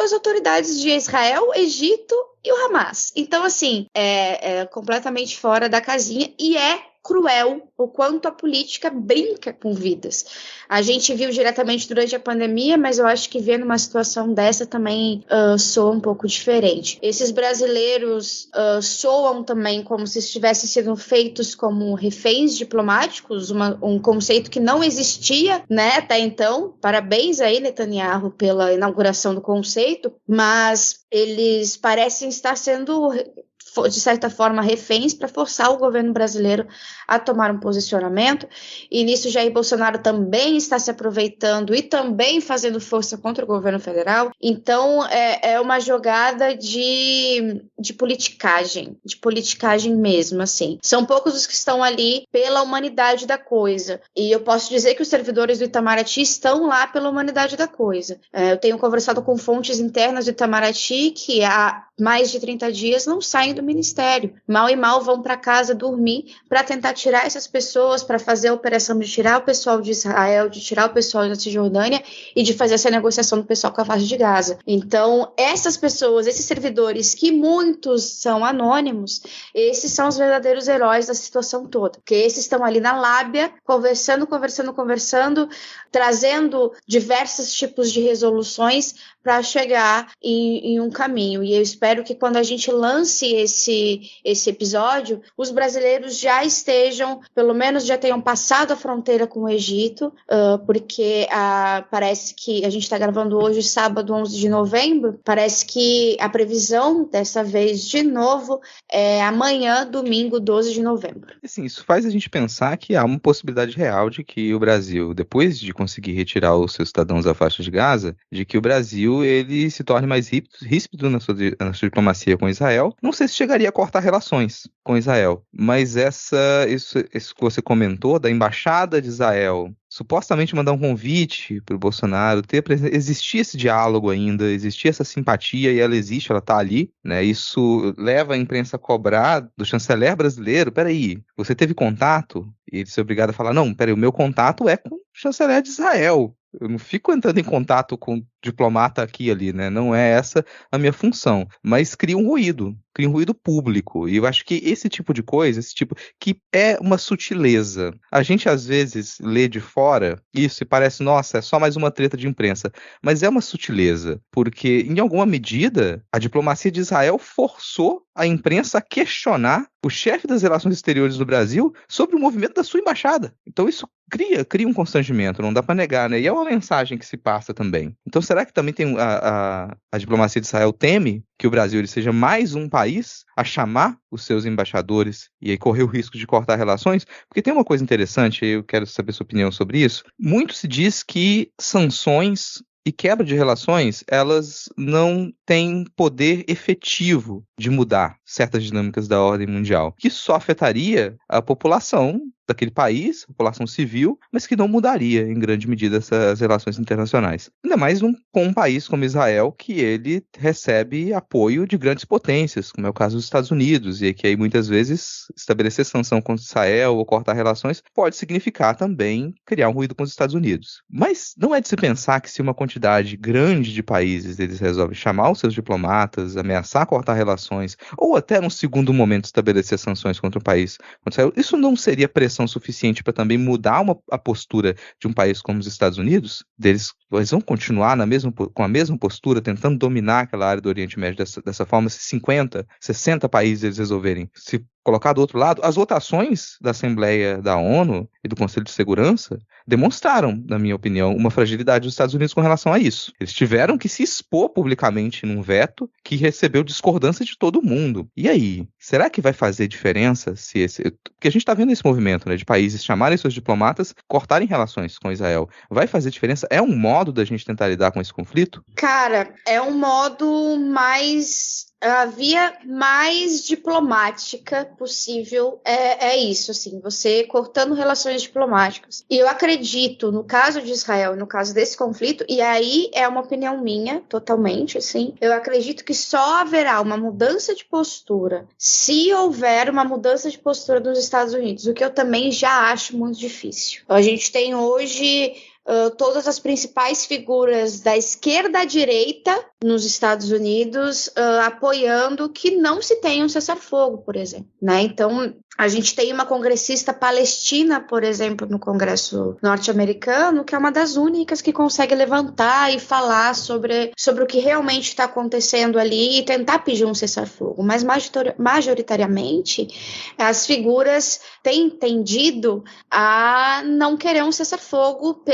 as autoridades de Israel, Egito e o Hamas. Então, assim, é completamente fora da casinha e é cruel o quanto a política brinca com vidas. A gente viu diretamente durante a pandemia, mas eu acho que ver numa situação dessa também soa um pouco diferente. Esses brasileiros soam também como se estivessem sendo feitos como reféns diplomáticos, um conceito que não existia, né, até então. Parabéns aí, Netanyahu, pela inauguração do conceito, mas eles parecem estar sendo, de certa forma, reféns para forçar o governo brasileiro a tomar um posicionamento, e nisso Jair Bolsonaro também está se aproveitando e também fazendo força contra o governo federal. Então é uma jogada de politicagem mesmo, assim. São poucos os que estão ali pela humanidade da coisa, e eu posso dizer que os servidores do Itamaraty estão lá pela humanidade da coisa. Eu tenho conversado com fontes internas do Itamaraty que há mais de 30 dias não saem do ministério. Mal e mal vão para casa dormir para tentar tirar essas pessoas, para fazer a operação de tirar o pessoal de Israel, de tirar o pessoal da Cisjordânia e de fazer essa negociação do pessoal com a faixa de Gaza. Então, essas pessoas, esses servidores, que muitos são anônimos, esses são os verdadeiros heróis da situação toda. Porque esses estão ali na lábia, conversando, trazendo diversos tipos de resoluções para chegar em um caminho. E eu espero que quando a gente lance esse episódio, os brasileiros já estejam, pelo menos já tenham passado a fronteira com o Egito, porque parece que a gente está gravando hoje, sábado 11 de novembro, parece que a previsão dessa vez, de novo, é amanhã, domingo, 12 de novembro.
Assim, isso faz a gente pensar que há uma possibilidade real de que o Brasil, depois de conseguir retirar os seus cidadãos da faixa de Gaza, de que o Brasil ele se torne mais ríspido na sua diplomacia com Israel. Não sei se chegaria a cortar relações com Israel, mas isso que você comentou da embaixada de Israel supostamente mandar um convite para o Bolsonaro, existir esse diálogo ainda, existir essa simpatia, e ela existe, ela está ali, né? Isso leva a imprensa a cobrar do chanceler brasileiro, peraí, você teve contato? E ele ser obrigado a falar, não, peraí, o meu contato é com o chanceler de Israel. Eu não fico entrando em contato com diplomata aqui e ali, né? Não é essa a minha função. Mas cria um ruído público. E eu acho que esse tipo de coisa, que é uma sutileza. A gente, às vezes, lê de fora isso e parece, nossa, é só mais uma treta de imprensa. Mas é uma sutileza, porque, em alguma medida, a diplomacia de Israel forçou a imprensa a questionar o chefe das relações exteriores do Brasil sobre o movimento da sua embaixada. Então isso cria um constrangimento, não dá para negar, né? E é uma mensagem que se passa também. Então será que também tem a diplomacia de Israel teme que o Brasil ele seja mais um país a chamar os seus embaixadores e aí correr o risco de cortar relações? Porque tem uma coisa interessante, eu quero saber sua opinião sobre isso. Muito se diz que sanções e quebra de relações, elas não têm poder efetivo de mudar certas dinâmicas da ordem mundial, que só afetaria a população daquele país, a população civil, mas que não mudaria em grande medida essas relações internacionais. Ainda mais com um país como Israel, que ele recebe apoio de grandes potências, como é o caso dos Estados Unidos, e que aí muitas vezes estabelecer sanção contra Israel ou cortar relações pode significar também criar um ruído com os Estados Unidos. Mas não é de se pensar que se uma quantidade grande de países eles resolvem chamar os seus diplomatas, ameaçar cortar relações, ou até num segundo momento estabelecer sanções contra o país, isso não seria pressão suficiente para também mudar a postura de um país como os Estados Unidos? Eles vão continuar com a mesma postura, tentando dominar aquela área do Oriente Médio dessa forma, se 50, 60 países eles resolverem se colocar do outro lado? As votações da Assembleia da ONU e do Conselho de Segurança demonstraram, na minha opinião, uma fragilidade dos Estados Unidos com relação a isso. Eles tiveram que se expor publicamente num veto que recebeu discordância de todo mundo. E aí, será que vai fazer diferença porque a gente está vendo esse movimento, né, de países chamarem seus diplomatas, cortarem relações com Israel. Vai fazer diferença? É um modo da gente tentar lidar com esse conflito?
Cara, é um modo a via mais diplomática possível é isso, assim, você cortando relações diplomáticas. E eu acredito, no caso de Israel, no caso desse conflito, e aí é uma opinião minha, totalmente, assim, eu acredito que só haverá uma mudança de postura se houver uma mudança de postura dos Estados Unidos, o que eu também já acho muito difícil. A gente tem hoje todas as principais figuras da esquerda à direita nos Estados Unidos apoiando que não se tenha um cessar-fogo, por exemplo, né? Então, a gente tem uma congressista palestina, por exemplo, no Congresso norte-americano, que é uma das únicas que consegue levantar e falar sobre o que realmente está acontecendo ali e tentar pedir um cessar-fogo. Mas, majoritariamente, as figuras têm tendido a não querer um cessar-fogo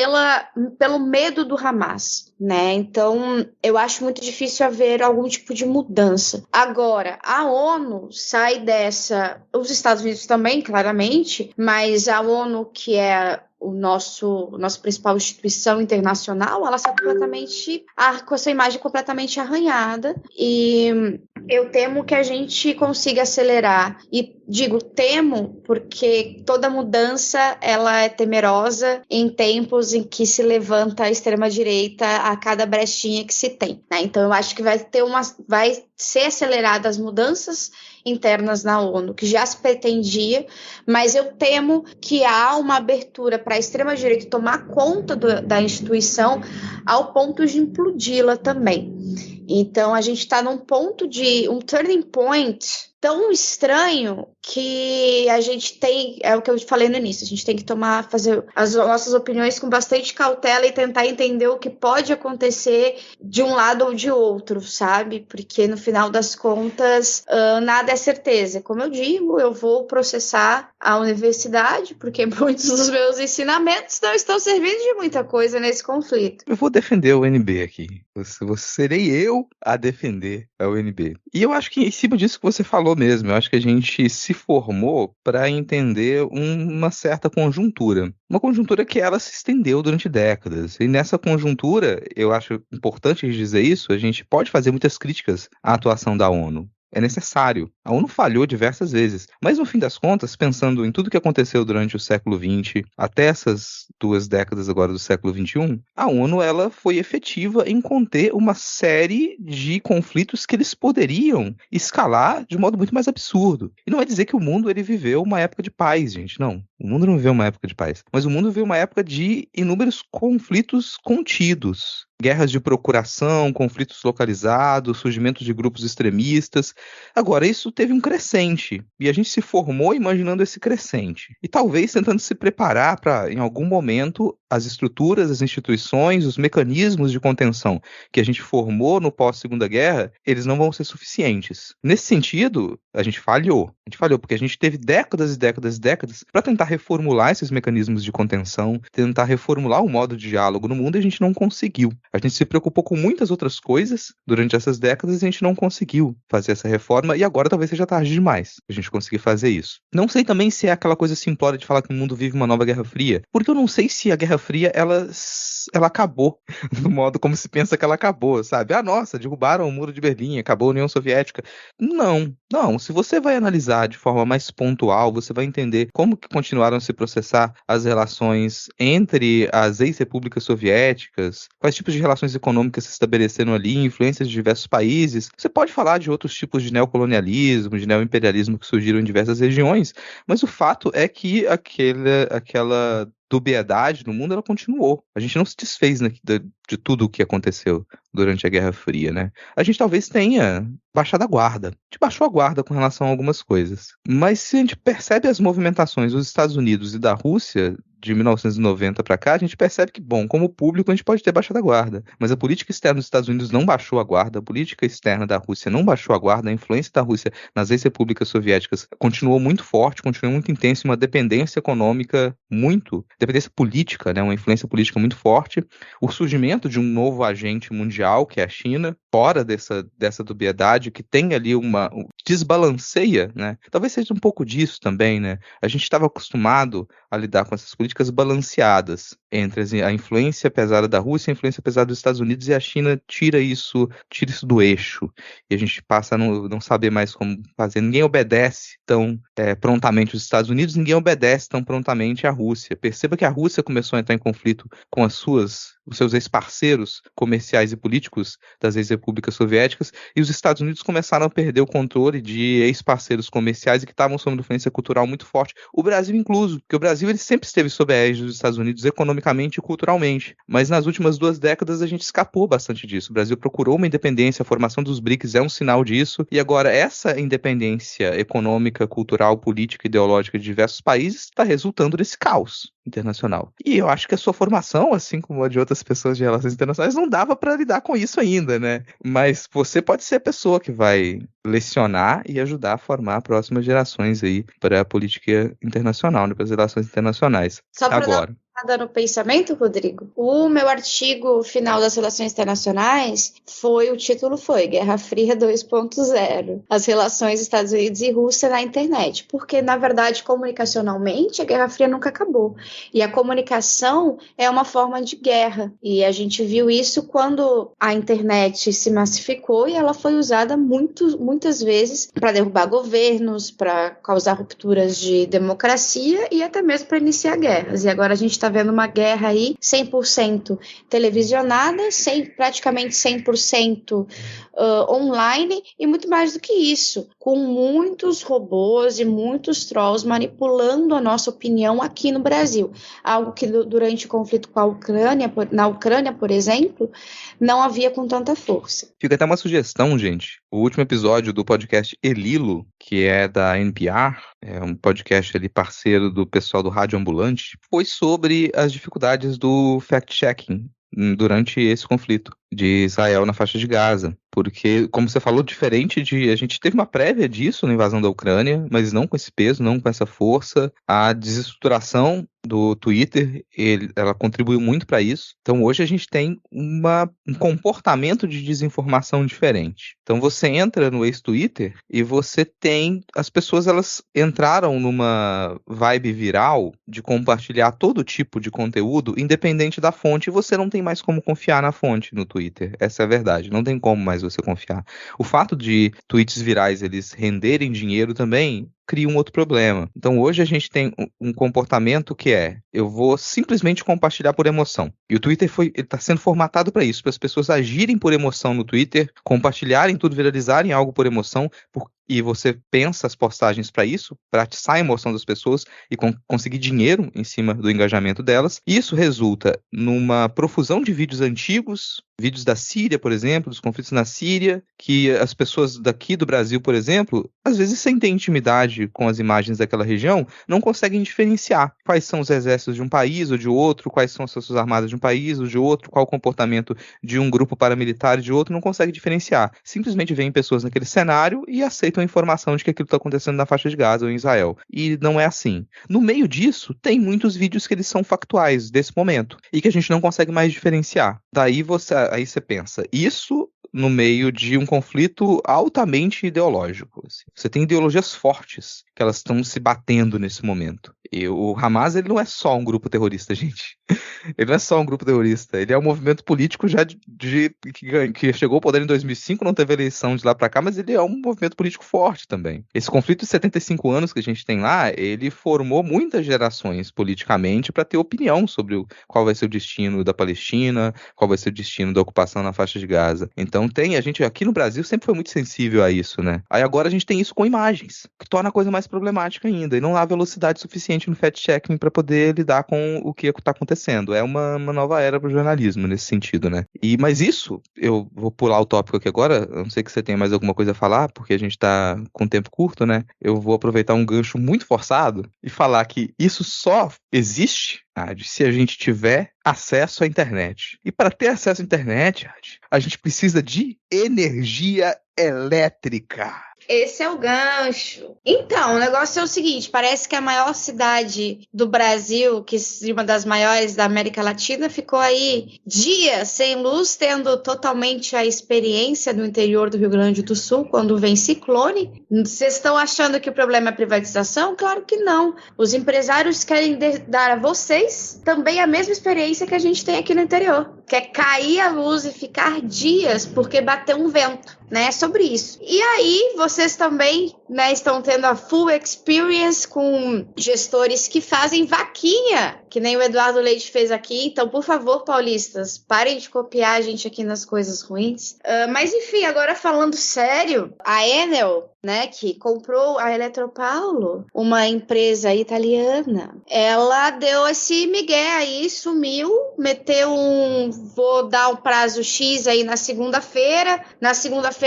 pelo medo do Hamas, né? Então, eu acho muito difícil haver algum tipo de mudança. Agora, a ONU sai dessa, os Estados Unidos também, claramente, mas a ONU, que é nossa principal instituição internacional, ela está completamente com essa imagem completamente arranhada, e eu temo que a gente consiga acelerar, e digo temo porque toda mudança ela é temerosa em tempos em que se levanta a extrema-direita a cada brechinha que se tem, né? Então eu acho que vai ser aceleradas as mudanças internas na ONU, que já se pretendia, mas eu temo que há uma abertura para a extrema-direita tomar conta da instituição ao ponto de implodi-la também. Então, a gente está num ponto um turning point tão estranho que a gente tem, é o que eu falei no início, a gente tem que fazer as nossas opiniões com bastante cautela e tentar entender o que pode acontecer de um lado ou de outro, sabe? Porque no final das contas, nada é certeza. Como eu digo, eu vou processar a universidade, porque muitos dos meus ensinamentos não estão servindo de muita coisa nesse conflito.
Eu vou defender o UNB aqui. Serei eu a defender a UNB. E eu acho que em cima disso que você falou mesmo, eu acho que a gente se formou para entender uma certa conjuntura. Uma conjuntura que ela se estendeu durante décadas. E nessa conjuntura, eu acho importante dizer isso, a gente pode fazer muitas críticas à atuação da ONU. é necessário. A ONU falhou diversas vezes, mas no fim das contas, pensando em tudo que aconteceu durante o século XX, até essas 2 décadas agora do século XXI, a ONU ela foi efetiva em conter uma série de conflitos que eles poderiam escalar de um modo muito mais absurdo. E não é dizer que o mundo ele viveu uma época de paz, gente, não. O mundo não viveu uma época de paz, mas o mundo viveu uma época de inúmeros conflitos contidos. Guerras de procuração, conflitos localizados, surgimento de grupos extremistas. Agora, isso teve um crescente, e a gente se formou imaginando esse crescente. E talvez tentando se preparar para, em algum momento, as estruturas, as instituições, os mecanismos de contenção que a gente formou no pós-Segunda Guerra, eles não vão ser suficientes. Nesse sentido, a gente falhou. A gente falhou porque a gente teve décadas e décadas e décadas para tentar reformular esses mecanismos de contenção, tentar reformular o modo de diálogo no mundo, e a gente não conseguiu. A gente se preocupou com muitas outras coisas durante essas décadas e a gente não conseguiu fazer essa reforma, e agora talvez seja tarde demais a gente conseguir fazer isso. Não sei também se é aquela coisa simplória de falar que o mundo vive uma nova Guerra Fria, porque eu não sei se a Guerra Fria ela acabou do modo como se pensa que ela acabou, sabe? Ah, nossa, derrubaram o Muro de Berlim, acabou a União Soviética. Não. Se você vai analisar de forma mais pontual, você vai entender como que continuaram a se processar as relações entre as ex-repúblicas soviéticas, quais tipos de relações econômicas se estabeleceram ali, influências de diversos países. Você pode falar de outros tipos de neocolonialismo, de neoimperialismo que surgiram em diversas regiões, mas o fato é que aquela dubiedade no mundo, ela continuou. A gente não se desfez, né, de tudo o que aconteceu durante a Guerra Fria, né? A gente talvez tenha baixado a guarda. A gente baixou a guarda com relação a algumas coisas. Mas se a gente percebe as movimentações dos Estados Unidos e da Rússia de 1990 para cá, a gente percebe que, bom, como público a gente pode ter baixado a guarda, mas a política externa dos Estados Unidos não baixou a guarda, a política externa da Rússia não baixou a guarda, a influência da Rússia nas ex-repúblicas soviéticas continuou muito forte, continuou muito intensa, uma dependência econômica dependência política, né, uma influência política muito forte, o surgimento de um novo agente mundial, que é a China, fora dessa dubiedade, que tem ali desbalanceia, né, talvez seja um pouco disso também, né, a gente estava acostumado a lidar com essas políticas balanceadas entre a influência pesada da Rússia e a influência pesada dos Estados Unidos, e a China tira isso do eixo, e a gente passa a não saber mais como fazer. Ninguém obedece tão prontamente os Estados Unidos, ninguém obedece tão prontamente a Rússia. Perceba que a Rússia começou a entrar em conflito com os seus ex-parceiros comerciais e políticos das ex-repúblicas soviéticas, e os Estados Unidos começaram a perder o controle de ex-parceiros comerciais e que estavam sob uma influência cultural muito forte, o Brasil incluso, porque o Brasil ele sempre esteve sob a égide dos Estados Unidos economicamente e culturalmente, mas nas últimas 2 décadas a gente escapou bastante disso. O Brasil procurou uma independência, a formação dos BRICS é um sinal disso, e agora essa independência econômica, cultural, política e ideológica de diversos países está resultando nesse caos internacional. E eu acho que a sua formação, assim como a de outras pessoas de relações internacionais, não dava para lidar com isso ainda, né? Mas você pode ser a pessoa que vai lecionar e ajudar a formar próximas gerações aí para a política internacional, né, para as relações internacionais.
Só para
agora.
No pensamento, Rodrigo, o meu artigo final das relações internacionais o título foi Guerra Fria 2.0, as relações Estados Unidos e Rússia na internet, porque na verdade comunicacionalmente a Guerra Fria nunca acabou, e a comunicação é uma forma de guerra, e a gente viu isso quando a internet se massificou e ela foi usada muitas vezes para derrubar governos, para causar rupturas de democracia e até mesmo para iniciar guerras, e agora a gente está vendo uma guerra aí 100% televisionada, praticamente 100% online, e muito mais do que isso, com muitos robôs e muitos trolls manipulando a nossa opinião aqui no Brasil, algo que durante o conflito com a Ucrânia, na Ucrânia, por exemplo, não havia com tanta força.
Fica até uma sugestão, gente. O último episódio do podcast Elilo, que é da NPR, é um podcast ali parceiro do pessoal do Rádio Ambulante, foi sobre as dificuldades do fact-checking durante esse conflito de Israel na faixa de Gaza. Porque, como você falou, a gente teve uma prévia disso na invasão da Ucrânia, mas não com esse peso, não com essa força. A desestruturação do Twitter, ela contribuiu muito para isso. Então hoje a gente tem um comportamento de desinformação diferente. Então você entra no ex-Twitter e você tem... As pessoas, elas entraram numa vibe viral de compartilhar todo tipo de conteúdo, independente da fonte, e você não tem mais como confiar na fonte no Twitter. Essa é a verdade. Não tem como mais você confiar. O fato de tweets virais eles renderem dinheiro também cria um outro problema. Então hoje a gente tem um comportamento que eu vou simplesmente compartilhar por emoção. E o Twitter está sendo formatado para isso, para as pessoas agirem por emoção no Twitter, compartilharem tudo, viralizarem algo por emoção, e você pensa as postagens para isso, para atiçar a emoção das pessoas e conseguir dinheiro em cima do engajamento delas. Isso resulta numa profusão de vídeos antigos, vídeos da Síria, por exemplo, dos conflitos na Síria, que as pessoas daqui do Brasil, por exemplo, às vezes sem ter intimidade com as imagens daquela região, não conseguem diferenciar quais são os exércitos de um país ou de outro, quais são as forças armadas de um país ou de outro, qual o comportamento de um grupo paramilitar e de outro, não consegue diferenciar. Simplesmente veem pessoas naquele cenário e aceitam a informação de que aquilo está acontecendo na faixa de Gaza ou em Israel. E não é assim. No meio disso, tem muitos vídeos que eles são factuais desse momento e que a gente não consegue mais diferenciar. Daí aí você pensa, isso no meio de um conflito altamente ideológico. Assim. Você tem ideologias fortes que elas estão se batendo nesse momento. E o Hamas, ele não é só um grupo terrorista, gente. Ele não é só um grupo terrorista. Ele é um movimento político já que chegou ao poder em 2005, não teve eleição de lá pra cá, mas ele é um movimento político forte também. Esse conflito de 75 anos que a gente tem lá, ele formou muitas gerações politicamente para ter opinião sobre qual vai ser o destino da Palestina, qual vai ser o destino da ocupação na faixa de Gaza. Então a gente aqui no Brasil sempre foi muito sensível a isso, né? Aí agora a gente tem isso com imagens, que torna a coisa mais problemática ainda, e não há velocidade suficiente no fact-checking para poder lidar com o que está acontecendo. É uma nova era para o jornalismo nesse sentido, né? Mas isso, eu vou pular o tópico aqui agora, a não sei que você tenha mais alguma coisa a falar, porque a gente está com tempo curto, né? Eu vou aproveitar um gancho muito forçado e falar que isso só existe se a gente tiver acesso à internet. E para ter acesso à internet, a gente precisa de energia elétrica.
Esse é o gancho. Então, o negócio é o seguinte, parece que a maior cidade do Brasil, que é uma das maiores da América Latina, ficou aí dias sem luz, tendo totalmente a experiência do interior do Rio Grande do Sul, quando vem ciclone. Vocês estão achando que o problema é a privatização? Claro que não. Os empresários querem dar a vocês também a mesma experiência que a gente tem aqui no interior. Quer cair a luz e ficar dias porque bateu um vento, né? É sobre isso. E aí, vocês também, né, estão tendo a full experience com gestores que fazem vaquinha, que nem o Eduardo Leite fez aqui. Então, por favor, paulistas, parem de copiar a gente aqui nas coisas ruins. Mas, enfim, agora falando sério, a Enel, né, que comprou a Eletropaulo, uma empresa italiana, ela deu esse migué aí, sumiu, meteu vou dar um prazo X aí na segunda-feira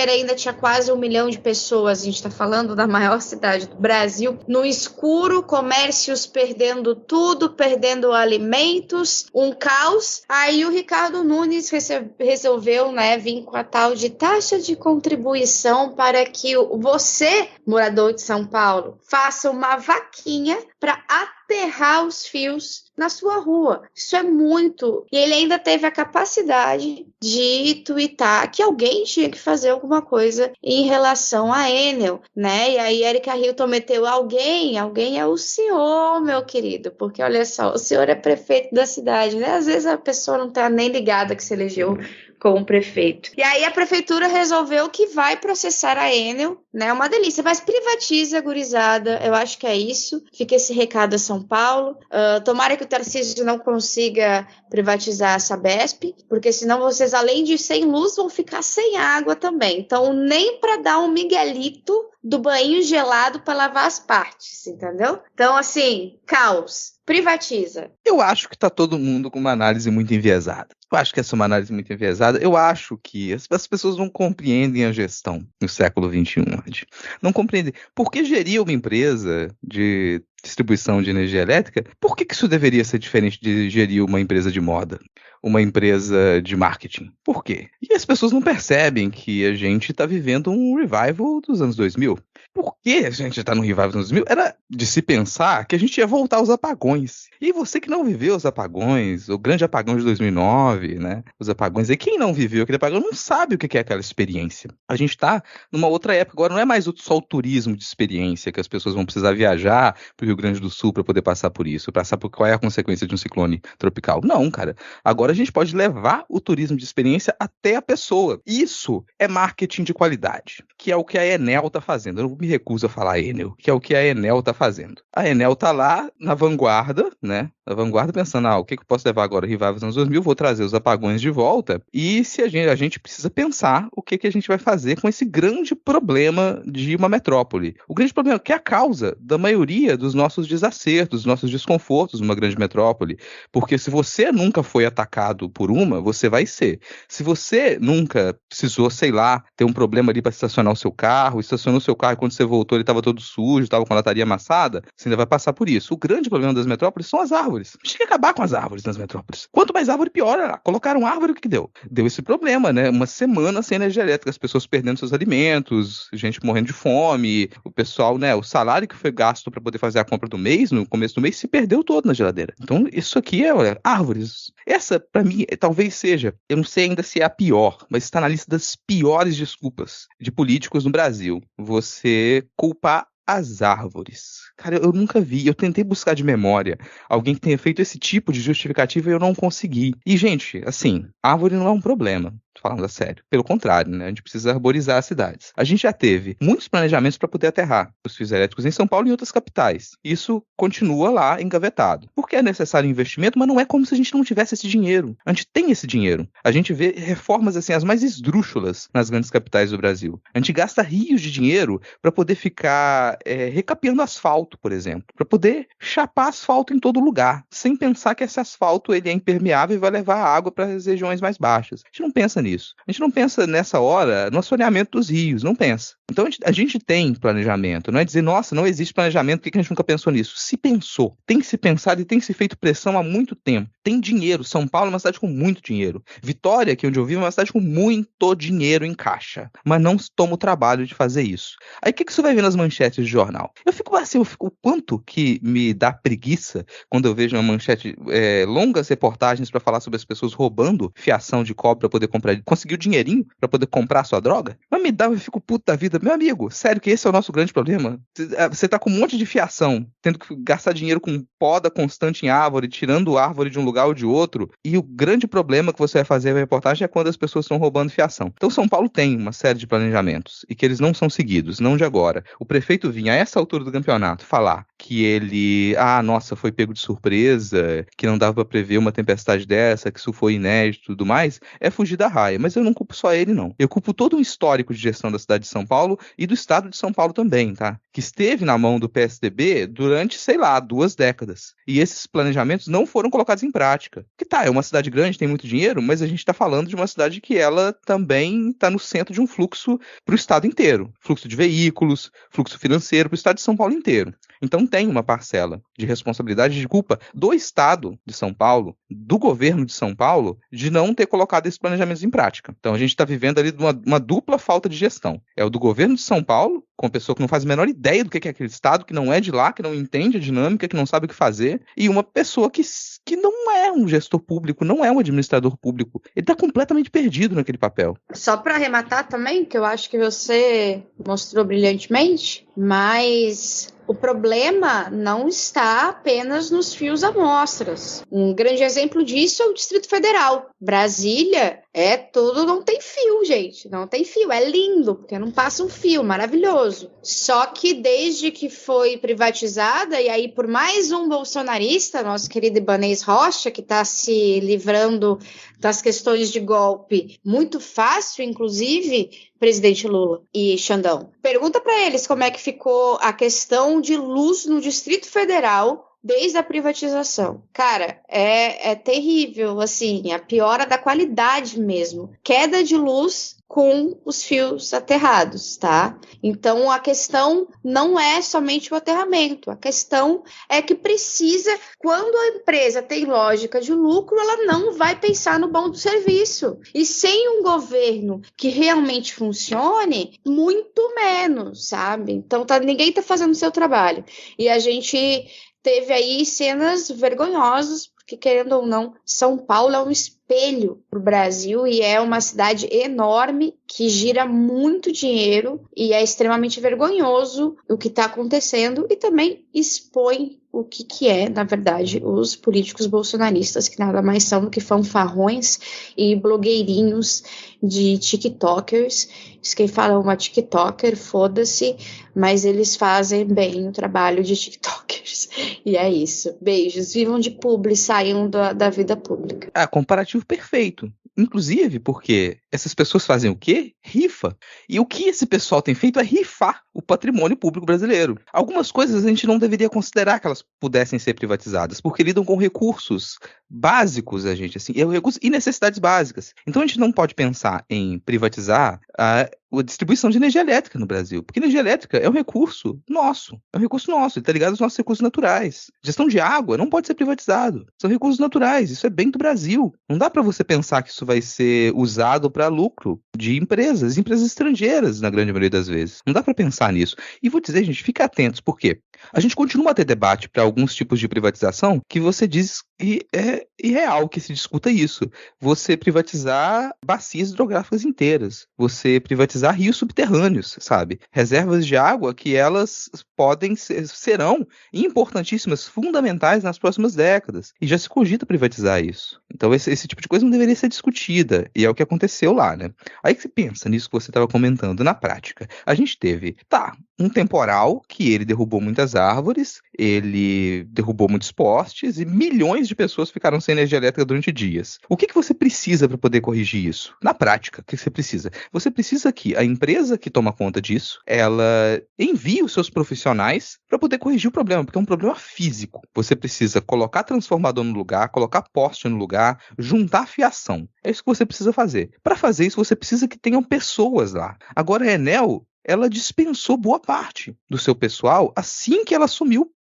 ainda tinha quase 1 milhão de pessoas, a gente tá falando da maior cidade do Brasil, no escuro, comércios perdendo tudo, perdendo alimentos, um caos. Aí o Ricardo Nunes resolveu, né, vir com a tal de taxa de contribuição para que você, morador de São Paulo, faça uma vaquinha para aterrar os fios na sua rua. Isso é muito. E ele ainda teve a capacidade de twittar que alguém tinha que fazer alguma coisa em relação a Enel, né? E aí Erika Hilton meteu alguém é o senhor, meu querido, porque olha só, o senhor é prefeito da cidade, né? Às vezes a pessoa não tá nem ligada que se elegeu com o prefeito. E aí a prefeitura resolveu que vai processar a Enel, né? Uma delícia, mas privatiza, gurizada. Eu acho que é isso. Fica esse recado a São Paulo. Tomara que o Tarcísio não consiga privatizar a Sabesp, porque senão vocês, além de sem luz, vão ficar sem água também. Então, nem para dar um miguelito do banho gelado para lavar as partes, entendeu? Então, assim, caos. Privatiza.
Eu acho que tá todo mundo com uma análise muito enviesada. Eu acho que essa é uma análise muito enviesada. Eu acho que as pessoas não compreendem a gestão no século XXI. Não compreendem. Por que gerir uma empresa de distribuição de energia elétrica, por que isso deveria ser diferente de gerir uma empresa de moda? Uma empresa de marketing. Por quê? E as pessoas não percebem que a gente está vivendo um revival dos anos 2000. Por que a gente está no revival dos anos 2000? Era de se pensar que a gente ia voltar aos apagões apagões. E você que não viveu os apagões, o grande apagão de 2009, né? Os apagões, e quem não viveu aquele apagão não sabe o que é aquela experiência. A gente está numa outra época, agora não é mais só o turismo de experiência, que as pessoas vão precisar viajar para o Rio Grande do Sul para poder passar por isso, passar por qual é a consequência de um ciclone tropical. Não, cara. Agora a gente pode levar o turismo de experiência até a pessoa. Isso é marketing de qualidade, que é o que a Enel está fazendo. Eu não me recuso a falar Enel, que é o que a Enel está fazendo. A Enel está lá na vanguarda, né? Na vanguarda pensando, o que eu posso levar agora? Revival dos anos 2000, vou trazer os apagões de volta. E se a gente precisa pensar o que a gente vai fazer com esse grande problema de uma metrópole. O grande problema que é a causa da maioria dos nossos desacertos, dos nossos desconfortos numa grande metrópole. Porque se você nunca foi atacado por uma, você vai ser. Se você nunca precisou, sei lá, ter um problema ali para estacionar o seu carro, estacionou o seu carro e quando você voltou ele estava todo sujo, estava com a lataria amassada, você ainda vai passar por isso. O grande problema das metrópoles são as árvores. A gente tem que acabar com as árvores nas metrópoles. Quanto mais árvore, pior. Colocaram árvore, o que deu? Deu esse problema, né? Uma semana sem energia elétrica, as pessoas perdendo seus alimentos, gente morrendo de fome, o pessoal, né? O salário que foi gasto para poder fazer a compra do mês, no começo do mês, se perdeu todo na geladeira. Então, isso aqui olha, árvores. Essa, para mim, talvez seja, eu não sei ainda se é a pior, mas está na lista das piores desculpas de políticos no Brasil. Você culpar as árvores. Cara, eu nunca vi, eu tentei buscar de memória alguém que tenha feito esse tipo de justificativa e eu não consegui. E, gente, assim, árvore não é um problema. Falando a sério. Pelo contrário, né? A gente precisa arborizar as cidades. A gente já teve muitos planejamentos para poder aterrar os fios elétricos em São Paulo e em outras capitais. Isso continua lá engavetado. Porque é necessário investimento, mas não é como se a gente não tivesse esse dinheiro. A gente tem esse dinheiro. A gente vê reformas assim as mais esdrúxulas nas grandes capitais do Brasil. A gente gasta rios de dinheiro para poder ficar recapeando asfalto, por exemplo. Para poder chapar asfalto em todo lugar, sem pensar que esse asfalto ele é impermeável e vai levar água para as regiões mais baixas. A gente não pensa nisso. A gente não pensa nessa hora no assoreamento dos rios, não pensa. Então a gente tem planejamento, não é dizer, nossa, não existe planejamento, por que a gente nunca pensou nisso? Se pensou, tem que se pensar e tem que se feito pressão há muito tempo. Tem dinheiro, São Paulo é uma cidade com muito dinheiro. Vitória, que é onde eu vivo, é uma cidade com muito dinheiro em caixa, mas não toma o trabalho de fazer isso. Aí o que você vai ver nas manchetes de jornal? Eu fico o quanto que me dá preguiça quando eu vejo uma manchete, longas reportagens para falar sobre as pessoas roubando fiação de cobre para poder conseguir o dinheirinho para poder comprar a sua droga. Mas me dá, eu fico puto da vida. Meu amigo, sério que esse é o nosso grande problema? Você tá com um monte de fiação, tendo que gastar dinheiro com poda constante em árvore, tirando árvore de um lugar ou de outro, e o grande problema que você vai fazer na reportagem é quando as pessoas estão roubando fiação. Então São Paulo tem uma série de planejamentos, e que eles não são seguidos, não de agora. O prefeito vinha a essa altura do campeonato falar que ele, nossa, foi pego de surpresa, que não dava para prever uma tempestade dessa, que isso foi inédito e tudo mais, é fugir da raia. Mas eu não culpo só ele, não. Eu culpo todo um histórico de gestão da cidade de São Paulo e do estado de São Paulo também, tá? Que esteve na mão do PSDB durante, 2 décadas. E esses planejamentos não foram colocados em prática. Que é uma cidade grande, tem muito dinheiro, mas a gente tá falando de uma cidade que ela também tá no centro de um fluxo pro estado inteiro. Fluxo de veículos, fluxo financeiro pro estado de São Paulo inteiro. Então tem uma parcela de responsabilidade de culpa do estado de São Paulo, do governo de São Paulo, de não ter colocado esses planejamentos em prática. Então a gente está vivendo ali uma dupla falta de gestão. É o do governo de São Paulo, com uma pessoa que não faz a menor ideia do que é aquele estado, que não é de lá, que não entende a dinâmica, que não sabe o que fazer, e uma pessoa que não é um gestor público, não é um administrador público. Ele está completamente perdido naquele papel.
Só para arrematar também, que eu acho que você mostrou brilhantemente, mas o problema não está apenas nos fios amostras. Um grande exemplo disso é o Distrito Federal. Brasília não tem fio, gente. Não tem fio. É lindo, porque não passa um fio. Maravilhoso. Só que desde que foi privatizada, e aí por mais um bolsonarista, nosso querido Ibanez Rocha, que está se livrando das questões de golpe muito fácil, inclusive, presidente Lula e Xandão. Pergunta para eles como é que ficou a questão de luz no Distrito Federal desde a privatização. Cara, é terrível, assim, a piora da qualidade mesmo. Queda de luz com os fios aterrados, tá? Então, a questão não é somente o aterramento. A questão é que precisa, quando a empresa tem lógica de lucro, ela não vai pensar no bom do serviço. E sem um governo que realmente funcione, muito menos, sabe? Então, ninguém tá fazendo o seu trabalho. E a gente teve aí cenas vergonhosas, porque querendo ou não, São Paulo é um espelho para o Brasil e é uma cidade enorme que gira muito dinheiro e é extremamente vergonhoso o que está acontecendo e também expõe o que é, na verdade, os políticos bolsonaristas, que nada mais são do que fanfarrões e blogueirinhos de tiktokers. Se quem fala é uma tiktoker, foda-se, mas eles fazem bem o trabalho de tiktokers. E é isso. Beijos. Vivam de publi, saiam da vida pública.
Comparativo perfeito. Inclusive porque essas pessoas fazem o quê? Rifa. E o que esse pessoal tem feito é rifar o patrimônio público brasileiro. Algumas coisas a gente não deveria considerar que elas pudessem ser privatizadas, porque lidam com recursos básicos, recursos e necessidades básicas. Então a gente não pode pensar em privatizar a distribuição de energia elétrica no Brasil, porque energia elétrica é um recurso nosso, ele está ligado aos nossos recursos naturais. Gestão de água não pode ser privatizado, são recursos naturais, isso é bem do Brasil. Não dá para você pensar que isso vai ser usado para lucro de empresas estrangeiras, na grande maioria das vezes. Não dá para pensar nisso. E vou dizer, gente, fique atentos, porque a gente continua a ter debate para alguns tipos de privatização que você diz que é irreal que se discuta isso. Você privatizar bacias hidrográficas inteiras, você privatizar rios subterrâneos, sabe? Reservas de água que elas serão importantíssimas, fundamentais nas próximas décadas. E já se cogita privatizar isso. Então esse tipo de coisa não deveria ser discutida. E é o que aconteceu lá, né? Aí que você pensa nisso que você estava comentando. Na prática, a gente teve, um temporal que ele derrubou muitas árvores, ele derrubou muitos postes e milhões de pessoas ficaram sem energia elétrica durante dias. O que você precisa para poder corrigir isso? Na prática, o que você precisa? Você precisa que a empresa que toma conta disso, ela envie os seus profissionais para poder corrigir o problema, porque é um problema físico. Você precisa colocar transformador no lugar, colocar poste no lugar, juntar fiação. É isso que você precisa fazer. Para fazer isso, você precisa que tenham pessoas lá. Agora a Enel, ela dispensou boa parte do seu pessoal assim que ela assumiu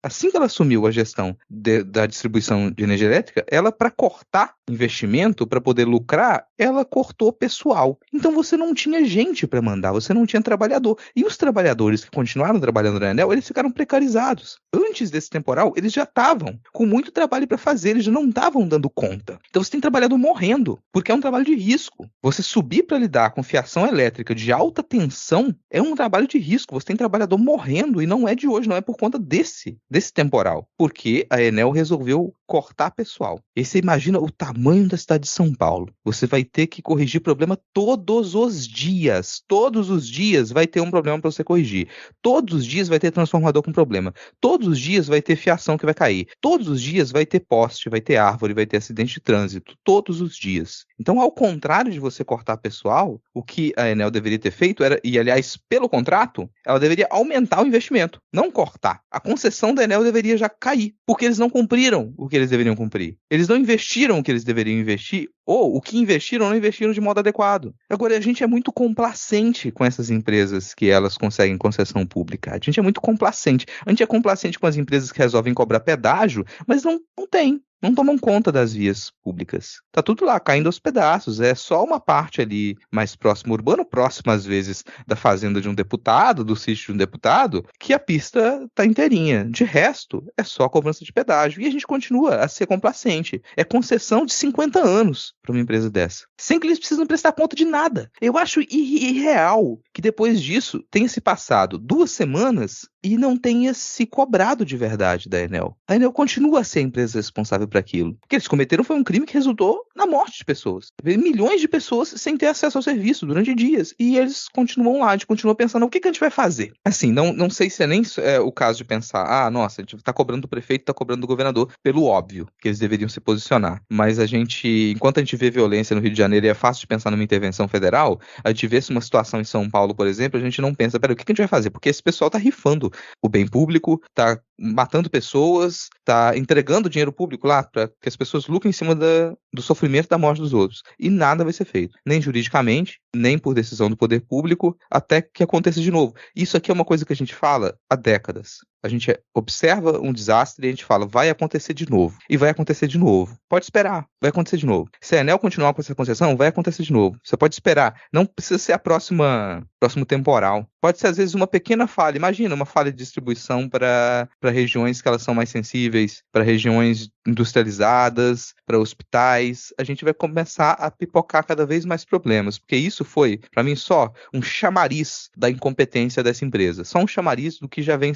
a gestão da distribuição de energia elétrica, ela, para cortar investimento, para poder lucrar, ela cortou pessoal. Então você não tinha gente para mandar, você não tinha trabalhador. E os trabalhadores que continuaram trabalhando na Enel, eles ficaram precarizados. Antes desse temporal, eles já estavam com muito trabalho para fazer, eles já não estavam dando conta. Então você tem trabalhador morrendo, porque é um trabalho de risco. Você subir para lidar com fiação elétrica de alta tensão é um trabalho de risco. Você tem trabalhador morrendo e não é de hoje, não é por conta desse temporal. Porque a Enel resolveu cortar pessoal. E você imagina o tamanho da cidade de São Paulo. Você vai ter que corrigir problema todos os dias. Todos os dias vai ter um problema para você corrigir. Todos os dias vai ter transformador com problema. Todos os dias vai ter fiação que vai cair. Todos os dias vai ter poste, vai ter árvore, vai ter acidente de trânsito. Todos os dias. Então, ao contrário de você cortar pessoal, o que a Enel deveria ter feito era, e aliás, pelo contrato, ela deveria aumentar o investimento, não cortar. A concessão da Enel deveria já cair, porque eles não cumpriram o que eles deveriam cumprir. Eles não investiram o que eles deveriam investir, ou o que investiram, não investiram de modo adequado. Agora, a gente é muito complacente com essas empresas que elas conseguem concessão pública. A gente é muito complacente. A gente é complacente com as empresas que resolvem cobrar pedágio, mas não tem. Não tomam conta das vias públicas. Tá tudo lá, caindo aos pedaços. É só uma parte ali mais próximo, urbano, próximo às vezes da fazenda de um deputado, do sítio de um deputado, que a pista tá inteirinha. De resto, é só cobrança de pedágio. E a gente continua a ser complacente. É concessão de 50 anos para uma empresa dessa. Sem que eles precisam prestar conta de nada. Eu acho irreal que depois disso tenha se passado 2 semanas e não tenha se cobrado de verdade da Enel. A Enel continua a ser a empresa responsável por aquilo. O que eles cometeram foi um crime que resultou na morte de pessoas. Milhões de pessoas sem ter acesso ao serviço durante dias. E eles continuam lá, a gente continua pensando, o que a gente vai fazer? Assim, não sei se é nem o caso de pensar, nossa, a gente tá cobrando do prefeito, tá cobrando do governador, pelo óbvio, que eles deveriam se posicionar. Mas enquanto a gente vê violência no Rio de Janeiro e é fácil de pensar numa intervenção federal, a gente vê uma situação em São Paulo, por exemplo, a gente não pensa, peraí, o que a gente vai fazer? Porque esse pessoal tá rifando o bem público, tá matando pessoas, tá entregando dinheiro público lá para que as pessoas lucrem em cima do sofrimento da morte dos outros. E nada vai ser feito, nem juridicamente, nem por decisão do poder público, até que aconteça de novo. Isso aqui é uma coisa que a gente fala há décadas. A gente observa um desastre e a gente fala, vai acontecer de novo. E vai acontecer de novo. Pode esperar, vai acontecer de novo. Se a Enel continuar com essa concessão, vai acontecer de novo. Você pode esperar. Não precisa ser próximo temporal. Pode ser, às vezes, uma pequena falha. Imagina uma falha de distribuição para para regiões que elas são mais sensíveis, para regiões industrializadas, para hospitais. A gente vai começar a pipocar cada vez mais problemas, porque isso foi, para mim, só um chamariz da incompetência dessa empresa. Só um chamariz do que já vem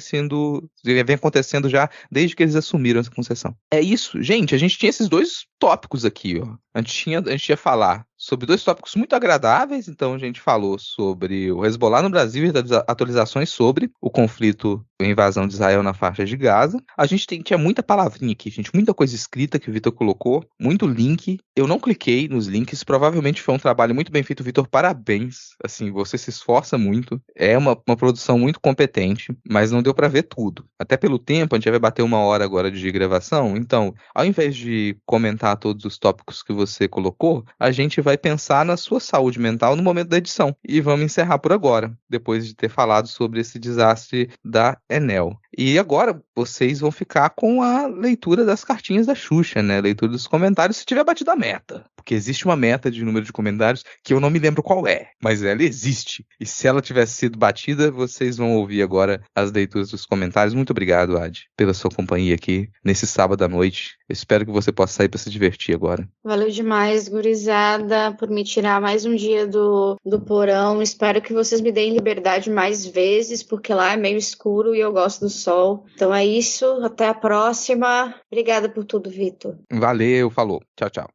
acontecendo já desde que eles assumiram essa concessão. É isso. Gente, a gente tinha esses dois tópicos aqui, ó. A gente ia falar sobre dois tópicos muito agradáveis. Então a gente falou sobre o Hezbollah no Brasil e atualizações sobre o conflito, a invasão de Israel na faixa de Gaza. A gente tinha muita palavrinha aqui, gente, muita coisa escrita que o Vitor colocou, muito link. Eu não cliquei nos links, provavelmente foi um trabalho muito bem feito, Vitor, parabéns. Assim, você se esforça muito, é uma produção muito competente, mas não deu pra ver tudo. Até pelo tempo, a gente vai bater 1 hora agora de gravação, então, ao invés de comentar todos os tópicos que você colocou, a gente vai pensar na sua saúde mental no momento da edição. E vamos encerrar por agora, depois de ter falado sobre esse desastre da Enel. E agora vocês vão ficar com a leitura das cartinhas da Xuxa, né? Leitura dos comentários, se tiver batido a meta. Porque existe uma meta de número de comentários que eu não me lembro qual é, mas ela existe. E se ela tivesse sido batida, vocês vão ouvir agora as leituras dos comentários. Muito obrigado, Ad, pela sua companhia aqui nesse sábado à noite. Eu espero que você possa sair para se divertir agora.
Valeu demais, gurizada, por me tirar mais um dia do porão. Espero que vocês me deem liberdade mais vezes, porque lá é meio escuro e eu gosto do sol. Então é isso, até a próxima. Obrigada por tudo, Vitor.
Valeu, falou. Tchau, tchau.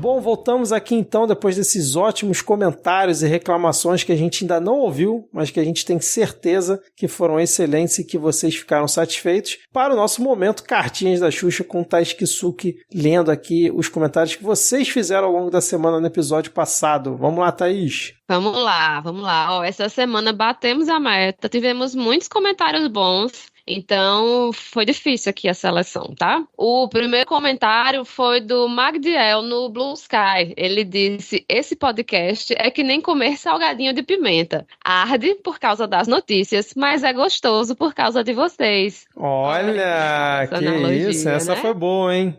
Bom, voltamos aqui então depois desses ótimos comentários e reclamações que a gente ainda não ouviu, mas que a gente tem certeza que foram excelentes e que vocês ficaram satisfeitos, para o nosso momento Cartinhas da Xuxa com Thais Kisuki, lendo aqui os comentários que vocês fizeram ao longo da semana no episódio passado. Vamos lá, Thaís.
Vamos lá. Ó, essa semana batemos a meta, tivemos muitos comentários bons. Então, foi difícil aqui a seleção, tá? O primeiro comentário foi do Magdiel no Blue Sky. Ele disse, esse podcast é que nem comer salgadinho de pimenta. Arde por causa das notícias, mas é gostoso por causa de vocês.
Olha, que analogia, isso, essa, né? Foi boa, hein?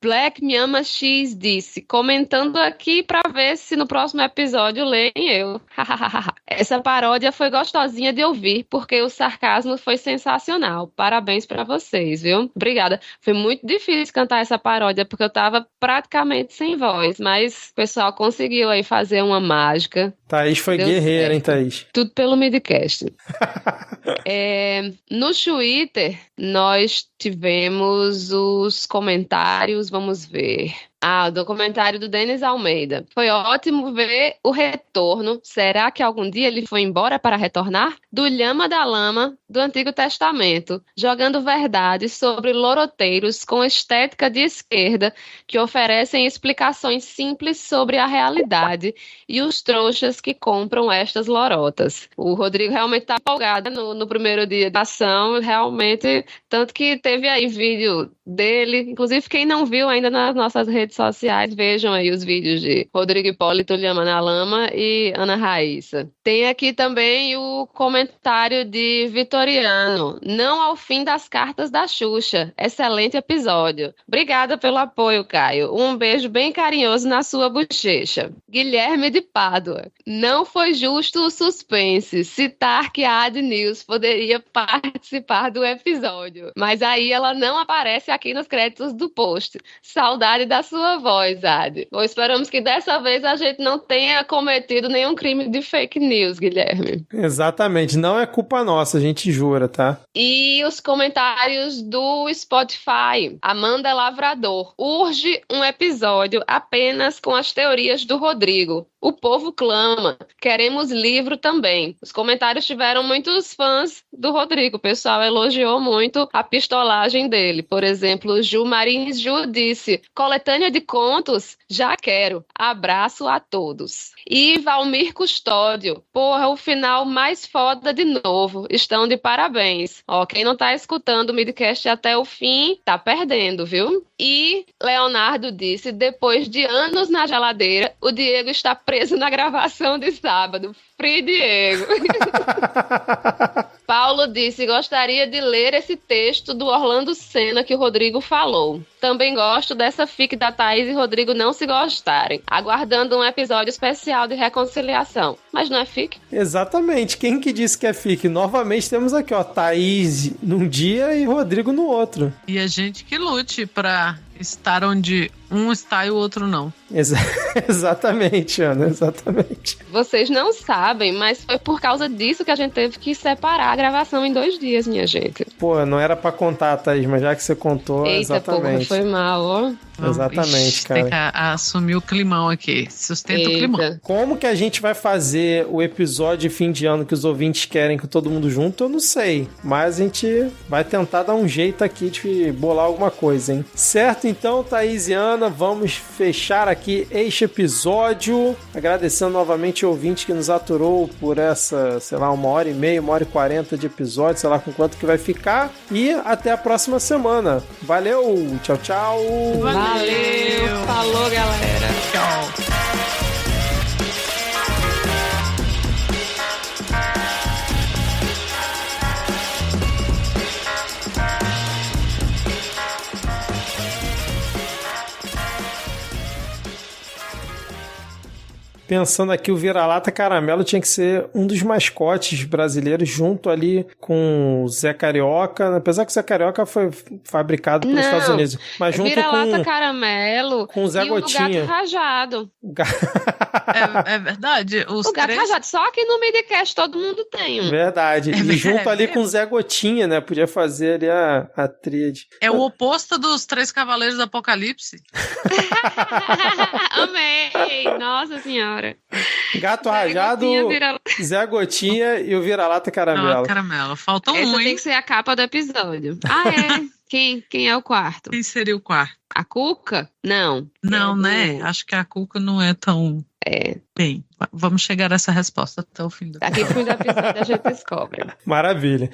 Black Me Ama X disse, comentando aqui pra ver se no próximo episódio leem eu. Essa paródia foi gostosinha de ouvir, porque o sarcasmo foi sensacional. Parabéns pra vocês, viu? Obrigada. Foi muito difícil cantar essa paródia, porque eu tava praticamente sem voz, mas o pessoal conseguiu aí fazer uma mágica.
Thaís foi guerreira, certo. Hein, Thaís?
Tudo pelo midcast. No Twitter, nós tivemos os comentários, vamos ver. Do comentário do Denis Almeida. Foi ótimo ver o retorno. Será que algum dia ele foi embora para retornar? Do Lhama da Lama do Antigo Testamento, jogando verdades sobre loroteiros com estética de esquerda que oferecem explicações simples sobre a realidade e os trouxas que compram estas lorotas. O Rodrigo realmente está empolgado no primeiro dia da ação, realmente, tanto que teve aí vídeo dele, inclusive quem não viu ainda nas nossas redes sociais, vejam aí os vídeos de Rodrigo Hipólito, Lhama na Lama e Ana Raíssa. Tem aqui também o comentário de Vitoriano, não ao fim das cartas da Xuxa, excelente episódio. Obrigada pelo apoio, Caio, um beijo bem carinhoso na sua bochecha. Guilherme de Pádua, não foi justo o suspense, citar que a Ad News poderia participar do episódio, mas aí ela não aparece aqui nos créditos do post. Saudade da sua voz, Ad. Ou esperamos que dessa vez a gente não tenha cometido nenhum crime de fake news, Guilherme.
Exatamente, não é culpa nossa, a gente jura, tá?
E os comentários do Spotify. Amanda Lavrador. Urge um episódio apenas com as teorias do Rodrigo. O povo clama. Queremos livro também. Os comentários tiveram muitos fãs do Rodrigo. O pessoal elogiou muito a pistolagem dele. Por exemplo, Ju Marins Ju disse, coletânea de contos, já quero. Abraço a todos. E Valmir Custódio. Porra, o final mais foda de novo. Estão de parabéns. Ó, quem não tá escutando o midcast até o fim, tá perdendo, viu? E Leonardo disse, depois de anos na geladeira, o Diego está preso na gravação de sábado. Free Diego. Paulo disse, gostaria de ler esse texto do Orlando Senna que o Rodrigo falou. Também gosto dessa fic da Thaís e Rodrigo não se gostarem. Aguardando um episódio especial de reconciliação. Mas não é fic?
Exatamente. Quem que disse que é fic? Novamente temos aqui, ó, Thaís num dia e Rodrigo no outro.
E a gente que lute pra estar onde um está e o outro não.
Exatamente, Ana, exatamente.
Vocês não sabem, mas foi por causa disso que a gente teve que separar a gravação em 2 dias, minha gente.
Pô, não era pra contar, Thaís, mas já que você contou,
Eita,
exatamente.
porra, foi mal, ó.
Exatamente,
Ixi,
cara.
Tem que assumir o climão aqui. Sustenta o climão.
Como que a gente vai fazer o episódio de fim de ano que os ouvintes querem com todo mundo junto, eu não sei. Mas a gente vai tentar dar um jeito aqui de bolar alguma coisa, hein? Certo, então, Thaís e Ana, vamos fechar aqui este episódio. Agradecendo novamente o ouvinte que nos aturou por essa, sei lá, 1h30, 1h40 de episódio, sei lá com quanto que vai ficar. E até a próxima semana. Valeu, tchau, tchau.
Valeu, falou, galera.
Tchau.
Pensando aqui, o Vira-Lata Caramelo tinha que ser um dos mascotes brasileiros, junto ali com o Zé Carioca, apesar que o Zé Carioca foi fabricado pelos Estados Unidos, mas junto
Vira-Lata Caramelo
com o Zé
e
Gotinha.
o Gato Rajado.
É verdade. Os
O Gato
três...
Rajado, só que no Midcast todo mundo tem um.
Verdade. E junto ali com o Zé Gotinha, né? Podia fazer ali a tríade.
É o oposto dos 3 Cavaleiros do Apocalipse.
Amei! Nossa senhora.
Gato Rajado, Zé Gotinha e o Vira-Lata Caramelo.
Não, caramelo. Falta
Essa
um,
tem
hein?
que ser a capa do episódio. Ah, é? Quem é o quarto?
Quem seria o quarto?
A Cuca? Não.
Não,
É
né?
do-
Acho que a Cuca não é tão...
É.
Bem, vamos chegar a essa resposta até o fim do
Daqui pro fim do episódio a gente descobre.
Maravilha.